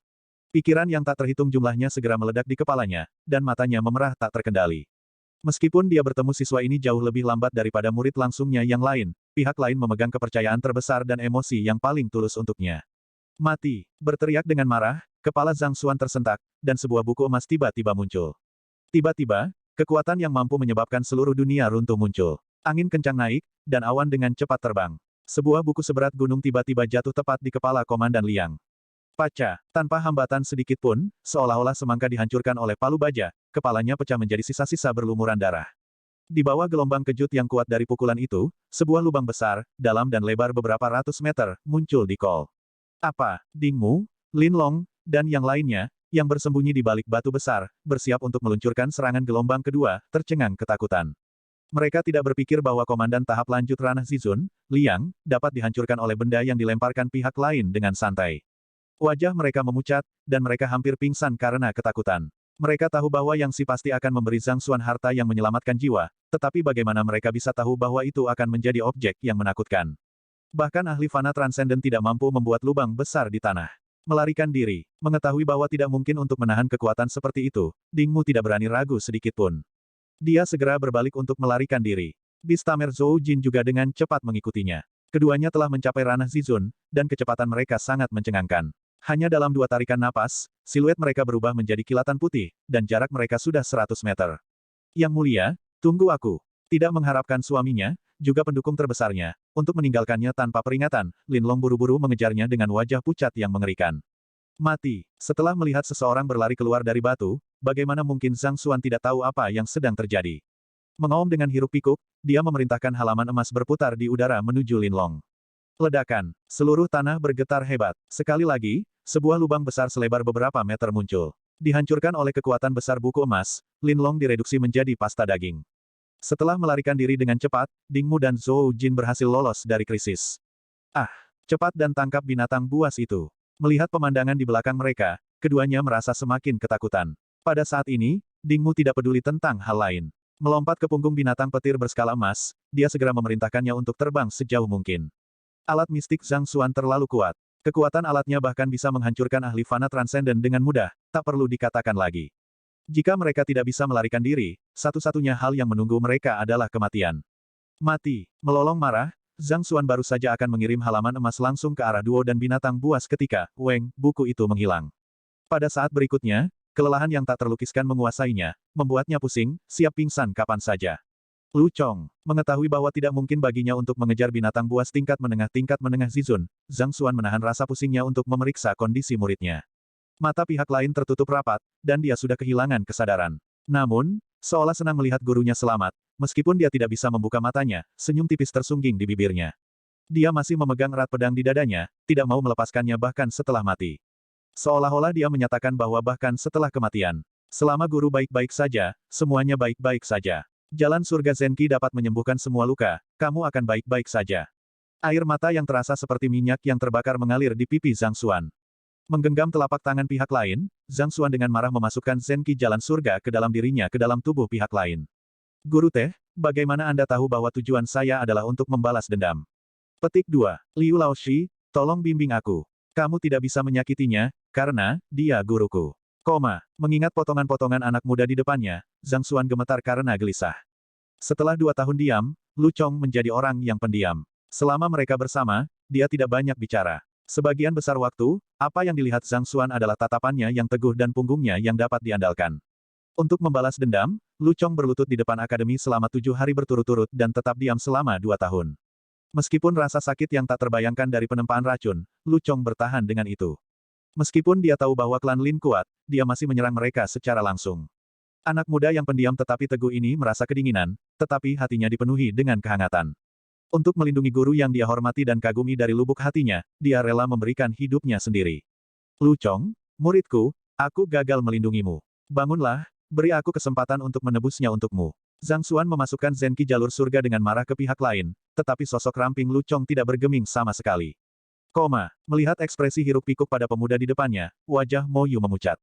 Pikiran yang tak terhitung jumlahnya segera meledak di kepalanya, dan matanya memerah tak terkendali. Meskipun dia bertemu siswa ini jauh lebih lambat daripada murid langsungnya yang lain, pihak lain memegang kepercayaan terbesar dan emosi yang paling tulus untuknya. Mati! Berteriak dengan marah, kepala Zhang Xuan tersentak, dan sebuah buku emas tiba-tiba muncul. Tiba-tiba, kekuatan yang mampu menyebabkan seluruh dunia runtuh muncul. Angin kencang naik, dan awan dengan cepat terbang. Sebuah buku seberat gunung tiba-tiba jatuh tepat di kepala Komandan Liang. Paca, tanpa hambatan sedikit pun, seolah-olah semangka dihancurkan oleh palu baja, kepalanya pecah menjadi sisa-sisa berlumuran darah. Di bawah gelombang kejut yang kuat dari pukulan itu, sebuah lubang besar, dalam dan lebar beberapa ratus meter, muncul di kol. Apa, Ding Mu, Lin Long, dan yang lainnya, yang bersembunyi di balik batu besar, bersiap untuk meluncurkan serangan gelombang kedua, tercengang ketakutan. Mereka tidak berpikir bahwa komandan tahap lanjut ranah Zizun, Liang, dapat dihancurkan oleh benda yang dilemparkan pihak lain dengan santai. Wajah mereka memucat, dan mereka hampir pingsan karena ketakutan. Mereka tahu bahwa Yang Si pasti akan memberi Zhang Xuan harta yang menyelamatkan jiwa, tetapi bagaimana mereka bisa tahu bahwa itu akan menjadi objek yang menakutkan. Bahkan ahli fana transenden tidak mampu membuat lubang besar di tanah. Melarikan diri, mengetahui bahwa tidak mungkin untuk menahan kekuatan seperti itu, Ding Mu tidak berani ragu sedikitpun. Dia segera berbalik untuk melarikan diri. Bis Tamer Zhou Jin juga dengan cepat mengikutinya. Keduanya telah mencapai ranah Zizun, dan kecepatan mereka sangat mencengangkan. Hanya dalam 2 tarikan napas, siluet mereka berubah menjadi kilatan putih, dan jarak mereka sudah 100 meter. Yang mulia, tunggu aku. Tidak mengharapkan suaminya, juga pendukung terbesarnya, untuk meninggalkannya tanpa peringatan, Lin Long buru-buru mengejarnya dengan wajah pucat yang mengerikan. Mati. Setelah melihat seseorang berlari keluar dari batu, bagaimana mungkin Zhang Xuan tidak tahu apa yang sedang terjadi? Mengaum dengan hiruk-pikuk, dia memerintahkan halaman emas berputar di udara menuju Lin Long. Ledakan. Seluruh tanah bergetar hebat. Sekali lagi, sebuah lubang besar selebar beberapa meter muncul. Dihancurkan oleh kekuatan besar buku emas, Lin Long direduksi menjadi pasta daging. Setelah melarikan diri dengan cepat, Ding Mu dan Zhou Jin berhasil lolos dari krisis. Ah! Cepat dan tangkap binatang buas itu. Melihat pemandangan di belakang mereka, keduanya merasa semakin ketakutan. Pada saat ini, Ding Mu tidak peduli tentang hal lain. Melompat ke punggung binatang petir berskala emas, dia segera memerintahkannya untuk terbang sejauh mungkin. Alat mistik Zhang Xuan terlalu kuat. Kekuatan alatnya bahkan bisa menghancurkan ahli fana transenden dengan mudah, tak perlu dikatakan lagi. Jika mereka tidak bisa melarikan diri, satu-satunya hal yang menunggu mereka adalah kematian. Mati. Melolong marah, Zhang Xuan baru saja akan mengirim halaman emas langsung ke arah duo dan binatang buas ketika, Weng, buku itu menghilang. Pada saat berikutnya, kelelahan yang tak terlukiskan menguasainya, membuatnya pusing, siap pingsan kapan saja. Lu Chong, mengetahui bahwa tidak mungkin baginya untuk mengejar binatang buas tingkat menengah Zizun, Zhang Xuan menahan rasa pusingnya untuk memeriksa kondisi muridnya. Mata pihak lain tertutup rapat, dan dia sudah kehilangan kesadaran. Namun, seolah senang melihat gurunya selamat, meskipun dia tidak bisa membuka matanya, senyum tipis tersungging di bibirnya. Dia masih memegang erat pedang di dadanya, tidak mau melepaskannya bahkan setelah mati. Seolah-olah dia menyatakan bahwa bahkan setelah kematian, selama guru baik-baik saja, semuanya baik-baik saja. Jalan surga Zenki dapat menyembuhkan semua luka, kamu akan baik-baik saja. Air mata yang terasa seperti minyak yang terbakar mengalir di pipi Zhang Xuan. Menggenggam telapak tangan pihak lain, Zhang Xuan dengan marah memasukkan Zenki jalan surga ke dalam dirinya ke dalam tubuh pihak lain. Guru Teh, bagaimana Anda tahu bahwa tujuan saya adalah untuk membalas dendam? Petik 2. Liu Laoshi, tolong bimbing aku. Kamu tidak bisa menyakitinya, karena, dia guruku. Mengingat potongan-potongan anak muda di depannya, Zhang Xuan gemetar karena gelisah. Setelah 2 tahun diam, Lu Chong menjadi orang yang pendiam. Selama mereka bersama, dia tidak banyak bicara. Sebagian besar waktu, apa yang dilihat Zhang Xuan adalah tatapannya yang teguh dan punggungnya yang dapat diandalkan. Untuk membalas dendam, Lu Chong berlutut di depan akademi selama 7 hari berturut-turut dan tetap diam selama 2 tahun. Meskipun rasa sakit yang tak terbayangkan dari penempaan racun, Lu Chong bertahan dengan itu. Meskipun dia tahu bahwa klan Lin kuat, dia masih menyerang mereka secara langsung. Anak muda yang pendiam tetapi teguh ini merasa kedinginan, tetapi hatinya dipenuhi dengan kehangatan. Untuk melindungi guru yang dia hormati dan kagumi dari lubuk hatinya, dia rela memberikan hidupnya sendiri. Lu Chong, muridku, aku gagal melindungimu. Bangunlah, beri aku kesempatan untuk menebusnya untukmu. Zhang Xuan memasukkan Zenki jalur surga dengan marah ke pihak lain, tetapi sosok ramping Lu Chong tidak bergeming sama sekali. Melihat ekspresi hiruk-pikuk pada pemuda di depannya, wajah Mo Yu memucat.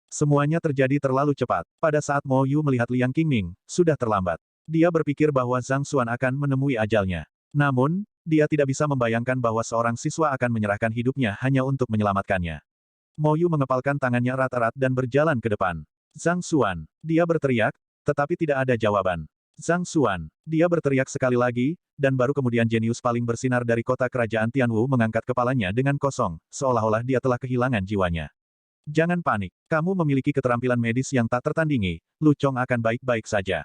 Semuanya terjadi terlalu cepat. Pada saat Mo Yu melihat Liang Qingming, sudah terlambat. Dia berpikir bahwa Zhang Xuan akan menemui ajalnya. Namun, dia tidak bisa membayangkan bahwa seorang siswa akan menyerahkan hidupnya hanya untuk menyelamatkannya. Mo Yu mengepalkan tangannya erat-erat dan berjalan ke depan. Zhang Xuan, dia berteriak, tetapi tidak ada jawaban. Zhang Xuan, dia berteriak sekali lagi, dan baru kemudian jenius paling bersinar dari kota kerajaan Tianwu mengangkat kepalanya dengan kosong, seolah-olah dia telah kehilangan jiwanya. Jangan panik, kamu memiliki keterampilan medis yang tak tertandingi, Lu Chong akan baik-baik saja.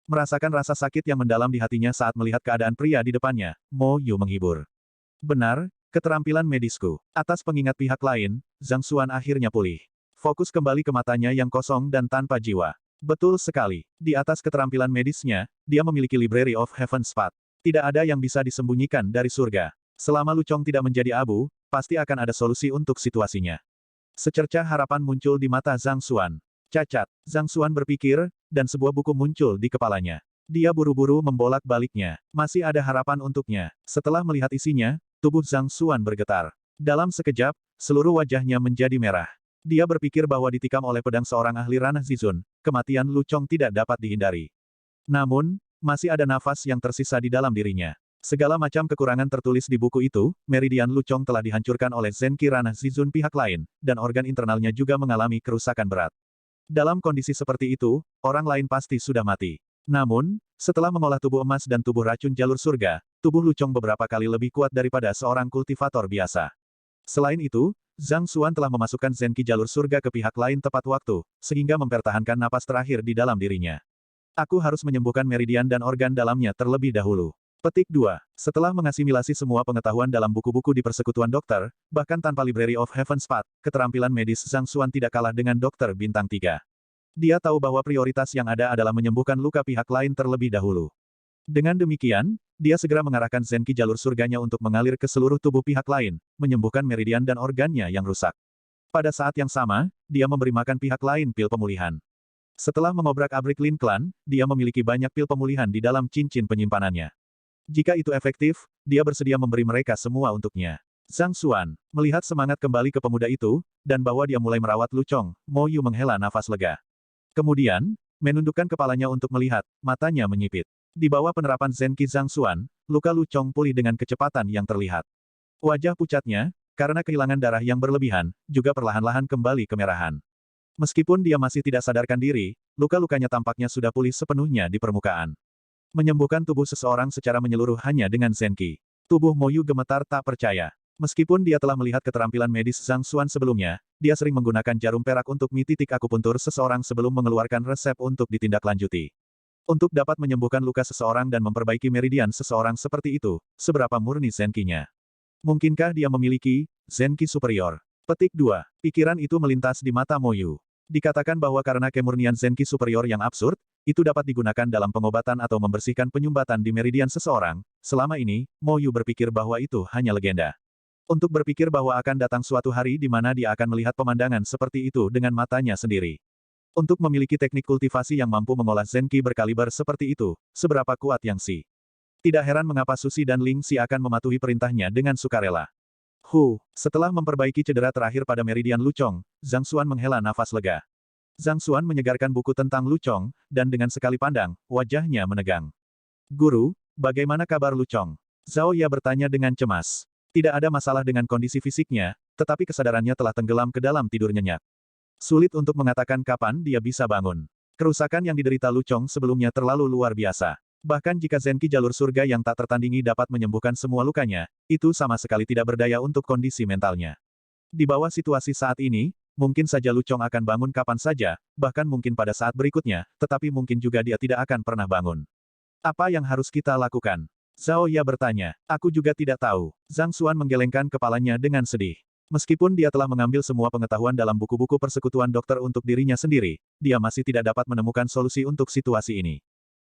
Merasakan rasa sakit yang mendalam di hatinya saat melihat keadaan pria di depannya, Mo Yu menghibur. Benar, keterampilan medisku. Atas pengingat pihak lain, Zhang Xuan akhirnya pulih. Fokus kembali ke matanya yang kosong dan tanpa jiwa. Betul sekali. Di atas keterampilan medisnya, dia memiliki Library of Heaven's Path. Tidak ada yang bisa disembunyikan dari surga. Selama Lu Chong tidak menjadi abu, pasti akan ada solusi untuk situasinya. Secercah harapan muncul di mata Zhang Xuan. Cacat, Zhang Xuan berpikir, dan sebuah buku muncul di kepalanya. Dia buru-buru membolak-baliknya. Masih ada harapan untuknya. Setelah melihat isinya, tubuh Zhang Xuan bergetar. Dalam sekejap, seluruh wajahnya menjadi merah. Dia berpikir bahwa ditikam oleh pedang seorang ahli ranah Zizun, kematian Lu Chong tidak dapat dihindari. Namun, masih ada nafas yang tersisa di dalam dirinya. Segala macam kekurangan tertulis di buku itu, meridian Lu Chong telah dihancurkan oleh Zenki ranah Zizun pihak lain, dan organ internalnya juga mengalami kerusakan berat. Dalam kondisi seperti itu, orang lain pasti sudah mati. Namun, setelah mengolah tubuh emas dan tubuh racun jalur surga, tubuh Lu Chong beberapa kali lebih kuat daripada seorang kultivator biasa. Selain itu, Zhang Xuan telah memasukkan Zenki jalur surga ke pihak lain tepat waktu, sehingga mempertahankan napas terakhir di dalam dirinya. Aku harus menyembuhkan meridian dan organ dalamnya terlebih dahulu. Petik 2. Setelah mengasimilasi semua pengetahuan dalam buku-buku di persekutuan dokter, bahkan tanpa Library of Heaven's Path, keterampilan medis Zhang Xuan tidak kalah dengan dokter bintang 3. Dia tahu bahwa prioritas yang ada adalah menyembuhkan luka pihak lain terlebih dahulu. Dengan demikian, dia segera mengarahkan Zenki jalur surganya untuk mengalir ke seluruh tubuh pihak lain, menyembuhkan meridian dan organnya yang rusak. Pada saat yang sama, dia memberi makan pihak lain pil pemulihan. Setelah mengobrak-abrik Lin Clan, dia memiliki banyak pil pemulihan di dalam cincin penyimpanannya. Jika itu efektif, dia bersedia memberi mereka semua untuknya. Zhang Xuan, melihat semangat kembali ke pemuda itu, dan bahwa dia mulai merawat Lu Chong, Mo Yu menghela nafas lega. Kemudian, menundukkan kepalanya untuk melihat, matanya menyipit. Di bawah penerapan Zenki Zhang Xuan, luka Lu Chong pulih dengan kecepatan yang terlihat. Wajah pucatnya, karena kehilangan darah yang berlebihan, juga perlahan-lahan kembali kemerahan. Meskipun dia masih tidak sadarkan diri, luka-lukanya tampaknya sudah pulih sepenuhnya di permukaan. Menyembuhkan tubuh seseorang secara menyeluruh hanya dengan Zenki. Tubuh Mo Yu gemetar tak percaya. Meskipun dia telah melihat keterampilan medis Zhang Xuan sebelumnya, dia sering menggunakan jarum perak untuk titik akupuntur seseorang sebelum mengeluarkan resep untuk ditindaklanjuti. Untuk dapat menyembuhkan luka seseorang dan memperbaiki meridian seseorang seperti itu, seberapa murni Zenki-nya? Mungkinkah dia memiliki Zenki superior? Petik 2. Pikiran itu melintas di mata Mo Yu. Dikatakan bahwa karena kemurnian Zenki superior yang absurd, itu dapat digunakan dalam pengobatan atau membersihkan penyumbatan di meridian seseorang. Selama ini, Mo Yu berpikir bahwa itu hanya legenda. Untuk berpikir bahwa akan datang suatu hari di mana dia akan melihat pemandangan seperti itu dengan matanya sendiri. Untuk memiliki teknik kultivasi yang mampu mengolah Zenki berkaliber seperti itu, seberapa kuat Yang Si. Tidak heran mengapa Susi dan Ling Si akan mematuhi perintahnya dengan sukarela. Setelah memperbaiki cedera terakhir pada meridian Lu Chong, Zhang Xuan menghela nafas lega. Zhang Xuan menyegarkan buku tentang Lu Chong, dan dengan sekali pandang, wajahnya menegang. Guru, bagaimana kabar Lu Chong? Zhao Ya bertanya dengan cemas. Tidak ada masalah dengan kondisi fisiknya, tetapi kesadarannya telah tenggelam ke dalam tidur nyenyak. Sulit untuk mengatakan kapan dia bisa bangun. Kerusakan yang diderita Lu Chong sebelumnya terlalu luar biasa. Bahkan jika Zenki jalur surga yang tak tertandingi dapat menyembuhkan semua lukanya, itu sama sekali tidak berdaya untuk kondisi mentalnya. Di bawah situasi saat ini, mungkin saja Lu Chong akan bangun kapan saja, bahkan mungkin pada saat berikutnya, tetapi mungkin juga dia tidak akan pernah bangun. Apa yang harus kita lakukan? Zhao Ya bertanya. Aku juga tidak tahu. Zhang Xuan menggelengkan kepalanya dengan sedih. Meskipun dia telah mengambil semua pengetahuan dalam buku-buku persekutuan dokter untuk dirinya sendiri, dia masih tidak dapat menemukan solusi untuk situasi ini.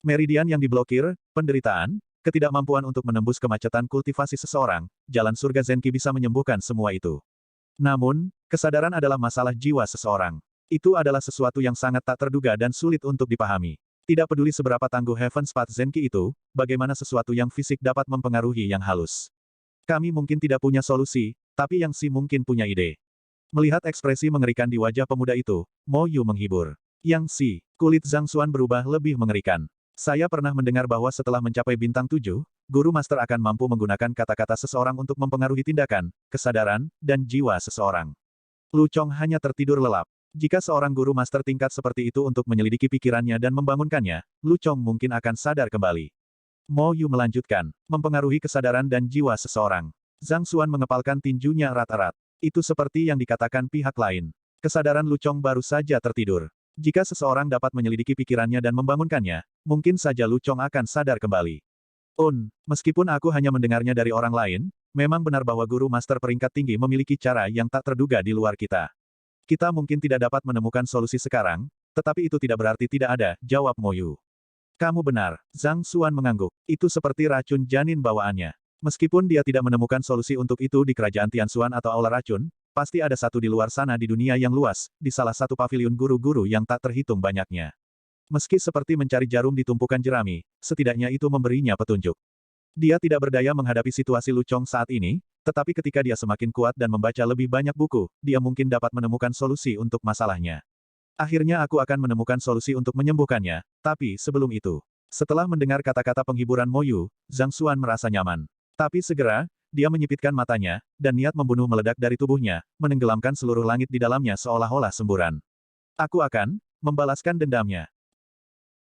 Meridian yang diblokir, penderitaan, ketidakmampuan untuk menembus kemacetan kultivasi seseorang, jalan surga Zenki bisa menyembuhkan semua itu. Namun, kesadaran adalah masalah jiwa seseorang. Itu adalah sesuatu yang sangat tak terduga dan sulit untuk dipahami. Tidak peduli seberapa tangguh Heaven's Path Zenki itu, bagaimana sesuatu yang fisik dapat mempengaruhi yang halus. Kami mungkin tidak punya solusi, tapi Yang Si mungkin punya ide. Melihat ekspresi mengerikan di wajah pemuda itu, Mo Yu menghibur. Yang Si, kulit Zhang Xuan berubah lebih mengerikan. Saya pernah mendengar bahwa setelah mencapai bintang 7, Guru Master akan mampu menggunakan kata-kata seseorang untuk mempengaruhi tindakan, kesadaran, dan jiwa seseorang. Lu Chong hanya tertidur lelap. Jika seorang Guru Master tingkat seperti itu untuk menyelidiki pikirannya dan membangunkannya, Lu Chong mungkin akan sadar kembali. Mo Yu melanjutkan, mempengaruhi kesadaran dan jiwa seseorang. Zhang Xuan mengepalkan tinjunya erat-erat. Itu seperti yang dikatakan pihak lain. Kesadaran Lu Chong baru saja tertidur. Jika seseorang dapat menyelidiki pikirannya dan membangunkannya, mungkin saja Lu Chong akan sadar kembali. Meskipun aku hanya mendengarnya dari orang lain, memang benar bahwa Guru Master peringkat tinggi memiliki cara yang tak terduga di luar kita. Kita mungkin tidak dapat menemukan solusi sekarang, tetapi itu tidak berarti tidak ada, jawab Mo Yu. Kamu benar, Zhang Xuan mengangguk. Itu seperti racun janin bawaannya. Meskipun dia tidak menemukan solusi untuk itu di kerajaan Tianxuan atau aula racun, pasti ada satu di luar sana di dunia yang luas, di salah satu paviliun guru-guru yang tak terhitung banyaknya. Meski seperti mencari jarum di tumpukan jerami, setidaknya itu memberinya petunjuk. Dia tidak berdaya menghadapi situasi Lu Chong saat ini, tetapi ketika dia semakin kuat dan membaca lebih banyak buku, dia mungkin dapat menemukan solusi untuk masalahnya. Akhirnya aku akan menemukan solusi untuk menyembuhkannya, tapi sebelum itu. Setelah mendengar kata-kata penghiburan Mo Yu, Zhang Xuan merasa nyaman. Tapi segera, dia menyipitkan matanya, dan niat membunuh meledak dari tubuhnya, menenggelamkan seluruh langit di dalamnya seolah-olah semburan. Aku akan membalaskan dendamnya.